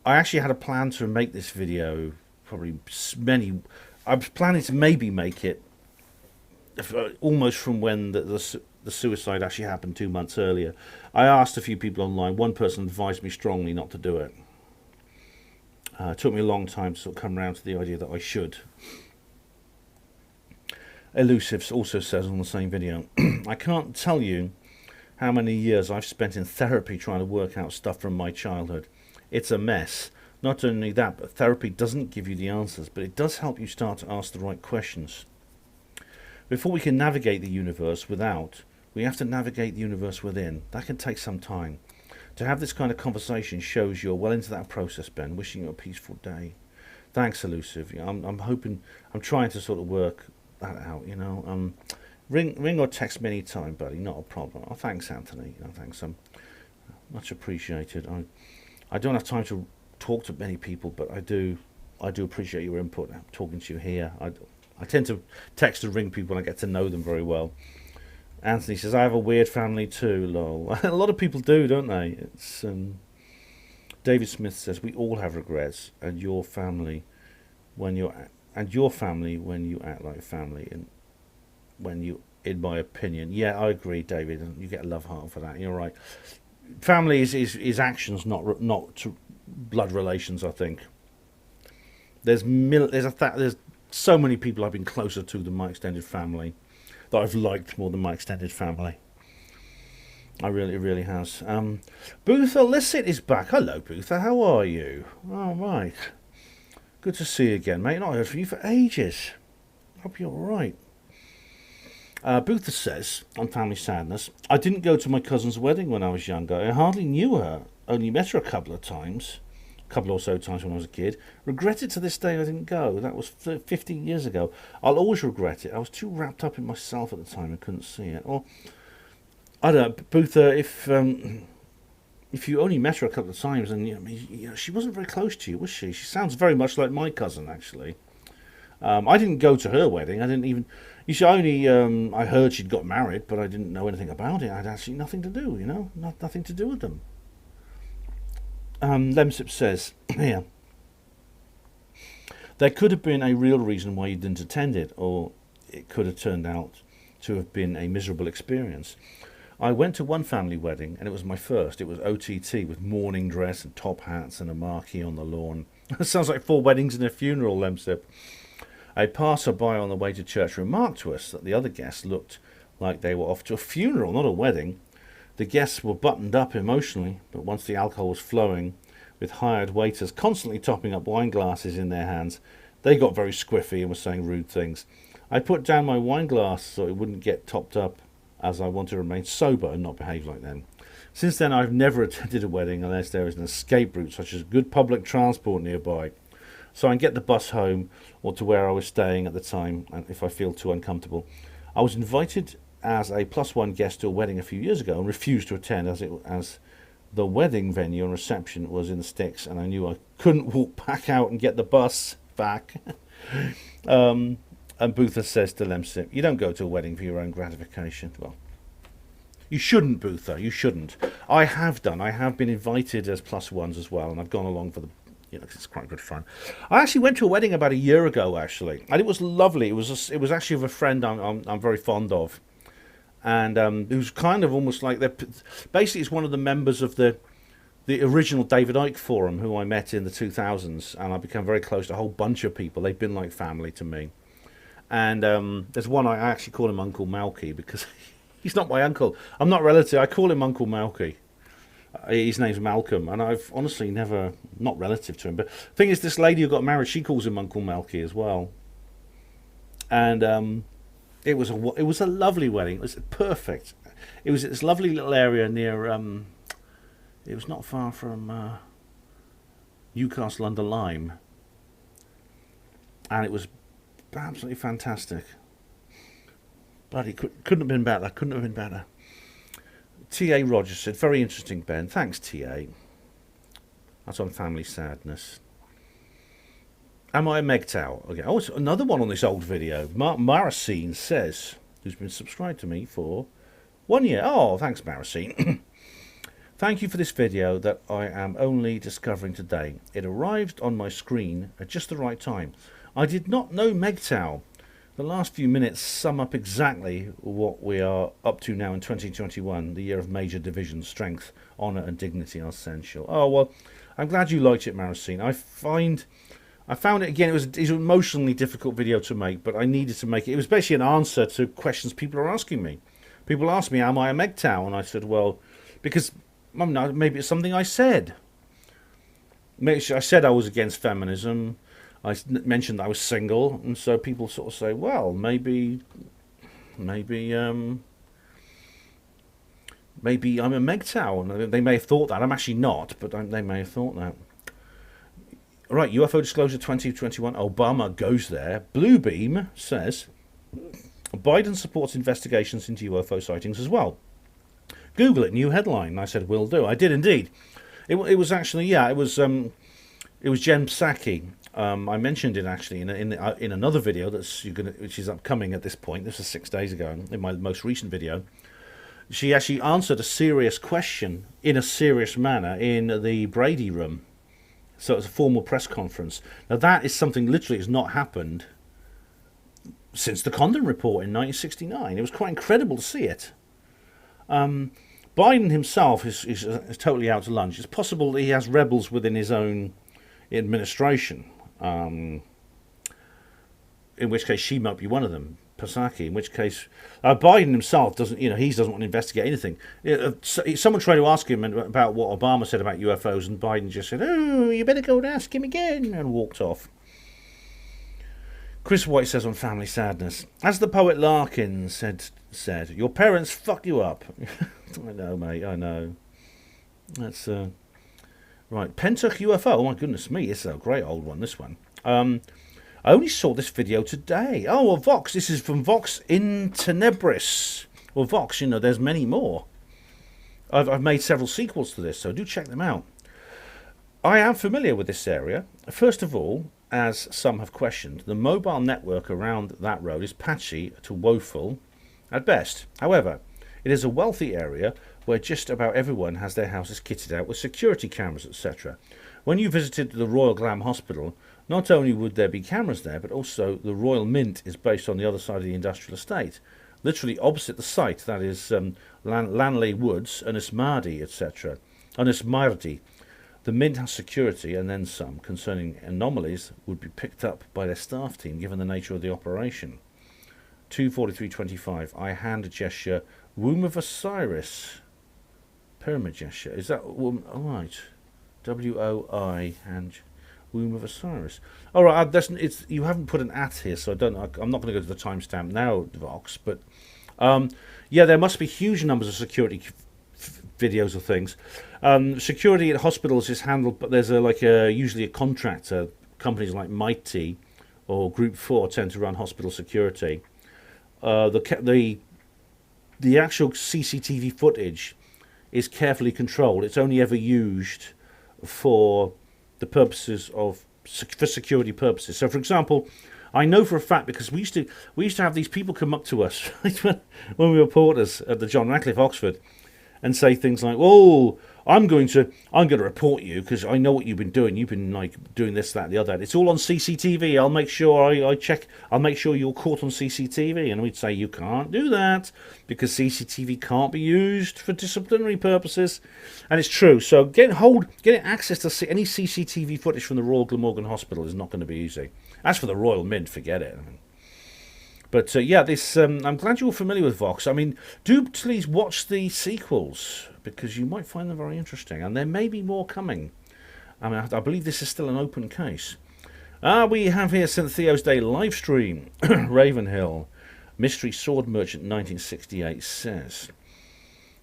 actually had a plan to make this video. I was planning to maybe make it almost from when the suicide actually happened 2 months earlier. I asked a few people online. One person advised me strongly not to do it. It took me a long time to sort of come around to the idea that I should. Elusive also says on the same video, I can't tell you how many years I've spent in therapy trying to work out stuff from my childhood. It's a mess. Not only that, but therapy doesn't give you the answers, but it does help you start to ask the right questions. Before we can navigate the universe without, we have to navigate the universe within. That can take some time. To have this kind of conversation shows you're well into that process, Ben. Wishing you a peaceful day. Thanks, Elusive. I'm hoping, I'm trying to sort of work that out, you know. Ring or text me anytime, buddy, not a problem. Oh, thanks, Anthony. Thanks, much appreciated. I don't have time to talk to many people, but I do appreciate your input. I'm talking to you here. I tend to text and ring people and I get to know them very well. Anthony says, I have a weird family too, lol. A lot of people do, don't they? It's David Smith says, we all have regrets, and your family when you act like family, and when you, in my opinion. Yeah, I agree, David, and you get a love heart for that. You're right. Family is actions, not to blood relations, I think. There's so many people I've been closer to than my extended family, that I've liked more than my extended family. It really has. Bootha Lissit is back. Hello, Bootha. How are you? All right. Good to see you again, mate. Not heard from you for ages. Hope you're all right. Bootha says, on Family Sadness, I didn't go to my cousin's wedding when I was younger. I hardly knew her. Only met her a couple or so times when I was a kid. Regret it to this day I didn't go. That was 15 years ago. I'll always regret it. I was too wrapped up in myself at the time and couldn't see it. Or, I don't know, Bootha, if you only met her a couple of times, and she wasn't very close to you, was she? She sounds very much like my cousin, actually. I didn't go to her wedding. I didn't even. You see, I heard she'd got married, but I didn't know anything about it. I had actually nothing to do, nothing to do with them. Lemsip says, here, there could have been a real reason why you didn't attend it, or it could have turned out to have been a miserable experience. I went to one family wedding, and it was my first. It was OTT with morning dress and top hats and a marquee on the lawn. Sounds like 4 weddings and a funeral, Lemsip. A passer-by on the way to church remarked to us that the other guests looked like they were off to a funeral, not a wedding. The guests were buttoned up emotionally, but once the alcohol was flowing, with hired waiters constantly topping up wine glasses in their hands, they got very squiffy and were saying rude things. I put down my wine glass so it wouldn't get topped up, as I want to remain sober and not behave like them. Since then, I've never attended a wedding unless there is an escape route, such as good public transport nearby, so I can get the bus home or to where I was staying at the time if I feel too uncomfortable. I was invited as a +1 guest to a wedding a few years ago and refused to attend as the wedding venue and reception was in the sticks, and I knew I couldn't walk back out and get the bus back. And Bootha says to Lemsip, you don't go to a wedding for your own gratification. Well, you shouldn't, Bootha, you shouldn't. I have done. I have been invited as +1s as well, and I've gone along for the, cause it's quite good fun. I actually went to a wedding about a year ago, actually, and it was lovely. It was actually of a friend I'm very fond of. And who's kind of almost like basically it's one of the members of the original David Icke Forum, who I met in the 2000s, and I became very close to a whole bunch of people. They've been like family to me. And there's one I actually call him Uncle Malky because he's not my uncle. I'm not relative. I call him Uncle Malky. His name's Malcolm, and I've honestly never not relative to him. But the thing is, this lady who got married, she calls him Uncle Malky as well. And it was a lovely wedding. It was perfect. It was this lovely little area near. It was not far from Newcastle under Lyme, and it was absolutely fantastic. Bloody couldn't have been better. Couldn't have been better. T.A. Rogers said, very interesting, Ben. Thanks, T.A. That's on Family Sadness. Am I a Megtow? Okay. Oh, it's another one on this old video. Maracine says, who's been subscribed to me for 1 year. Oh, thanks, Maracine. Thank you for this video that I am only discovering today. It arrived on my screen at just the right time. I did not know Megtow. The last few minutes sum up exactly what we are up to now in 2021, the year of major division. Strength, honour and dignity are essential. Oh, well, I'm glad you liked it, Maracine. I found it, again, it was an emotionally difficult video to make, but I needed to make it. It was basically an answer to questions people are asking me. People ask me, am I a Megtow? And I said, well, because maybe it's something I said. Maybe I said I was against feminism. I mentioned that I was single, and so people sort of say, well, maybe I'm a Megtow. And they may have thought that. I'm actually not, but they may have thought that. Right, UFO Disclosure 2021, Obama goes there. Bluebeam says, Biden supports investigations into UFO sightings as well. Google it, new headline. And I said, will do. I did indeed. It was actually, yeah, it was Jen Psaki. I mentioned it actually in another video which is upcoming at this point. This was 6 days ago in my most recent video. She actually answered a serious question in a serious manner in the Brady room. So it was a formal press conference. Now that is something literally has not happened since the Condon Report in 1969. It was quite incredible to see it. Biden himself is totally out to lunch. It's possible that he has rebels within his own administration, in which case she might be one of them. Psaki, in which case Biden himself doesn't, he doesn't want to investigate anything. Someone tried to ask him about what Obama said about UFOs, and Biden just said, "Oh, you better go and ask him again," and walked off. Chris White says on Family Sadness, as the poet Larkin said, your parents fuck you up. I know, mate, I know. That's right. Pentuck UFO. Oh my goodness me, it's a great old one. This one. I only saw this video today. Oh, well, Vox. This is from Vox in Tenebris. Well, Vox, there's many more. I've made several sequels to this, so do check them out. I am familiar with this area. First of all, as some have questioned, the mobile network around that road is patchy to woeful at best. However, it is a wealthy area where just about everyone has their houses kitted out with security cameras, etc. When you visited the Royal Glam Hospital, not only would there be cameras there, but also the Royal Mint is based on the other side of the industrial estate, literally opposite the site, that is Lanley Woods, Anismardi, etc. Anismardi. The Mint has security, and then some, concerning anomalies would be picked up by their staff team, given the nature of the operation. 24325, I hand gesture, Womb of Osiris. Pyramid gesture. Is that all right? W-O-I, hand Womb of Osiris. All right, you haven't put an at here, so I'm not going to go to the timestamp now, Vox, but yeah, there must be huge numbers of security videos of things. Security at hospitals is handled, but there's usually a contractor. Companies like Mighty or Group 4 tend to run hospital security. The actual CCTV footage is carefully controlled. It's only ever used for the purposes of for security purposes. So, for example, I know for a fact, because we used to have these people come up to us when we were porters at the John Radcliffe, Oxford, and say things like, "Oh, I'm going to report you because I know what you've been doing. You've been doing this, that, and the other. It's all on CCTV. I'll make sure I check. I'll make sure you're caught on CCTV." And we'd say, "You can't do that because CCTV can't be used for disciplinary purposes." And it's true. So getting access to any CCTV footage from the Royal Glamorgan Hospital is not going to be easy. As for the Royal Mint, forget it. But yeah, this I'm glad you're familiar with Vox. I mean, do please watch the sequels, because you might find them very interesting, and there may be more coming. I mean, I believe this is still an open case. We have here St. Theo's Day live stream. Ravenhill, Mystery Sword Merchant 1968 says,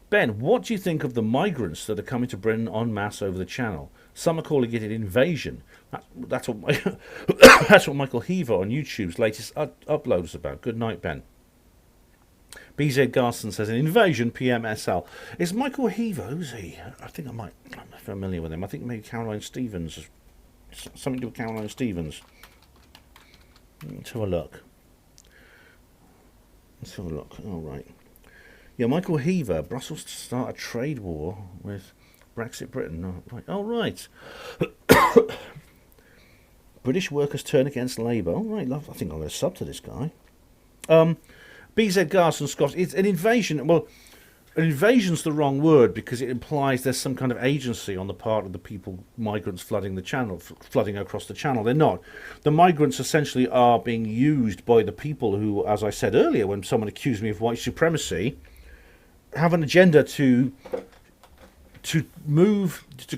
Ben, what do you think of the migrants that are coming to Britain en masse over the Channel? Some are calling it an invasion. That's what that's what Michael Heaver on YouTube's latest upload is about. Good night, Ben. BZ Garson says, an invasion PMSL. Is Michael Heaver, who's he? I'm familiar with him. I think maybe Caroline Stevens. Something to do with Caroline Stevens. Let's have a look. All right. Yeah, Michael Heaver, Brussels to start a trade war with Brexit Britain. Oh, right. British workers turn against Labour. All right, I think I'm going to sub to this guy. BZ Garson Scott, it's an invasion. Well, an invasion's the wrong word, because it implies there's some kind of agency on the part of the people, migrants flooding the channel, flooding across the channel. They're not. The migrants essentially are being used by the people who, as I said earlier, when someone accused me of white supremacy, have an agenda to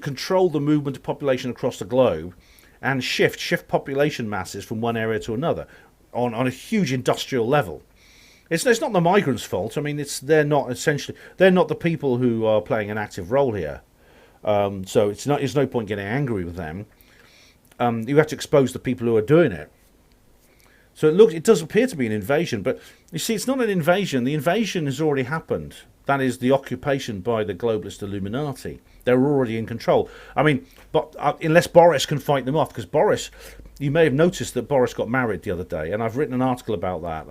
control the movement of population across the globe, and shift population masses from one area to another on a huge industrial level. It's not the migrants' fault. I mean, they're not the people who are playing an active role here. So it's no point getting angry with them. You have to expose the people who are doing it. So it does appear to be an invasion, but you see, it's not an invasion. The invasion has already happened. That is the occupation by the globalist Illuminati. They're already in control. I mean, but unless Boris can fight them off, because Boris, you may have noticed that Boris got married the other day, and I've written an article about that,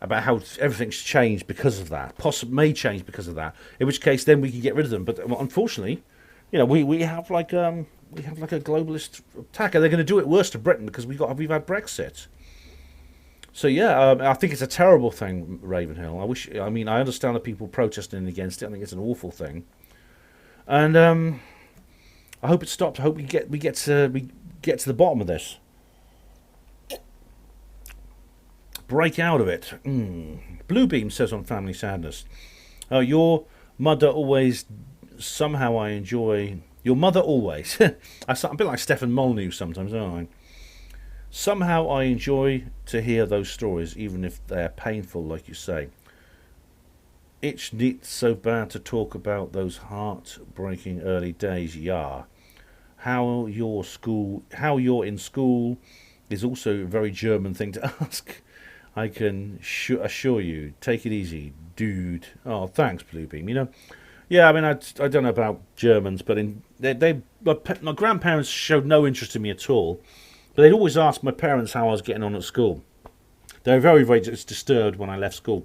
about how everything's changed because of that, may change because of that. In which case, then we can get rid of them. But unfortunately, we have like a globalist attack, and they're going to do it worse to Britain because we've had Brexit. So yeah, I think it's a terrible thing, Ravenhill. I understand the people protesting against it. I think it's an awful thing, and I hope it stops. I hope we get to the bottom of this. break out of it. Bluebeam says on Family Sadness, your mother always, somehow I enjoy, your mother always. I'm a bit like Stefan Molyneux sometimes, aren't I? Somehow I enjoy to hear those stories, even if they're painful, like you say. It's not so bad to talk about those heartbreaking early days, yeah. How you're in school is also a very German thing to ask. I can assure you, take it easy, dude. Oh, thanks, Bluebeam. You know, yeah, I mean, I don't know about Germans, but my grandparents showed no interest in me at all. But they'd always ask my parents how I was getting on at school. They were very, very disturbed when I left school.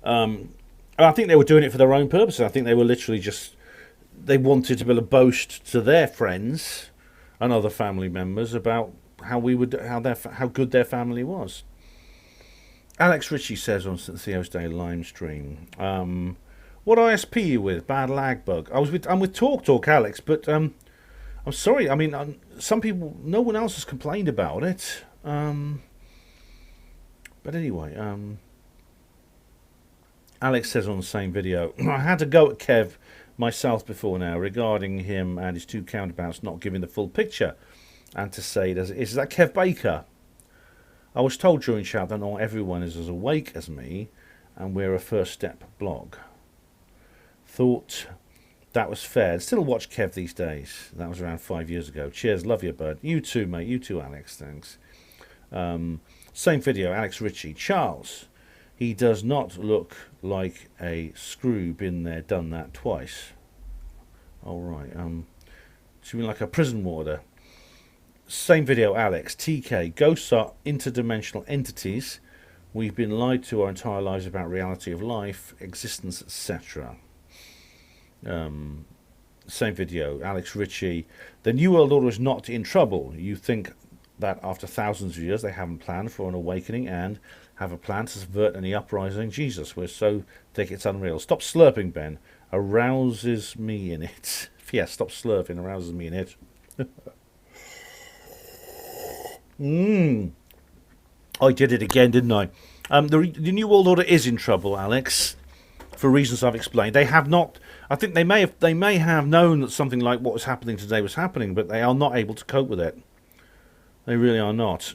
And I think they were doing it for their own purposes. I think they were literally they wanted to be able to boast to their friends and other family members about how good their family was. Alex Ritchie says on St Theo's Day live stream, what ISP are you with? Bad lag bug. I'm with TalkTalk, Alex, but I'm sorry. I mean, some people, no one else has complained about it. But anyway, Alex says on the same video, I had to go at Kev myself before now regarding him and his two counterparts not giving the full picture, and to say it as it is that Kev Baker. I was told during chat that not everyone is as awake as me, and we're a first step blog. Thought that was fair. Still watch Kev these days. That was around 5 years ago. Cheers, love you, bud. You too, mate. You too, Alex. Thanks. Same video, Alex Ritchie. Charles, he does not look like a screw. Been there, done that twice. All right. Should be like a prison warder. Same video, Alex. TK, ghosts are interdimensional entities. We've been lied to our entire lives about reality of life, existence, etc. Same video, Alex Ritchie. The New World Order is not in trouble. You think that after thousands of years they haven't planned for an awakening and have a plan to subvert any uprising? Jesus, we're so thick it's unreal. Stop slurping, Ben. Arouses me in it. Yeah, stop slurping. Arouses me in it. I did it again, didn't I? The New World Order is in trouble, Alex, for reasons I've explained. They have not. I think they may have known that something like what was happening today was happening, but they are not able to cope with it. They really are not.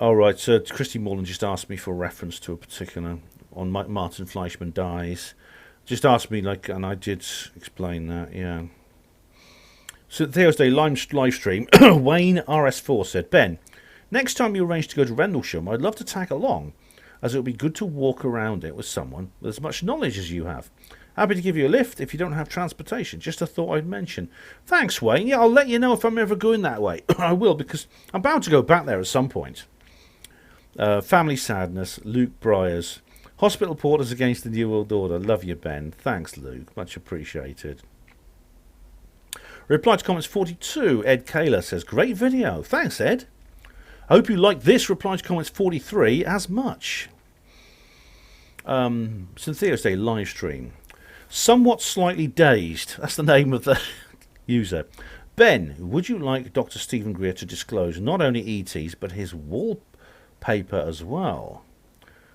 All right. So Christy Morland just asked me for a reference to a particular on Martin Fleischmann dies. Just asked me and I did explain that. Yeah. So Theo's Day live stream, Wayne RS4 said, Ben, next time you arrange to go to Rendlesham, I'd love to tag along, as it would be good to walk around it with someone with as much knowledge as you have. Happy to give you a lift if you don't have transportation. Just a thought I'd mention. Thanks, Wayne. Yeah, I'll let you know if I'm ever going that way. I will, because I'm bound to go back there at some point. Family Sadness, Luke Briers. Hospital Porters Against the New World Order. Love you, Ben. Thanks, Luke. Much appreciated. Reply to comments 42. Ed Kaler says, great video. Thanks, Ed. I hope you like this. Reply to comments 43 as much. Cynthia's Day live stream. Somewhat slightly dazed. That's the name of the user. Ben, would you like Dr. Stephen Greer to disclose not only ETs but his wallpaper as well?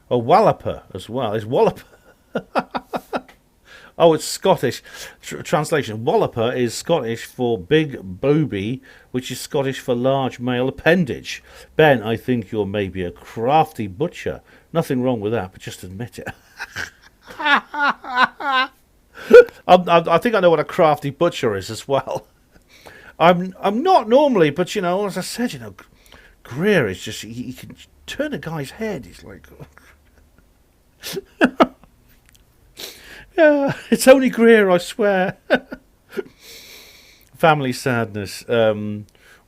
Oh, Walloper as well. Is Walloper? Oh, it's Scottish. Translation. Walloper is Scottish for big booby, which is Scottish for large male appendage. Ben, I think you're maybe a crafty butcher. Nothing wrong with that, but just admit it. I think I know what a crafty butcher is as well. I'm not normally, but, as I said, Greer is just, he can turn a guy's head. He's like... Yeah, it's only Greer, I swear. Family Sadness.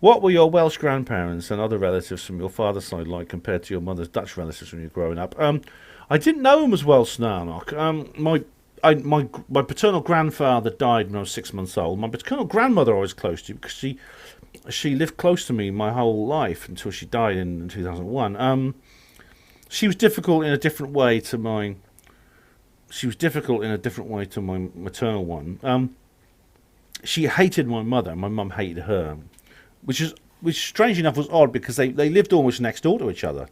What were your Welsh grandparents and other relatives from your father's side like compared to your mother's Dutch relatives when you were growing up? I didn't know them as well, Snarnock. My paternal grandfather died when I was 6 months old. My paternal grandmother I was close to because she lived close to me my whole life until she died in 2001. She was difficult in a different way to my... She was difficult in a different way to my maternal one. She hated my mother. My mum hated her, which is which strange enough was odd because they lived almost next door to each other.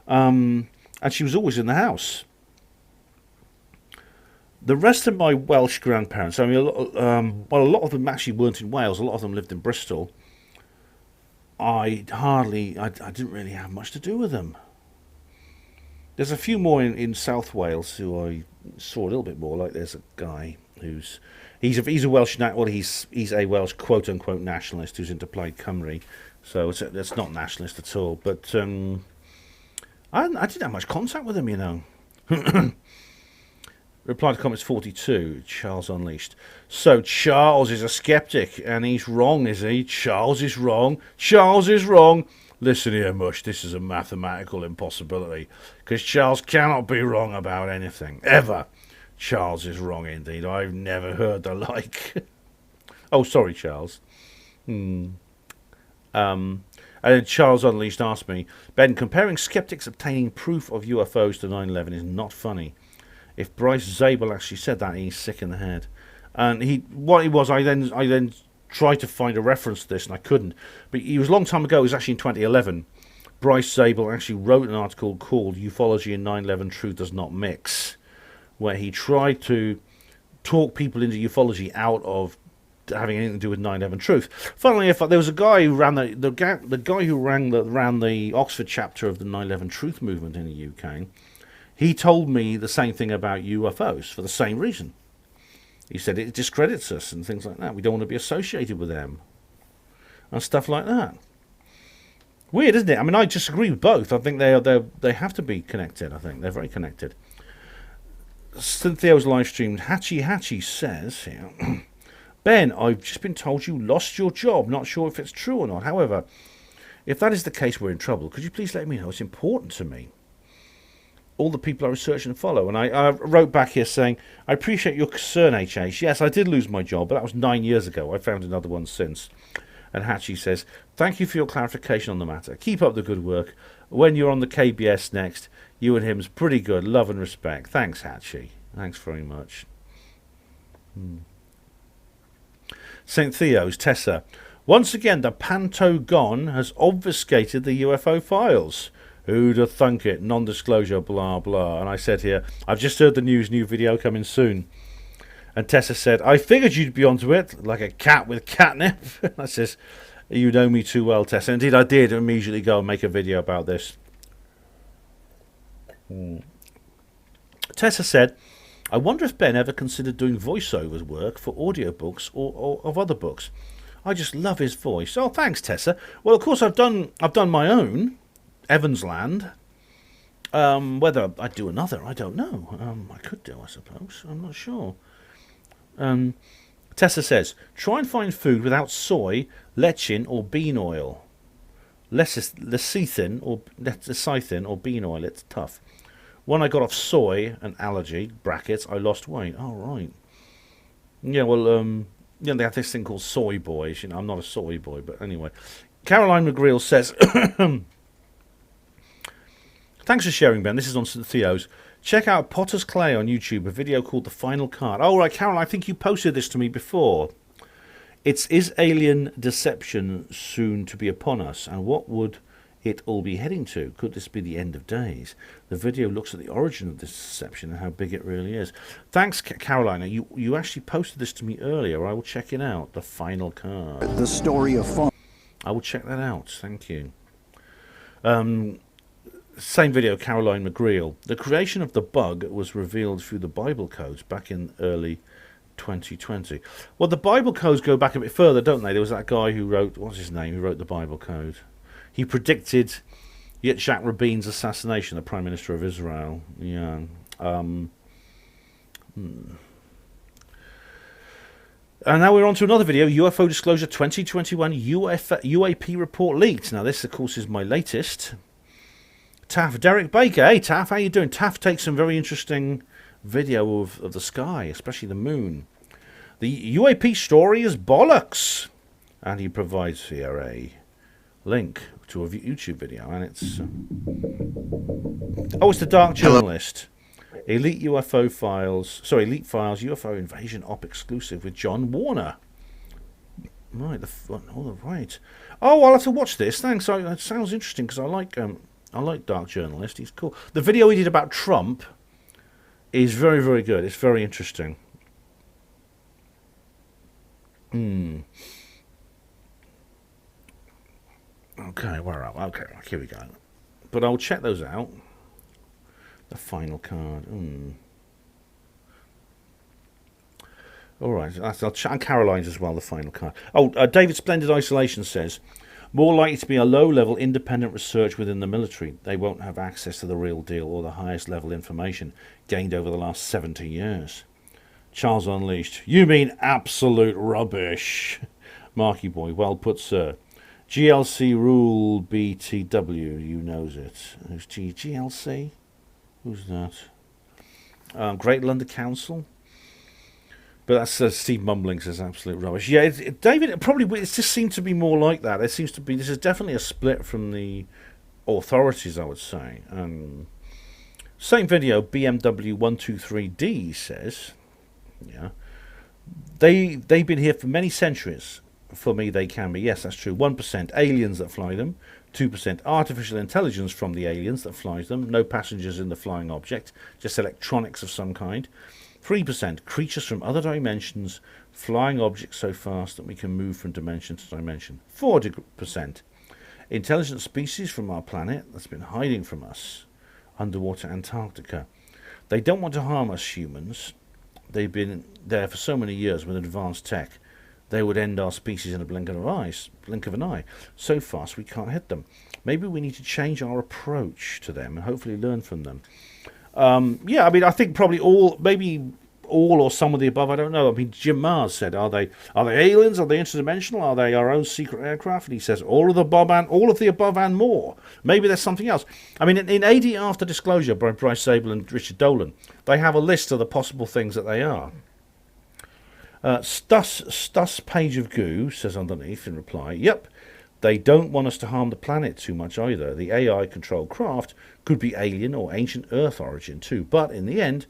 And she was always in the house. The rest of my Welsh grandparents, I mean, a lot of them actually weren't in Wales. A lot of them lived in Bristol. I didn't really have much to do with them. There's a few more in South Wales who I saw a little bit more. Like there's a guy he's a Welsh, well, he's a Welsh quote unquote nationalist who's into Plaid Cymru, so it's not nationalist at all. But I didn't have much contact with him, you know. Reply to comments 42, Charles Unleashed. So Charles is a skeptic, and he's wrong, is he? Charles is wrong. Charles is wrong. Listen here, Mush, this is a mathematical impossibility, because Charles cannot be wrong about anything, ever. Charles is wrong indeed. I've never heard the like. Oh, sorry, Charles. And then Charles Unleashed asked me, Ben, comparing skeptics obtaining proof of UFOs to 9/11 is not funny. If Bryce Zabel actually said that, he's sick in the head. And I then tried to find a reference to this, and I couldn't. But it was a long time ago. It was actually in 2011. Bryce Zabel actually wrote an article called "Ufology and 9/11 Truth Does Not Mix," where he tried to talk people into ufology out of having anything to do with 9/11 Truth. Funnily enough, there was a guy who ran the guy who ran the Oxford chapter of the 9/11 Truth movement in the UK. He told me the same thing about UFOs for the same reason. He said it discredits us and things like that. We don't want to be associated with them and stuff like that. Weird, isn't it? I mean, I disagree with both. I think they have to be connected. I think they're very connected. Cynthia's live stream. Hatchie says here, Ben, I've just been told you lost your job. Not sure if it's true or not. However, if that is the case, we're in trouble. Could you please let me know? It's important to me. All the people I research and follow. And I wrote back here saying, I appreciate your concern, HH. Yes, I did lose my job, but that was 9 years ago. I found another one since. And Hatchie says, thank you for your clarification on the matter. Keep up the good work. When you're on the KBS next, you and him's pretty good. Love and respect. Thanks, Hatchie. Thanks very much. St. Theo's, Tessa. Once again, the Panto-Gon has obfuscated the UFO files. Who'd have thunk it? Non-disclosure, blah, blah. And I said here, I've just heard the news, new video coming soon. And Tessa said, I figured you'd be onto it, like a cat with catnip. I says, you know me too well, Tessa. Indeed, I did immediately go and make a video about this. Tessa said, I wonder if Ben ever considered doing voiceovers work for audiobooks or of other books. I just love his voice. Oh, thanks, Tessa. Well, of course, I've done my own. Evans Land. Whether I'd do another, I don't know. I could do, I suppose. I'm not sure. Tessa says, try and find food without soy, lecithin or bean oil. Lecithin or bean oil. It's tough. When I got off soy, an allergy, brackets, I lost weight. Oh, right. Yeah, well, they have this thing called soy boys. You know, I'm not a soy boy, but anyway. Caroline McGreal says... Thanks for sharing, Ben. This is on St. Theo's. Check out Potter's Clay on YouTube, a video called The Final Card. Oh, right, Carol, I think you posted this to me before. Is alien deception soon to be upon us? And what would it all be heading to? Could this be the end of days? The video looks at the origin of this deception and how big it really is. Thanks, Carolina. You actually posted this to me earlier. I will check it out. The Final Card. The story of fun. I will check that out. Thank you. Same video, Caroline McGreal. The creation of the bug was revealed through the Bible codes back in early 2020. Well, the Bible codes go back a bit further, don't they? There was that guy who wrote, what's his name, who wrote the Bible code. He predicted Yitzhak Rabin's assassination, the Prime Minister of Israel. Yeah. And now we're on to another video, UFO Disclosure 2021 UAP report leaked. Now this, of course, is my latest. Taff, Derek Baker. Hey, Taff, how you doing? Taff takes some very interesting video of the sky, especially the moon. The UAP story is bollocks. And he provides here a link to a YouTube video. And it's... it's the Dark Journalist. Elite Files, UFO Invasion Op exclusive with John Warner. Right, all right. Oh, I'll have to watch this. Thanks. It sounds interesting because I like Dark Journalist. He's cool. The video he did about Trump is very, very good. It's very interesting. Okay, where are we? Okay, here we go. But I'll check those out. The final card. All right, I'll check. And Caroline's as well, the final card. Oh, David Splendid Isolation says, more likely to be a low-level independent research within the military. They won't have access to the real deal or the highest level information gained over the last 70 years. Charles Unleashed. You mean absolute rubbish. Marky Boy. Well put, sir. GLC Rule BTW. You knows it. Who's GLC? Who's that? Great London Council. But that's Steve Mumbling says absolute rubbish. Yeah, David, it just seemed to be more like that. This is definitely a split from the authorities, I would say. Same video, BMW 123D says, yeah, they've been here for many centuries. For me, they can be. Yes, that's true. 1% aliens that fly them. 2% artificial intelligence from the aliens that flies them. No passengers in the flying object, just electronics of some kind. 3% creatures from other dimensions, flying objects so fast that we can move from dimension to dimension. 4% intelligent species from our planet that's been hiding from us, underwater Antarctica. They don't want to harm us humans. They've been there for so many years with advanced tech. They would end our species in a blink of an eye. So fast we can't hit them. Maybe we need to change our approach to them and hopefully learn from them. Yeah, I mean, I think probably all or some of the above. I don't know. I mean, Jim Mars said, "Are they aliens? Are they interdimensional? Are they our own secret aircraft?" And he says, "All of the above and more." Maybe there's something else. I mean, in AD After Disclosure by Bryce Zabel and Richard Dolan, they have a list of the possible things that they are. Stus Page of Goo says underneath in reply, "Yep. They don't want us to harm the planet too much either. The AI-controlled craft could be alien or ancient Earth origin too. But in the end,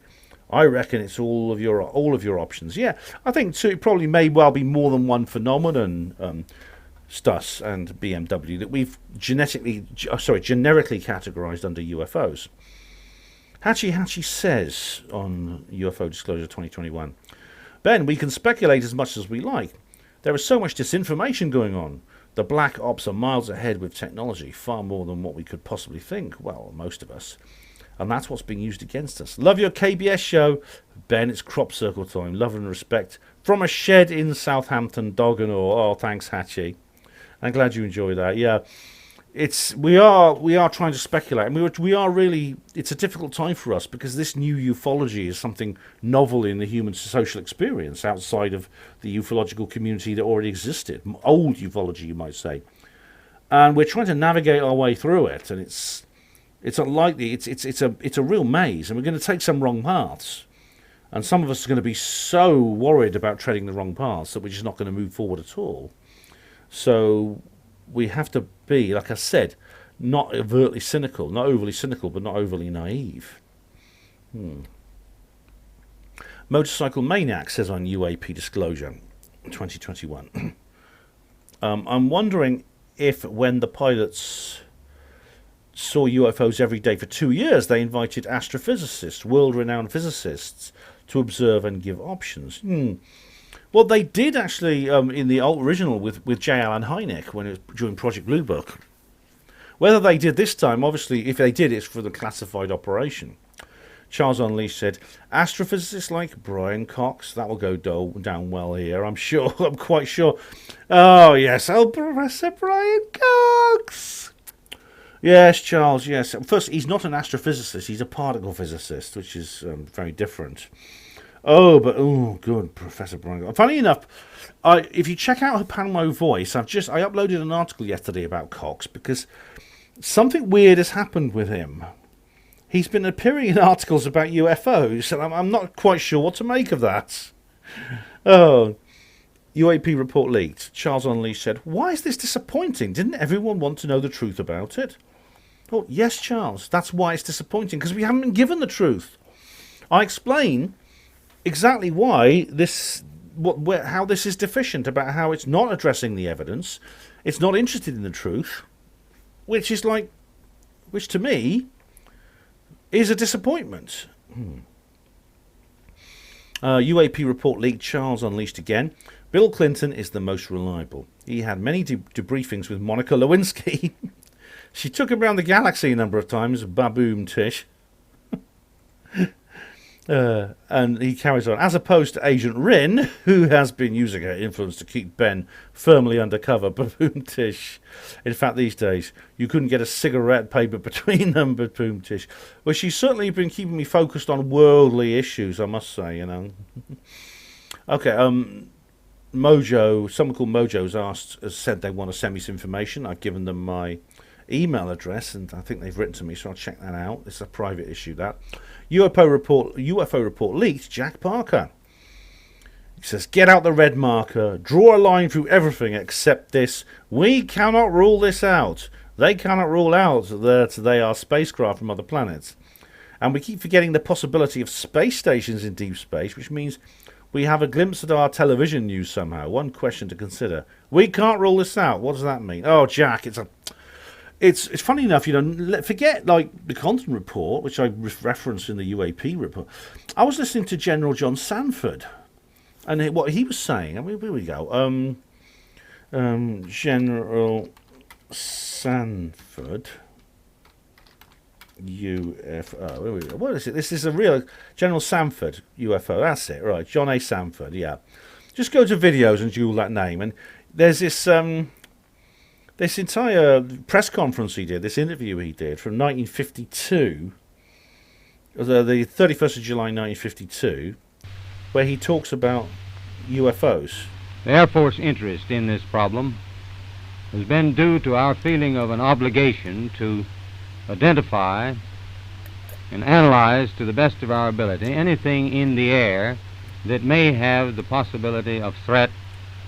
I reckon it's all of your options." Yeah, I think too, it probably may well be more than one phenomenon, Stus and BMW, that we've generically categorised under UFOs. Hachi says on UFO Disclosure 2021, "Ben, we can speculate as much as we like. There is so much disinformation going on. The black ops are miles ahead with technology, far more than what we could possibly think. Well, most of us. And that's what's being used against us. Love your KBS show. Ben, it's crop circle time. Love and respect. From a shed in Southampton, dog and all." Oh, thanks, Hatchie. I'm glad you enjoy that. Yeah, we are trying to speculate, and we are really. It's a difficult time for us because this new ufology is something novel in the human social experience outside of the ufological community that already existed. Old ufology, you might say, and we're trying to navigate our way through it, and it's unlikely. It's a real maze, and we're going to take some wrong paths, and some of us are going to be so worried about treading the wrong paths that we're just not going to move forward at all. So we have to be, like I said, not overtly cynical, not overly cynical, but not overly naive. Motorcycle Maniac says on UAP Disclosure 2021, I'm wondering if when the pilots saw UFOs every day for 2 years, they invited astrophysicists, world-renowned physicists, to observe and give options. Well, they did actually in the original with J. Allen Hynek when it was during Project Blue Book. Whether they did this time, obviously, if they did, it's for the classified operation. Charles Unleashed said, "Astrophysicists like Brian Cox, that will go down well here, I'm sure, I'm quite sure." Oh, yes, Professor Brian Cox. Yes, Charles, yes. First, he's not an astrophysicist, he's a particle physicist, which is very different. Oh, good, Professor Brian. Funny enough, if you check out HPANWO Voice, I uploaded an article yesterday about Cox because something weird has happened with him. He's been appearing in articles about UFOs, and I'm not quite sure what to make of that. Oh, UAP report leaked. Charles Unleashed said, "Why is this disappointing? Didn't everyone want to know the truth about it?" Oh, yes, Charles, that's why it's disappointing, because we haven't been given the truth. I explain exactly why this how this is deficient, about how it's not addressing the evidence, it's not interested in the truth, which to me is a disappointment. UAP report leaked, Charles unleashed again. Bill Clinton is the most reliable. He had many debriefings with Monica Lewinsky. She took him around the galaxy a number of times, baboom Tish. And he carries on. As opposed to Agent Rin, who has been using her influence to keep Ben firmly undercover, baboom Tish. In fact, these days, you couldn't get a cigarette paper between them, baboom Tish. Well, she's certainly been keeping me focused on worldly issues, I must say, you know. Okay, Mojo, someone called Mojo's has said they want to send me some information. I've given them my email address, and I think they've written to me, so I'll check that out. It's a private issue, that. UFO report leaked, Jack Parker. He says, get out the red marker, draw a line through everything except this. We cannot rule this out. They cannot rule out that they are spacecraft from other planets. And we keep forgetting the possibility of space stations in deep space, which means we have a glimpse at our television news somehow. One question to consider. We can't rule this out. What does that mean? Oh, Jack, it's funny enough, you know, forget like the Content Report, which I referenced in the UAP report. I was listening to General John Sanford, and what he was saying, I mean, here we go. General Sanford, UFO. Here we go. What is it? This is a real General Sanford UFO. That's it, right? John A. Sanford. Yeah. Just go to videos and Google that name, and there's this this entire press conference he did, this interview he did from 1952, the 31st of July 1952, where he talks about UFOs. The Air Force interest in this problem has been due to our feeling of an obligation to identify and analyze to the best of our ability anything in the air that may have the possibility of threat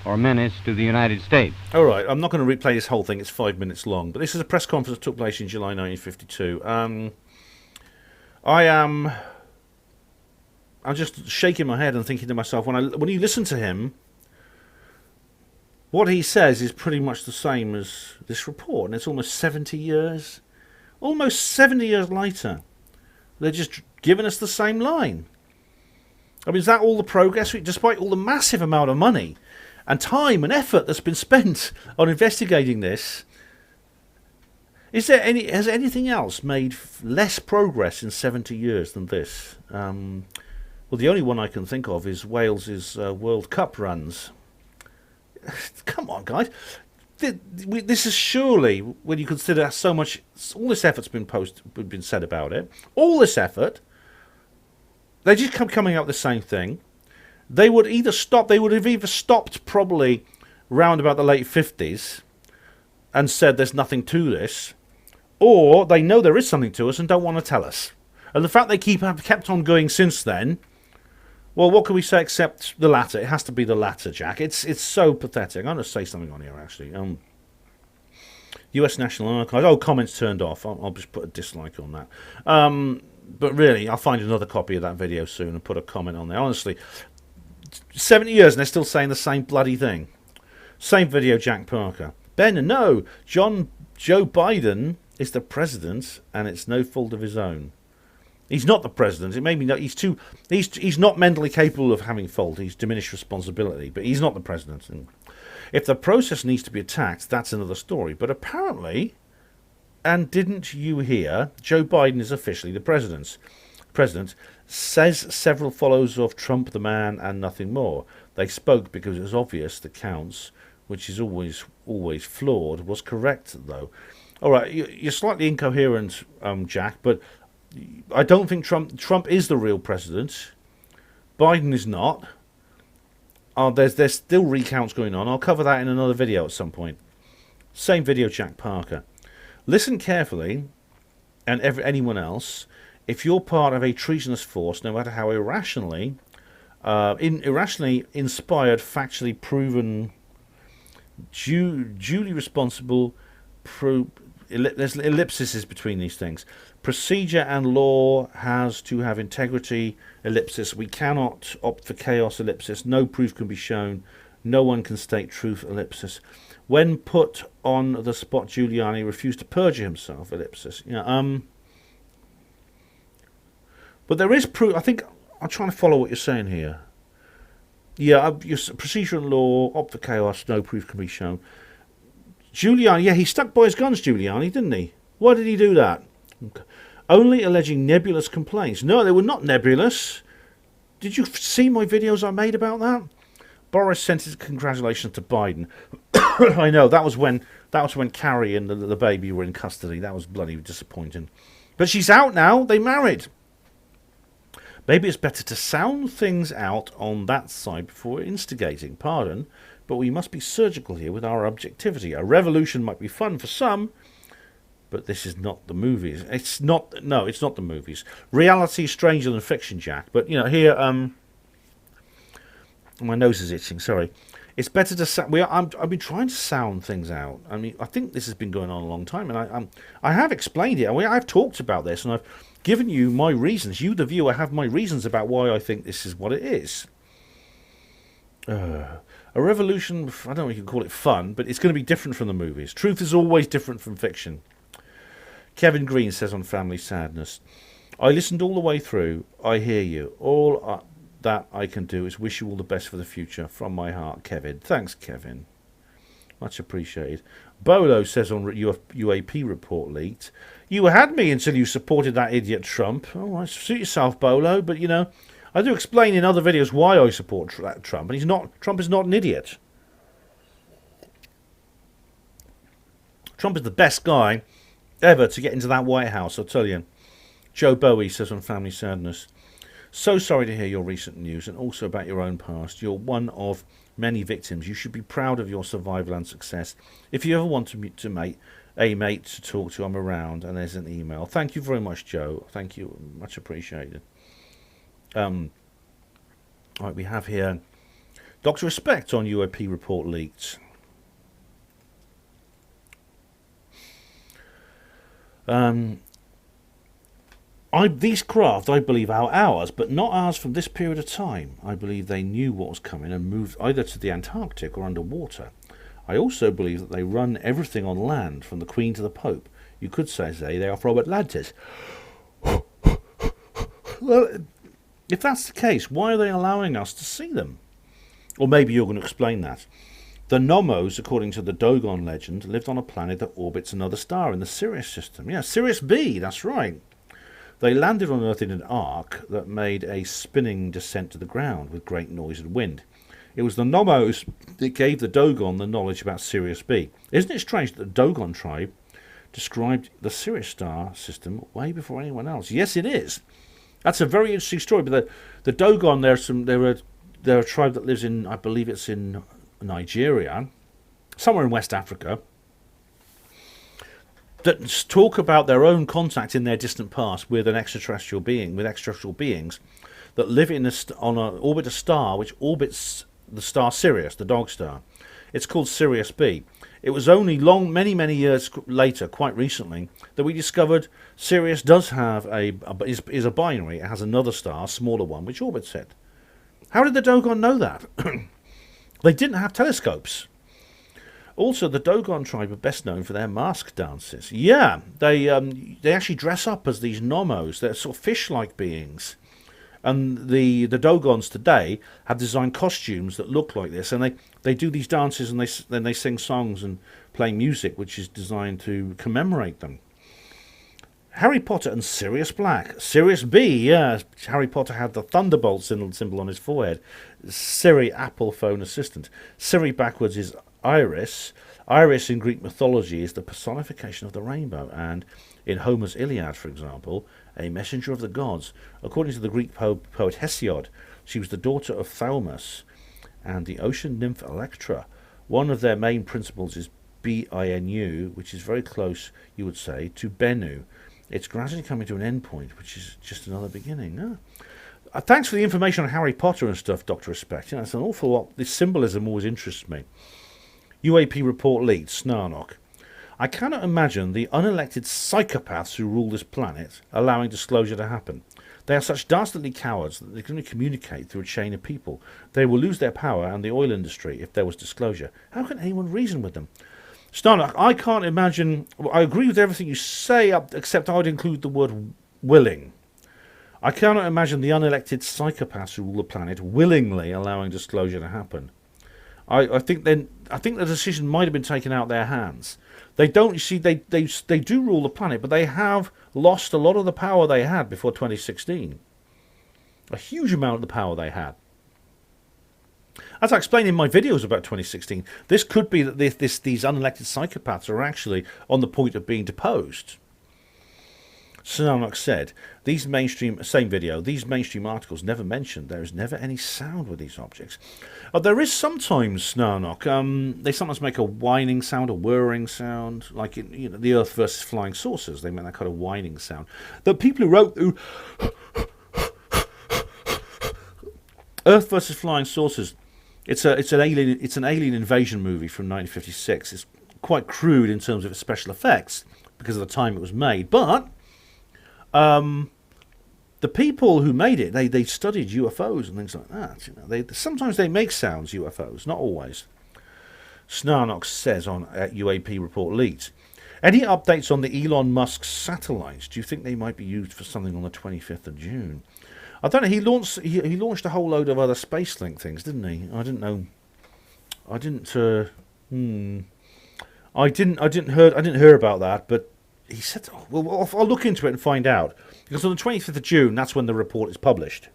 or menace to the United States. All right, I'm not going to replay this whole thing. It's 5 minutes long. But this is a press conference that took place in July 1952. I'm just shaking my head and thinking to myself, when you listen to him, what he says is pretty much the same as this report. And it's almost 70 years later. They're just giving us the same line. I mean, is that all the progress? Despite all the massive amount of money and time and effort that's been spent on investigating this, has anything else made less progress in 70 years than this? Well, the only one I can think of is Wales's World Cup runs. Come on, guys. This is surely, when you consider all this effort's been said about it, all this effort, they just kept coming out with the same thing. They would have either stopped probably round about the late 50s and said there's nothing to this, or they know there is something to us and don't want to tell us. And the fact they have kept on going since then, well, what can we say except the latter? It has to be the latter, Jack. It's so pathetic. I'm going to say something on here, actually. U.S. National Archives. Oh, comments turned off. I'll just put a dislike on that. But really, I'll find another copy of that video soon and put a comment on there. Honestly, 70 years and they're still saying the same bloody thing. Same video, Jack Parker. Ben, no. Joe Biden is the president, and it's no fault of his own. He's not the president. It made me know he's not mentally capable of having fault. He's diminished responsibility, but he's not the president. And if the process needs to be attacked, that's another story. But apparently, and didn't you hear, Joe Biden is officially the president, says several followers of Trump the man and nothing more. They spoke because it was obvious the counts, which is always flawed, was correct, though. All right, you're slightly incoherent, Jack, but I don't think Trump is the real president. Biden is not. There's still recounts going on. I'll cover that in another video at some point. Same video, Jack Parker. Listen carefully, and anyone else, if you're part of a treasonous force, no matter how irrationally inspired, factually proven, duly responsible, there's ellipses between these things. Procedure and law has to have integrity, ellipsis. We cannot opt for chaos, ellipsis. No proof can be shown. No one can state truth, ellipsis. When put on the spot, Giuliani refused to perjure himself, ellipsis. But there is proof. I think I'm trying to follow what you're saying here. Yeah, your procedure and law, opt for chaos, no proof can be shown. Giuliani, yeah, he stuck by his guns, Giuliani, didn't he? Why did he do that? Okay. Only alleging nebulous complaints. No, they were not nebulous. Did you see my videos I made about that? Boris sent his congratulations to Biden. I know, that was when Carrie and the baby were in custody. That was bloody disappointing. But she's out now. They married. Maybe it's better to sound things out on that side before instigating. Pardon, but we must be surgical here with our objectivity. A revolution might be fun for some, but this is not the movies. It's not the movies. Reality is stranger than fiction, Jack. But, here, my nose is itching, sorry. It's better to I've been trying to sound things out. I mean, I think this has been going on a long time, and I have explained it. I've talked about this, and I've given you my reasons. You, the viewer, have my reasons about why I think this is what it is. A revolution, I don't know if you can call it fun, but it's going to be different from the movies. Truth is always different from fiction. Kevin Green says on Family Sadness, I listened all the way through. I hear you. All that I can do is wish you all the best for the future. From my heart, Kevin. Thanks, Kevin. Much appreciated. Bolo says on UAP report leaked, you had me until you supported that idiot Trump. Oh, suit yourself, Bolo. But, I do explain in other videos why I support Trump. And Trump is not an idiot. Trump is the best guy ever to get into that White House, I'll tell you. Joe Bowie says on Family Sadness, so sorry to hear your recent news and also about your own past. You're one of many victims. You should be proud of your survival and success. If you ever want to mate to talk to, I'm around, and there's an email. Thank you very much, Joe. Thank you, much appreciated. Right, we have here Dr. Respect on UAP report leaked. These craft, I believe, are ours, but not ours from this period of time. I believe they knew what was coming and moved either to the Antarctic or underwater. I also believe that they run everything on land, from the Queen to the Pope. You could say they are from Atlantis. Well, if that's the case, why are they allowing us to see them? Or maybe you're going to explain that. The Nomos, according to the Dogon legend, lived on a planet that orbits another star in the Sirius system. Yeah, Sirius B, that's right. They landed on Earth in an arc that made a spinning descent to the ground with great noise and wind. It was the Nomos that gave the Dogon the knowledge about Sirius B. Isn't it strange that the Dogon tribe described the Sirius star system way before anyone else? Yes, it is. That's a very interesting story. But the Dogon, they're a tribe that lives in, I believe it's in Nigeria, somewhere in West Africa, that talk about their own contact in their distant past with an extraterrestrial being, with extraterrestrial beings that live orbit a star which orbits the star Sirius, the dog star. It's called Sirius B. It was only many years later, quite recently, that we discovered Sirius does have is a binary. It has another star, a smaller one, which orbits it. How did the Dogon know that? They didn't have telescopes. Also, the Dogon tribe are best known for their mask dances. Yeah, they actually dress up as these Nomos. They're sort of fish-like beings. And the Dogons today have designed costumes that look like this, and they do these dances, and then they sing songs and play music, which is designed to commemorate them. Harry Potter and Sirius Black. Sirius B, yeah. Harry Potter had the Thunderbolt symbol on his forehead. Siri, Apple phone assistant. Siri backwards is Iris. Iris in Greek mythology is the personification of the rainbow, and in Homer's Iliad, for example, a messenger of the gods. According to the Greek poet Hesiod, she was the daughter of Thaumas and the ocean nymph Electra. One of their main principles is Binu, which is very close, you would say, to Bennu. It's gradually coming to an end point, which is just another beginning. Thanks for the information on Harry Potter and stuff, Dr. Respect. It's an awful lot. This symbolism always interests me. UAP report leaked, Snarnock. I cannot imagine the unelected psychopaths who rule this planet allowing disclosure to happen. They are such dastardly cowards that they can only communicate through a chain of people. They will lose their power and the oil industry if there was disclosure. How can anyone reason with them? Starnock, I can't imagine... Well, I agree with everything you say, except I would include the word willing. I cannot imagine the unelected psychopaths who rule the planet willingly allowing disclosure to happen. I think the decision might have been taken out of their hands. They don't, you see, they do rule the planet, but they have lost a lot of the power they had before 2016. A huge amount of the power they had. As I explained in my videos about 2016, this could be that these unelected psychopaths are actually on the point of being deposed. Snarnock said, these mainstream articles never mentioned there is never any sound with these objects. There is sometimes, Snarnock, they sometimes make a whining sound, a whirring sound, like in, the Earth versus flying saucers. They make that kind of whining sound. The people who wrote Earth versus flying saucers, it's an alien invasion movie from 1956. It's quite crude in terms of its special effects because of the time it was made, but the people who made it, they studied UFOs and things like that. Sometimes they make sounds, UFOs, not always. Snarnock says on UAP Report Leaked, any updates on the Elon Musk satellites? Do you think they might be used for something on the 25th of June? I don't know. He launched a whole load of other SpaceLink things, didn't he? I didn't know. I didn't hear about that, but he said, well, I'll look into it and find out. Because on the 25th of June, that's when the report is published.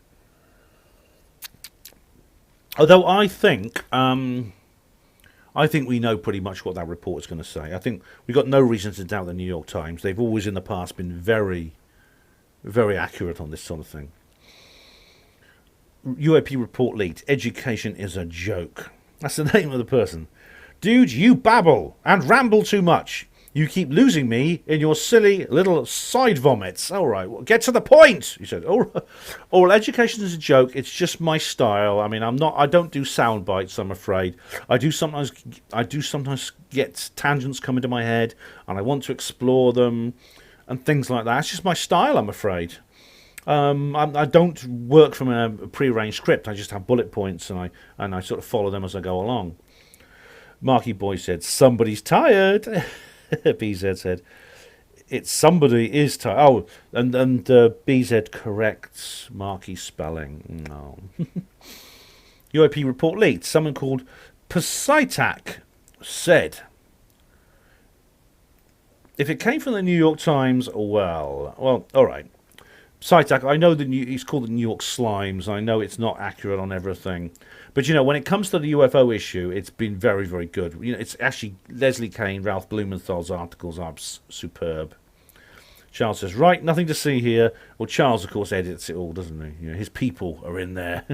Although I think we know pretty much what that report is going to say. I think we've got no reason to doubt the New York Times. They've always in the past been very, very accurate on this sort of thing. UAP Report Leaked, education is a joke. That's the name of the person. Dude, you babble and ramble too much. You keep losing me in your silly little side vomits. All right, well, get to the point, he said. Well, education is a joke. It's just my style. I mean, I don't do sound bites, I'm afraid. I do sometimes get tangents come into my head, and I want to explore them and things like that. It's just my style, I'm afraid. I don't work from a pre-arranged script. I just have bullet points, and I sort of follow them as I go along. Marky Boy said, somebody's tired. BZ said, it's somebody is tired. Oh, and BZ corrects Marky's spelling. No. UAP Report Leaked. Someone called Posaitak said, if it came from the New York Times, well, all right. Posaitak, I know he's called the New York Slimes. I know it's not accurate on everything. But, when it comes to the UFO issue, it's been very, very good. It's actually Leslie Kane, Ralph Blumenthal's articles are superb. Charles says, right, nothing to see here. Well, Charles, of course, edits it all, doesn't he? His people are in there.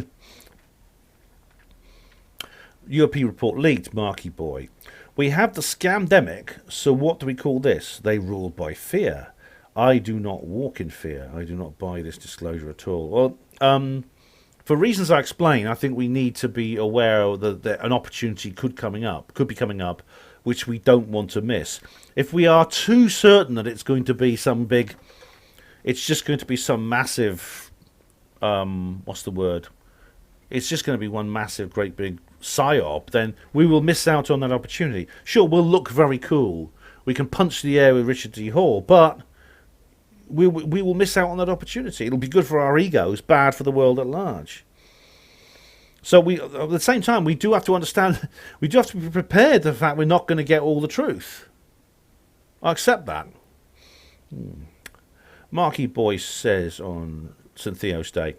UAP Report Leaked, Marky Boy. We have the scamdemic, so what do we call this? They rule by fear. I do not walk in fear. I do not buy this disclosure at all. Well, for reasons I explain, I think we need to be aware that an opportunity could be coming up, which we don't want to miss. If we are too certain that it's going to be it's just going to be some massive, what's the word? It's just going to be one massive, great big psyop, then we will miss out on that opportunity. Sure, we'll look very cool. We can punch the air with Richard D. Hall, but we will miss out on that opportunity. It'll be good for our egos, bad for the world at large. So at the same time, we do have to understand, we do have to be prepared for the fact we're not going to get all the truth. I accept that. Marky Boy says on St. Theo's Day,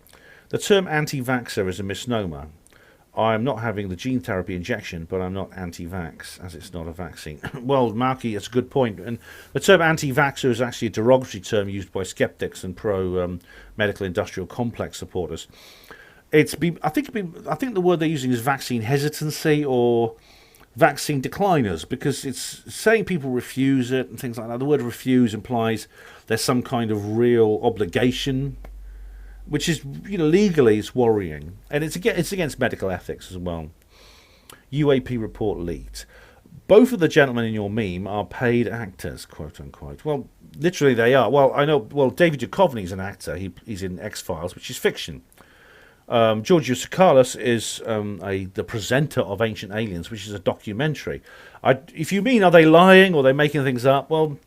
the term anti-vaxxer is a misnomer. I'm not having the gene therapy injection, but I'm not anti-vax, as it's not a vaccine. Well, Marky, that's a good point. And the term anti-vaxxer is actually a derogatory term used by skeptics and pro-medical industrial complex supporters. I think the word they're using is vaccine hesitancy or vaccine decliners, because it's saying people refuse it and things like that. The word refuse implies there's some kind of real obligation, which is, legally it's worrying. And it's against medical ethics as well. UAP Report Leaked. Both of the gentlemen in your meme are paid actors, quote unquote. Well, literally they are. Well, I know. Well, David Duchovny's an actor. He's in X-Files, which is fiction. Georgios Tsoukalos is the presenter of Ancient Aliens, which is a documentary. If you mean, are they lying or are they making things up? Well,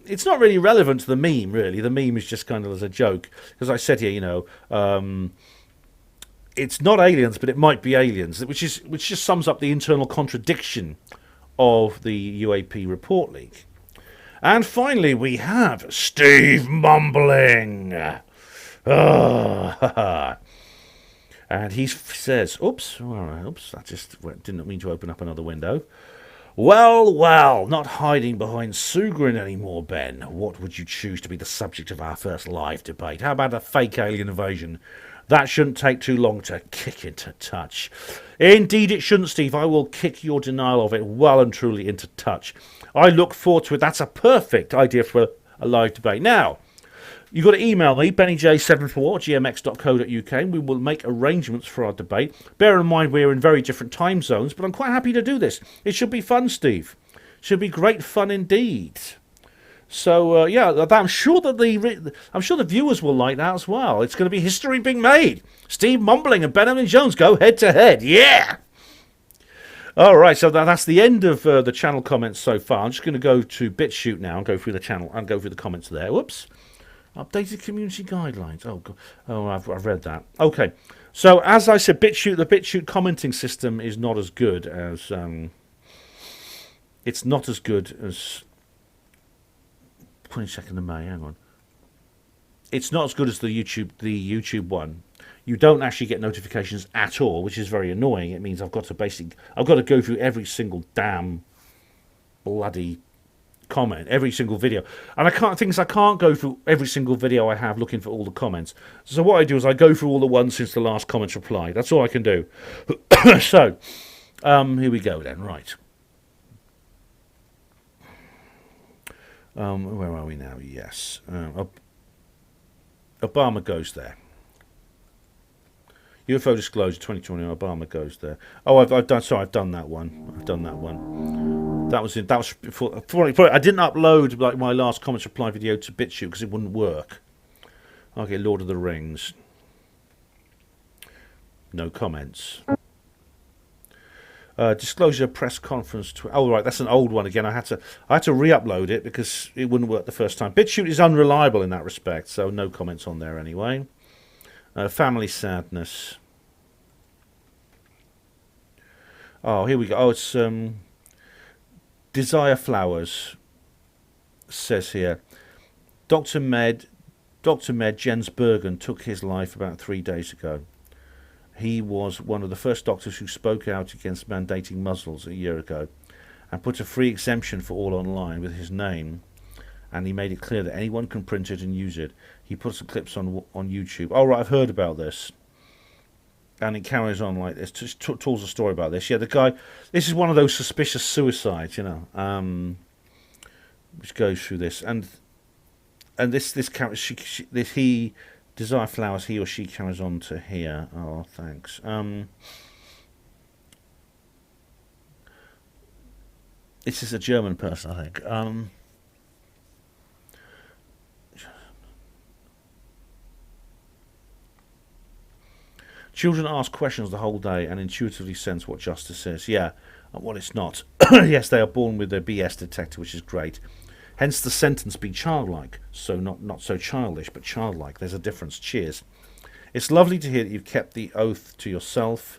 it's not really relevant to the meme, really. The meme is just kind of as a joke. As I said here, it's not aliens, but it might be aliens, which just sums up the internal contradiction of the UAP report leak. And finally, we have Steve mumbling. And he says, oops, I just didn't mean to open up another window. Well, not hiding behind Sugrin anymore, Ben. What would you choose to be the subject of our first live debate? How about a fake alien invasion? That shouldn't take too long to kick into touch. Indeed it shouldn't, Steve. I will kick your denial of it well and truly into touch. I look forward to it. That's a perfect idea for a live debate. Now, you've got to email me, bennyj74@gmx.co.uk, and we will make arrangements for our debate. Bear in mind we're in very different time zones, but I'm quite happy to do this. It should be fun, Steve. Should be great fun indeed. So, I'm sure that the viewers will like that as well. It's going to be history being made. Steve mumbling and Ben Emlyn-Jones go head to head. Yeah! All right, so that's the end of the channel comments so far. I'm just going to go to BitChute now and go through the channel and go through the comments there. Whoops. Updated community guidelines. I've read that. Okay. So, as I said, the BitChute commenting system is not as good as... it's not as good as... 22nd of May, hang on. It's not as good as the YouTube one. You don't actually get notifications at all, which is very annoying. It means I've got to go through every single damn bloody comment, every single video. And I can't go through every single video I have looking for all the comments. So what I do is I go through all the ones since the last comments reply. That's all I can do. So, here we go then, right. Where are we now? Yes. Obama goes there. UFO disclosure 2020. Obama goes there. Oh, I've done that one. That was before. I didn't upload like my last comments reply video to BitChute because it wouldn't work. Okay, Lord of the Rings. No comments. Disclosure press conference. Oh right, that's an old one again. I had to re-upload it because it wouldn't work the first time. BitChute is unreliable in that respect, so no comments on there anyway. Family sadness. Oh, here we go. Oh, it's Desire Flowers. Says here, Dr. Med Jens Bergen took his life about 3 days ago. He was one of the first doctors who spoke out against mandating muzzles a year ago and put a free exemption for all online with his name, and he made it clear that anyone can print it and use it. He put some clips on YouTube. Oh, right, I've heard about this. And it carries on like this. Just tells a story about this. Yeah, the guy, this is one of those suspicious suicides, which goes through this. And this character, he... Desire Flowers, he or she carries on to here. Oh, thanks. This is a German person, I think. Children ask questions the whole day and intuitively sense what justice is. Yeah, and what it's not. Yes, they are born with their BS detector, which is great. Hence the sentence be childlike. So not so childish, but childlike. There's a difference. Cheers. It's lovely to hear that you've kept the oath to yourself.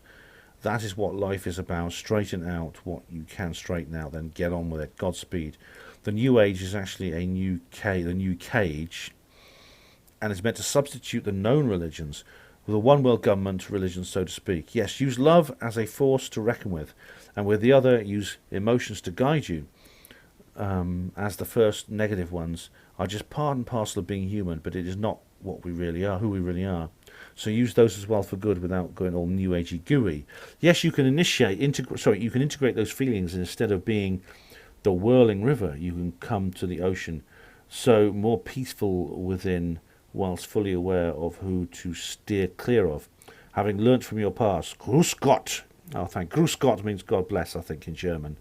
That is what life is about. Straighten out what you can straighten out, then get on with it. Godspeed. The new age is actually the new cage, and is meant to substitute the known religions with a one world government religion, so to speak. Yes, use love as a force to reckon with, and with the other, use emotions to guide you. As the first negative ones are just part and parcel of being human, but it is not what we really are, who we really are. So use those as well for good without going all new agey gooey. Yes, you can integrate those feelings, and instead of being the whirling river, you can come to the ocean. So more peaceful within, whilst fully aware of who to steer clear of, having learnt from your past. Grüß Gott. Oh, Grüß Gott means God bless, I think, in German.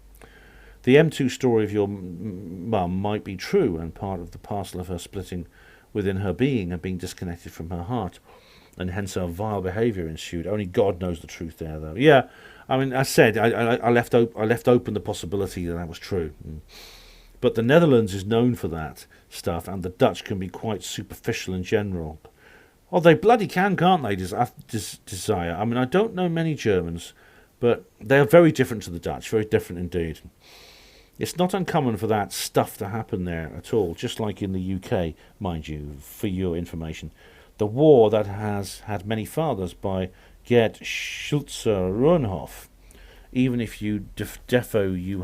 The M2 story of your mum might be true and part of the parcel of her splitting within her being and being disconnected from her heart, and hence her vile behaviour ensued. Only God knows the truth there, though. Yeah, I mean, I said I left open the possibility that was true. But the Netherlands is known for that stuff, and the Dutch can be quite superficial in general. Oh, they bloody can't they, Desire? I mean, I don't know many Germans, but they are very different to the Dutch, very different indeed. It's not uncommon for that stuff to happen there at all, just like in the UK, mind you, for your information. The war that has had many fathers by Gerd Schulze-Roenhoff. Even if you defo, you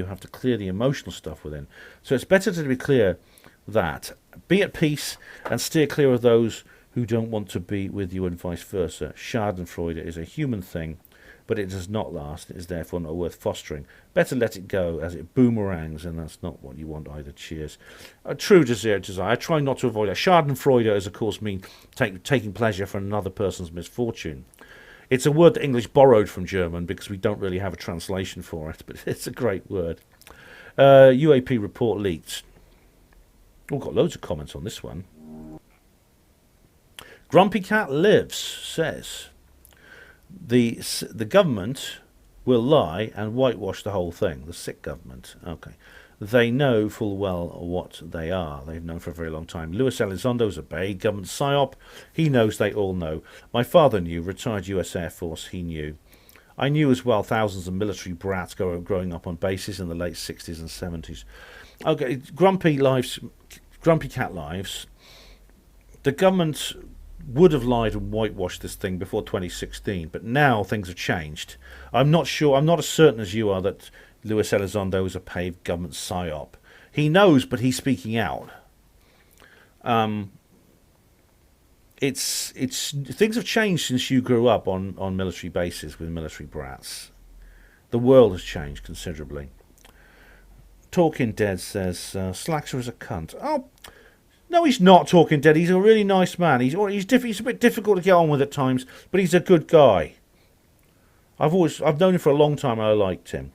have to clear the emotional stuff within. So it's better to be clear that. Be at peace and steer clear of those who don't want to be with you and vice versa. Schadenfreude is a human thing, but it does not last. It is therefore not worth fostering. Better let it go as it boomerangs, and that's not what you want either. Cheers. True desire. I try not to avoid it. Schadenfreude is, of course, mean taking pleasure from another person's misfortune. It's a word that English borrowed from German because we don't really have a translation for it, but it's a great word. UAP report leaked. We've got loads of comments on this one. Grumpy Cat Lives says the government will lie and whitewash the whole thing. The sick government. Okay. They know full well what they are. They've known for a very long time. Luis Elizondo's a paid government psyop. He knows they all know. My father knew, retired US Air Force, he knew. I knew as well thousands of military brats growing up on bases in the late 60s and 70s. Okay, Grumpy Cat Lives. The government would have lied and whitewashed this thing before 2016, but now things have changed. I'm not sure, I'm not as certain as you are that Luis Elizondo is a paid government psyop. He knows, but he's speaking out. It's things have changed since you grew up on military bases with military brats. The world has changed considerably. Talking Dead says Slaxer is a cunt. Oh, no, he's not. Talking Dead. He's a really nice man. He's a bit difficult to get on with at times, but he's a good guy. I've known him for a long time, and I liked him.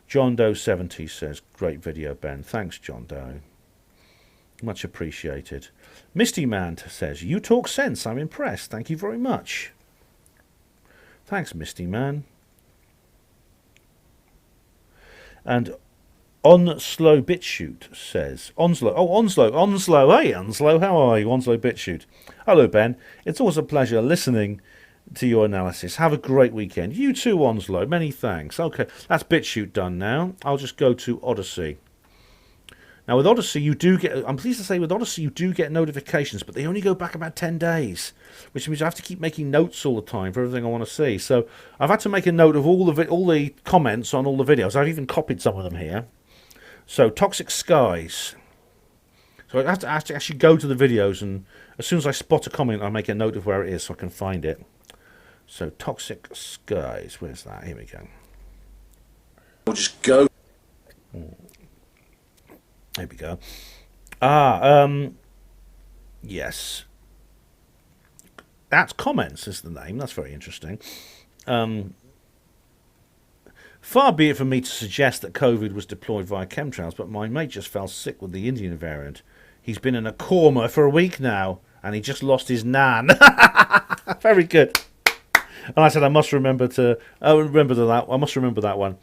John Doe 70 says, great video, Ben. Thanks, John Doe. Much appreciated. Misty Man says, you talk sense. I'm impressed. Thank you very much. Thanks, Misty Man. And Onslow Bitshoot says, Onslow. Hey, Onslow, how are you? Onslow Bitshoot. Hello, Ben. It's always a pleasure listening to your analysis. Have a great weekend. You too, Onslow. Many thanks. Okay, that's BitChute done now. I'll just go to Odyssey. Now, with Odyssey, you do get... I'm pleased to say with Odyssey, you do get notifications, but they only go back about 10 days, which means I have to keep making notes all the time for everything I want to see. So I've had to make a note of all the comments on all the videos. I've even copied some of them here. So, Toxic Skies. So I have to actually go to the videos, and as soon as I spot a comment, I make a note of where it is so I can find it. So, Toxic Skies. Where's that? Here we go. We'll just go. There we go. Yes. That's Comments is the name. That's very interesting. Far be it from me to suggest that COVID was deployed via chemtrails, but my mate just fell sick with the Indian variant. He's been in a coma for a week now, and he just lost his nan. Very good. And I said I must remember that. I must remember that one.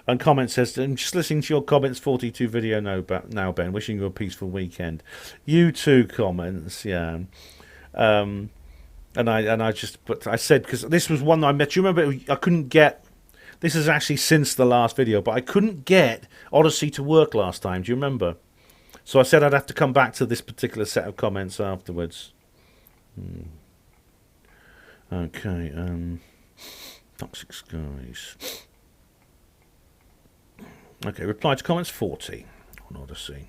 And Comment says, I'm just listening to your Comments 42 video now, Ben. Wishing you a peaceful weekend. You too, Comments. Yeah. And I said, because this was one that I met. You remember? I couldn't get. This is actually since the last video, but I couldn't get Odyssey to work last time. Do you remember? So I said I'd have to come back to this particular set of comments afterwards. Okay. Toxic Skies. Okay, reply to comments 40 on Odyssey.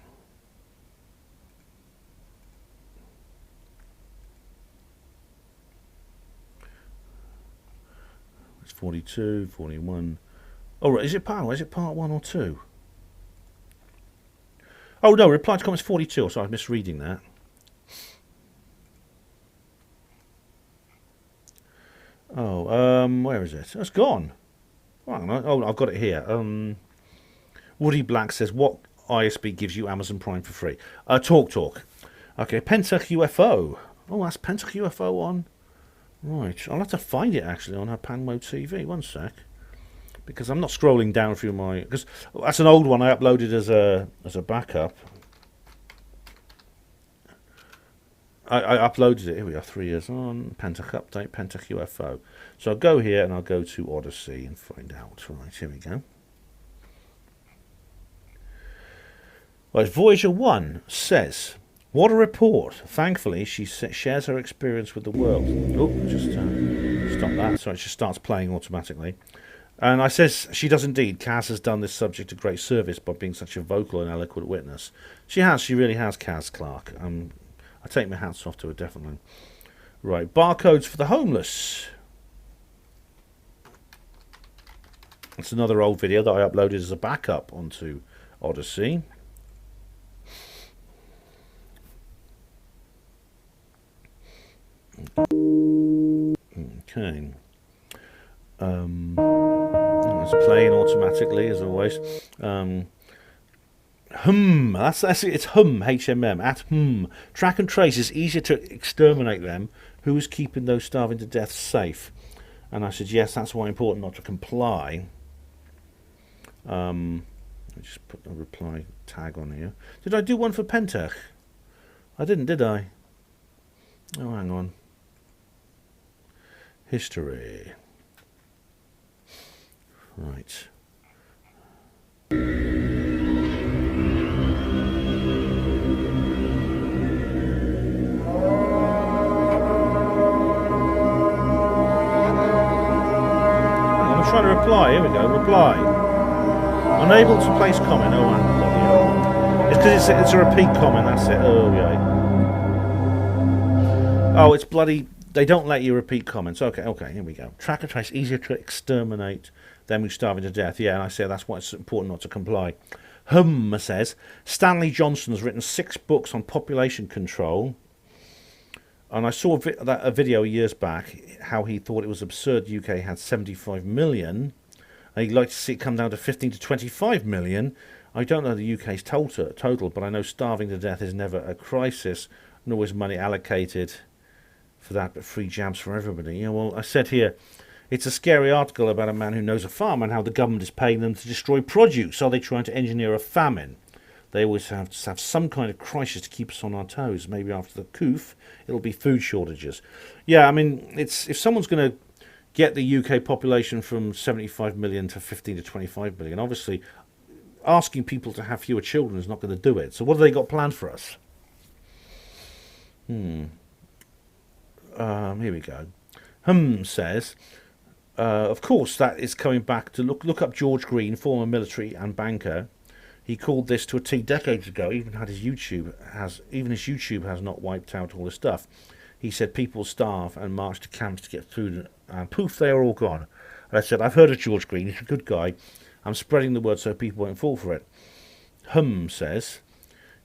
It's 42, 41. Oh, right, is it part 1 or 2? Oh, no, reply to comments 42. So I was misreading that. Oh, where is it? It's gone. Oh, I've got it here. Woody Black says, what ISP gives you Amazon Prime for free? Talk. Okay, Pentac UFO. Oh, that's Pentac UFO on. Right, I'll have to find it actually on HPANWO TV. One sec. Because I'm not scrolling down through my... Because that's an old one I uploaded as a backup. I uploaded it. Here we are, 3 years on. Pentac update, Pentac UFO. So I'll go here and I'll go to Odyssey and find out. Right, here we go. Right, Voyager 1 says, what a report. Thankfully, she shares her experience with the world. Oh, just stop that. Sorry, it just starts playing automatically. And I says, she does indeed. Kaz has done this subject a great service by being such a vocal and eloquent witness. She really has, Kaz Clark. I take my hats off to her, definitely. Right, barcodes for the homeless. That's another old video that I uploaded as a backup onto Odyssey. Okay. It's playing automatically as always. That's it. It's HMM at Track and trace is easier to exterminate them. Who is keeping those starving to death safe? And I said yes. That's why it's important not to comply. I just put the reply tag on here. Did I do one for Pentac? I didn't, did I? Oh, hang on. History. Right. I'm trying to reply. Here we go. Reply. Unable to place comment. Oh, man. It's because it's a repeat comment. That's it. Oh, yeah. Oh, it's bloody... They don't let you repeat comments. Okay, here we go. Track and trace, easier to exterminate them who starving to death. Yeah, and I say that's why it's important not to comply. Says, Stanley Johnson's written 6 books on population control. And I saw a video years back, how he thought it was absurd the UK had 75 million. And he'd like to see it come down to 15 to 25 million. I don't know the UK's total, but I know starving to death is never a crisis, nor is money allocated for that, but free jabs for everybody. Yeah, well, I said here, it's a scary article about a man who knows a farm and how the government is paying them to destroy produce. Are they trying to engineer a famine? They always have to have some kind of crisis to keep us on our toes. Maybe after the coup, it'll be food shortages. Yeah, I mean, it's if someone's going to get the UK population from 75 million to 15 to 25 million, obviously asking people to have fewer children is not going to do it. So what have they got planned for us? Here we go. Says, of course, that is coming back to look up George Green, former military and banker. He called this to a T decades ago. Even his YouTube has not wiped out all this stuff. He said people starve and march to camps to get food, and poof, they are all gone. And I said, I've heard of George Green. He's a good guy. I'm spreading the word so people won't fall for it. Says,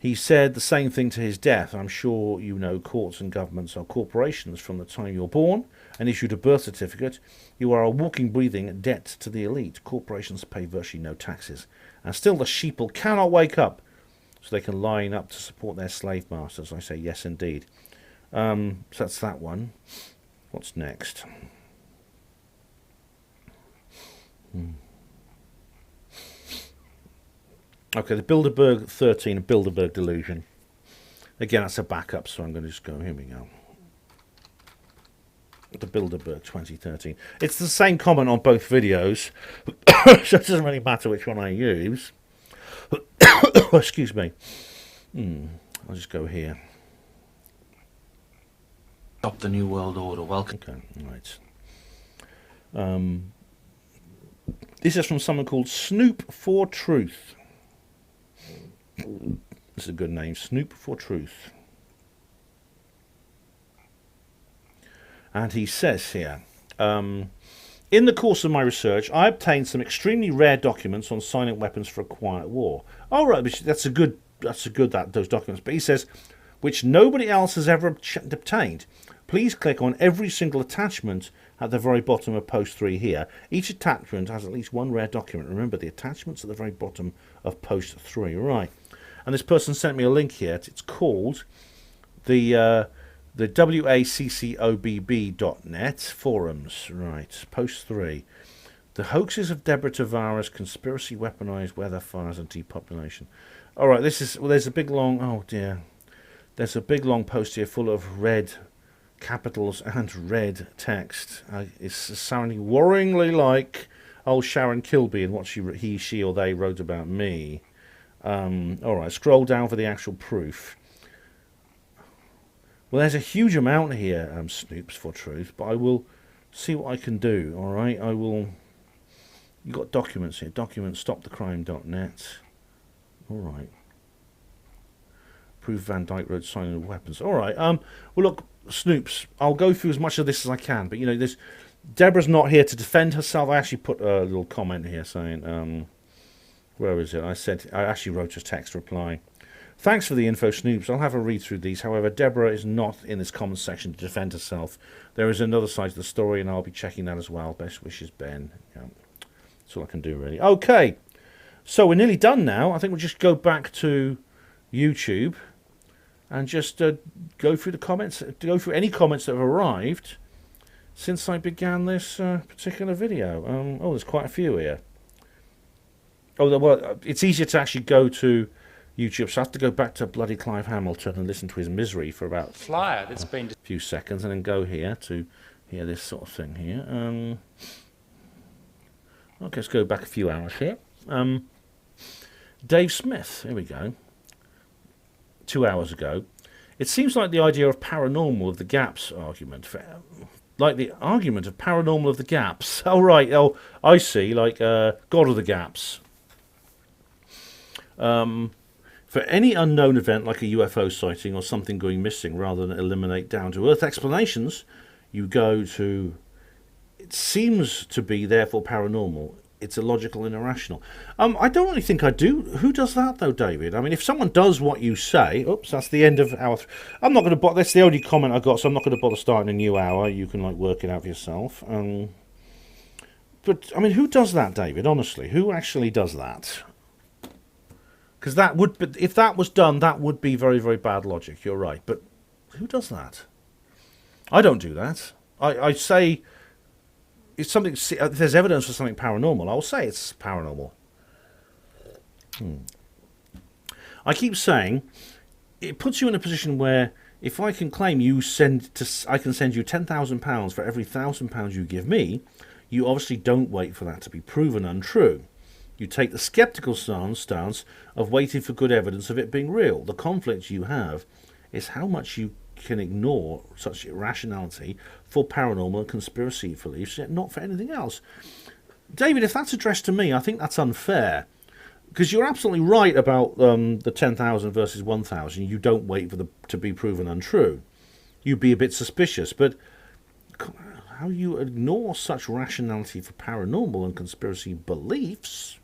he said the same thing to his death. I'm sure you know courts and governments are corporations from the time you're born and issued a birth certificate. You are a walking, breathing debt to the elite. Corporations pay virtually no taxes. And still the sheeple cannot wake up so they can line up to support their slave masters. I say, yes, indeed. So that's that one. What's next? Okay, the Bilderberg 13 and Bilderberg delusion. Again, that's a backup, so I'm going to just go, here we go. The Bilderberg 2013. It's the same comment on both videos, so it doesn't really matter which one I use. Excuse me. I'll just go here. Stop the New World Order. Welcome. Okay, right. This is from someone called Snoop for Truth. This is a good name, Snoop for Truth. And he says here, in the course of my research, I obtained some extremely rare documents on silent weapons for a quiet war. Oh, right, that's a good those documents. But he says, which nobody else has ever obtained. please click on every single attachment at the very bottom of post 3 here. Each attachment has at least one rare document. Remember, the attachment's at the very bottom of post 3. Right. And this person sent me a link here. It's called the waccobb.net forums. Right. Post 3. The hoaxes of Deborah Tavares, conspiracy, weaponized weather fires and depopulation. All right. There's a big long. Oh dear. There's a big long post here full of red capitals and red text. It's sounding worryingly like old Sharon Kilby and what she or they wrote about me. All right, scroll down for the actual proof. Well, there's a huge amount here, Snoops, for truth, but I will see what I can do. All right, I will. You got documents here. Documents stopthecrime.net. All right. Prove Van Dyke wrote signing of weapons. All right. Well, look, Snoops, I'll go through as much of this as I can. But, you know, Deborah's not here to defend herself. I actually put a little comment here saying, where is it? I actually wrote a text reply. Thanks for the info, Snoops. I'll have a read through these. However, Deborah is not in this comment section to defend herself. There is another side to the story, and I'll be checking that as well. Best wishes, Ben. Yeah, that's all I can do, really. Okay. So we're nearly done now. I think we'll just go back to YouTube and just go through the comments, go through any comments that have arrived since I began this particular video. Oh, there's quite a few here. Oh, well, it's easier to actually go to YouTube, so I have to go back to bloody Clive Hamilton and listen to his misery for about flyer that's been a few seconds, and then go here to hear this sort of thing here. Okay, let's go back a few hours here. Dave Smith, here we go. 2 hours ago. It seems like the idea of paranormal of the gaps argument. Like the argument of paranormal of the gaps. Oh, right. Oh, I see. Like God of the gaps. For any unknown event like a UFO sighting or something going missing, rather than eliminate down-to-earth explanations, you go to... It seems to be, therefore, paranormal. It's illogical and irrational. I don't really think I do. Who does that, though, David? I mean, if someone does what you say... Oops, that's the end of our... I'm not going to bother... That's the only comment I got, so I'm not going to bother starting a new hour. You can, like, work it out for yourself. But, I mean, who does that, David? Honestly, who actually does that? Because that would... But if that was done, that would be very, very bad logic. You're right. But who does that? I don't do that. I say... If there's evidence for something paranormal, I'll say it's paranormal. I keep saying it puts you in a position where if I can claim I can send you £10,000 for every £1,000 you give me, you obviously don't wait for that to be proven untrue. You take the skeptical stance of waiting for good evidence of it being real. The conflict you have is how much you can ignore such irrationality for paranormal and conspiracy beliefs, yet not for anything else. David, if that's addressed to me, I think that's unfair. Because you're absolutely right about the 10,000 versus 1,000. You don't wait for to be proven untrue. You'd be a bit suspicious. But how you ignore such rationality for paranormal and conspiracy beliefs...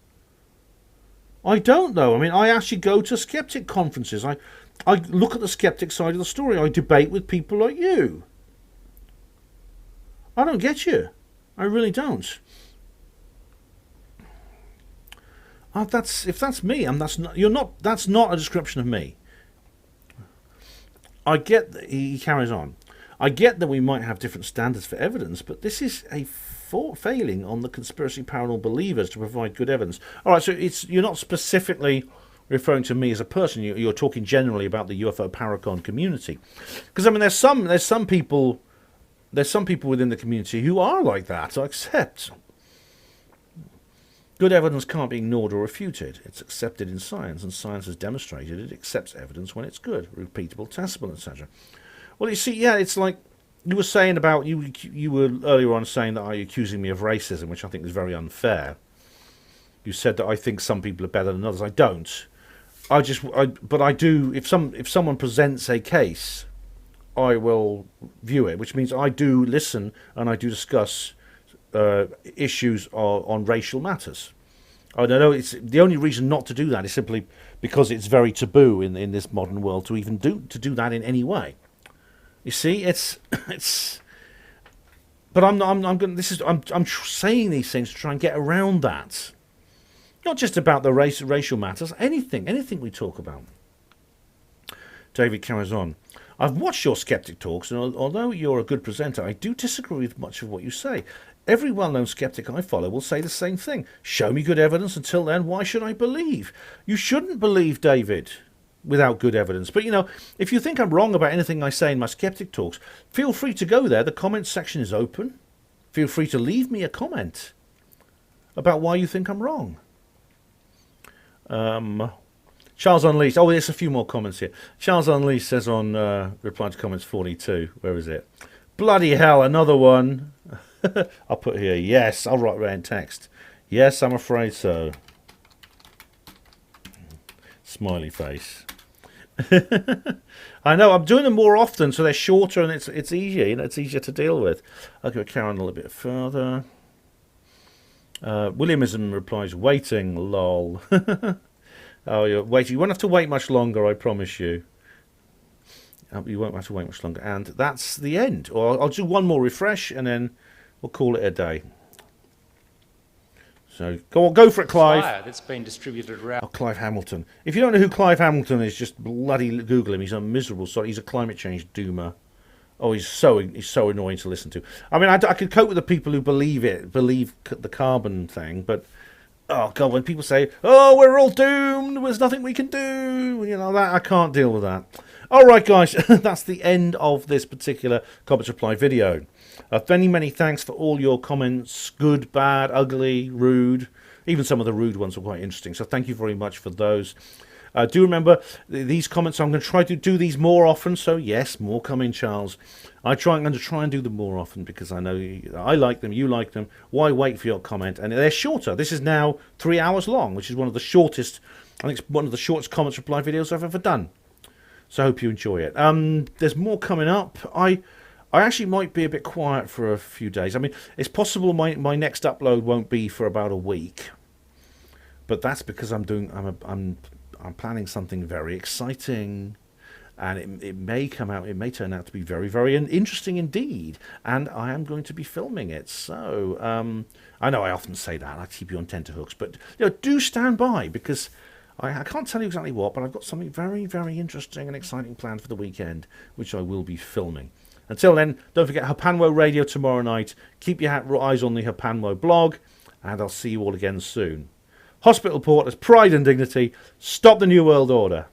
I don't know. I mean, I actually go to skeptic conferences. I look at the skeptic side of the story. I debate with people like you. I don't get you. I really don't. If that's me, that's not a description of me. I get that he carries on. I get that we might have different standards for evidence, but this is a failing on the conspiracy paranormal believers to provide good evidence. All right, so you're not specifically referring to me as a person. You're talking generally about the UFO Paracon community, because I mean, there's some people within the community who are like that. I accept. Good evidence can't be ignored or refuted. It's accepted in science, and science has demonstrated it accepts evidence when it's good, repeatable, testable, etc. Well, you see, yeah, it's like you were saying about you were earlier on saying that you're accusing me of racism, which I think is very unfair. You said that I think some people are better than others. I don't. But I do. If someone presents a case, I will view it, which means I do listen and I do discuss issues on racial matters. I don't know. It's the only reason not to do that is simply because it's very taboo in this modern world to even do that in any way. You see, it's. But I'm saying these things to try and get around that. Not just about the racial matters. Anything we talk about. David carries on. I've watched your skeptic talks, and although you're a good presenter, I do disagree with much of what you say. Every well-known skeptic I follow will say the same thing. Show me good evidence. Until then, why should I believe? You shouldn't believe, David, without good evidence. But, if you think I'm wrong about anything I say in my skeptic talks, feel free to go there. The comments section is open. Feel free to leave me a comment about why you think I'm wrong. Charles Unleashed. Oh, there's a few more comments here. Charles Unleashed says on reply to comments 42. Where is it? Bloody hell, another one. I'll put here, yes. I'll write right in text. Yes, I'm afraid so. Smiley face. I know, I'm doing them more often, so they're shorter and it's easier. It's easier to deal with. I'll go carry on a little bit further. Williamism replies, waiting, lol. Oh, you're waiting. You won't have to wait much longer, I promise you. You won't have to wait much longer. And that's the end. Or I'll do one more refresh, and then we'll call it a day. So go for it, Clive. Flyer that's been distributed around. Oh, Clive Hamilton. If you don't know who Clive Hamilton is, just bloody Google him. He's a miserable sort. He's a climate change doomer. Oh, he's so annoying to listen to. I mean, I could cope with the people who believe the carbon thing, but oh God, when people say, "Oh, we're all doomed. There's nothing we can do," that I can't deal with that. All right, guys, that's the end of this particular comments reply video. Many thanks for all your comments. Good, bad, ugly, rude. Even some of the rude ones were quite interesting. So thank you very much for those. Do remember these comments. I'm going to try to do these more often. So yes, more coming, Charles. I'm going to try and do them more often because I know I like them. You like them. Why wait for your comment? And they're shorter. This is now 3 hours long, which is one of the shortest. I think it's one of the shortest comments reply videos I've ever done. So I hope you enjoy it. There's more coming up. I actually might be a bit quiet for a few days. I mean, it's possible my next upload won't be for about a week, but that's because I'm planning something very exciting, and it may come out. It may turn out to be very, very interesting indeed, and I am going to be filming it. So I know I often say that. I keep you on tenterhooks, but do stand by because I can't tell you exactly what, but I've got something very, very interesting and exciting planned for the weekend, which I will be filming. Until then, don't forget HPANWO Radio tomorrow night. Keep your eyes on the HPANWO blog, and I'll see you all again soon. Hospital Port as pride and dignity. Stop the New World Order.